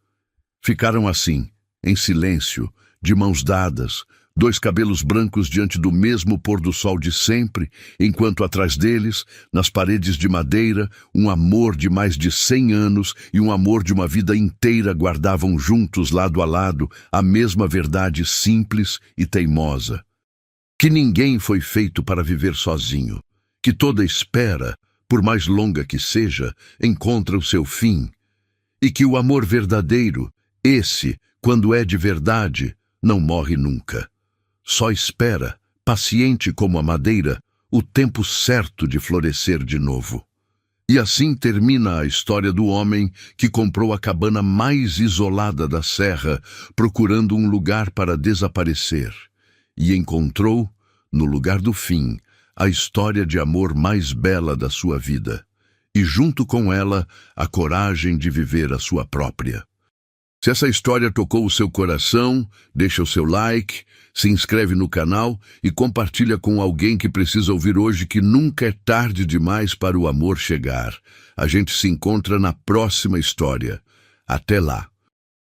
Ficaram assim, em silêncio, de mãos dadas, 2 cabelos brancos diante do mesmo pôr do sol de sempre, enquanto atrás deles, nas paredes de madeira, um amor de mais de 100 anos e um amor de uma vida inteira guardavam juntos, lado a lado, a mesma verdade simples e teimosa. Que ninguém foi feito para viver sozinho, que toda espera, por mais longa que seja, encontra o seu fim, e que o amor verdadeiro, esse, quando é de verdade, não morre nunca. Só espera, paciente como a madeira, o tempo certo de florescer de novo. E assim termina a história do homem que comprou a cabana mais isolada da serra, procurando um lugar para desaparecer, e encontrou, no lugar do fim, a história de amor mais bela da sua vida, e junto com ela, a coragem de viver a sua própria. Se essa história tocou o seu coração, deixa o seu like, se inscreve no canal e compartilha com alguém que precisa ouvir hoje que nunca é tarde demais para o amor chegar. A gente se encontra na próxima história. Até lá!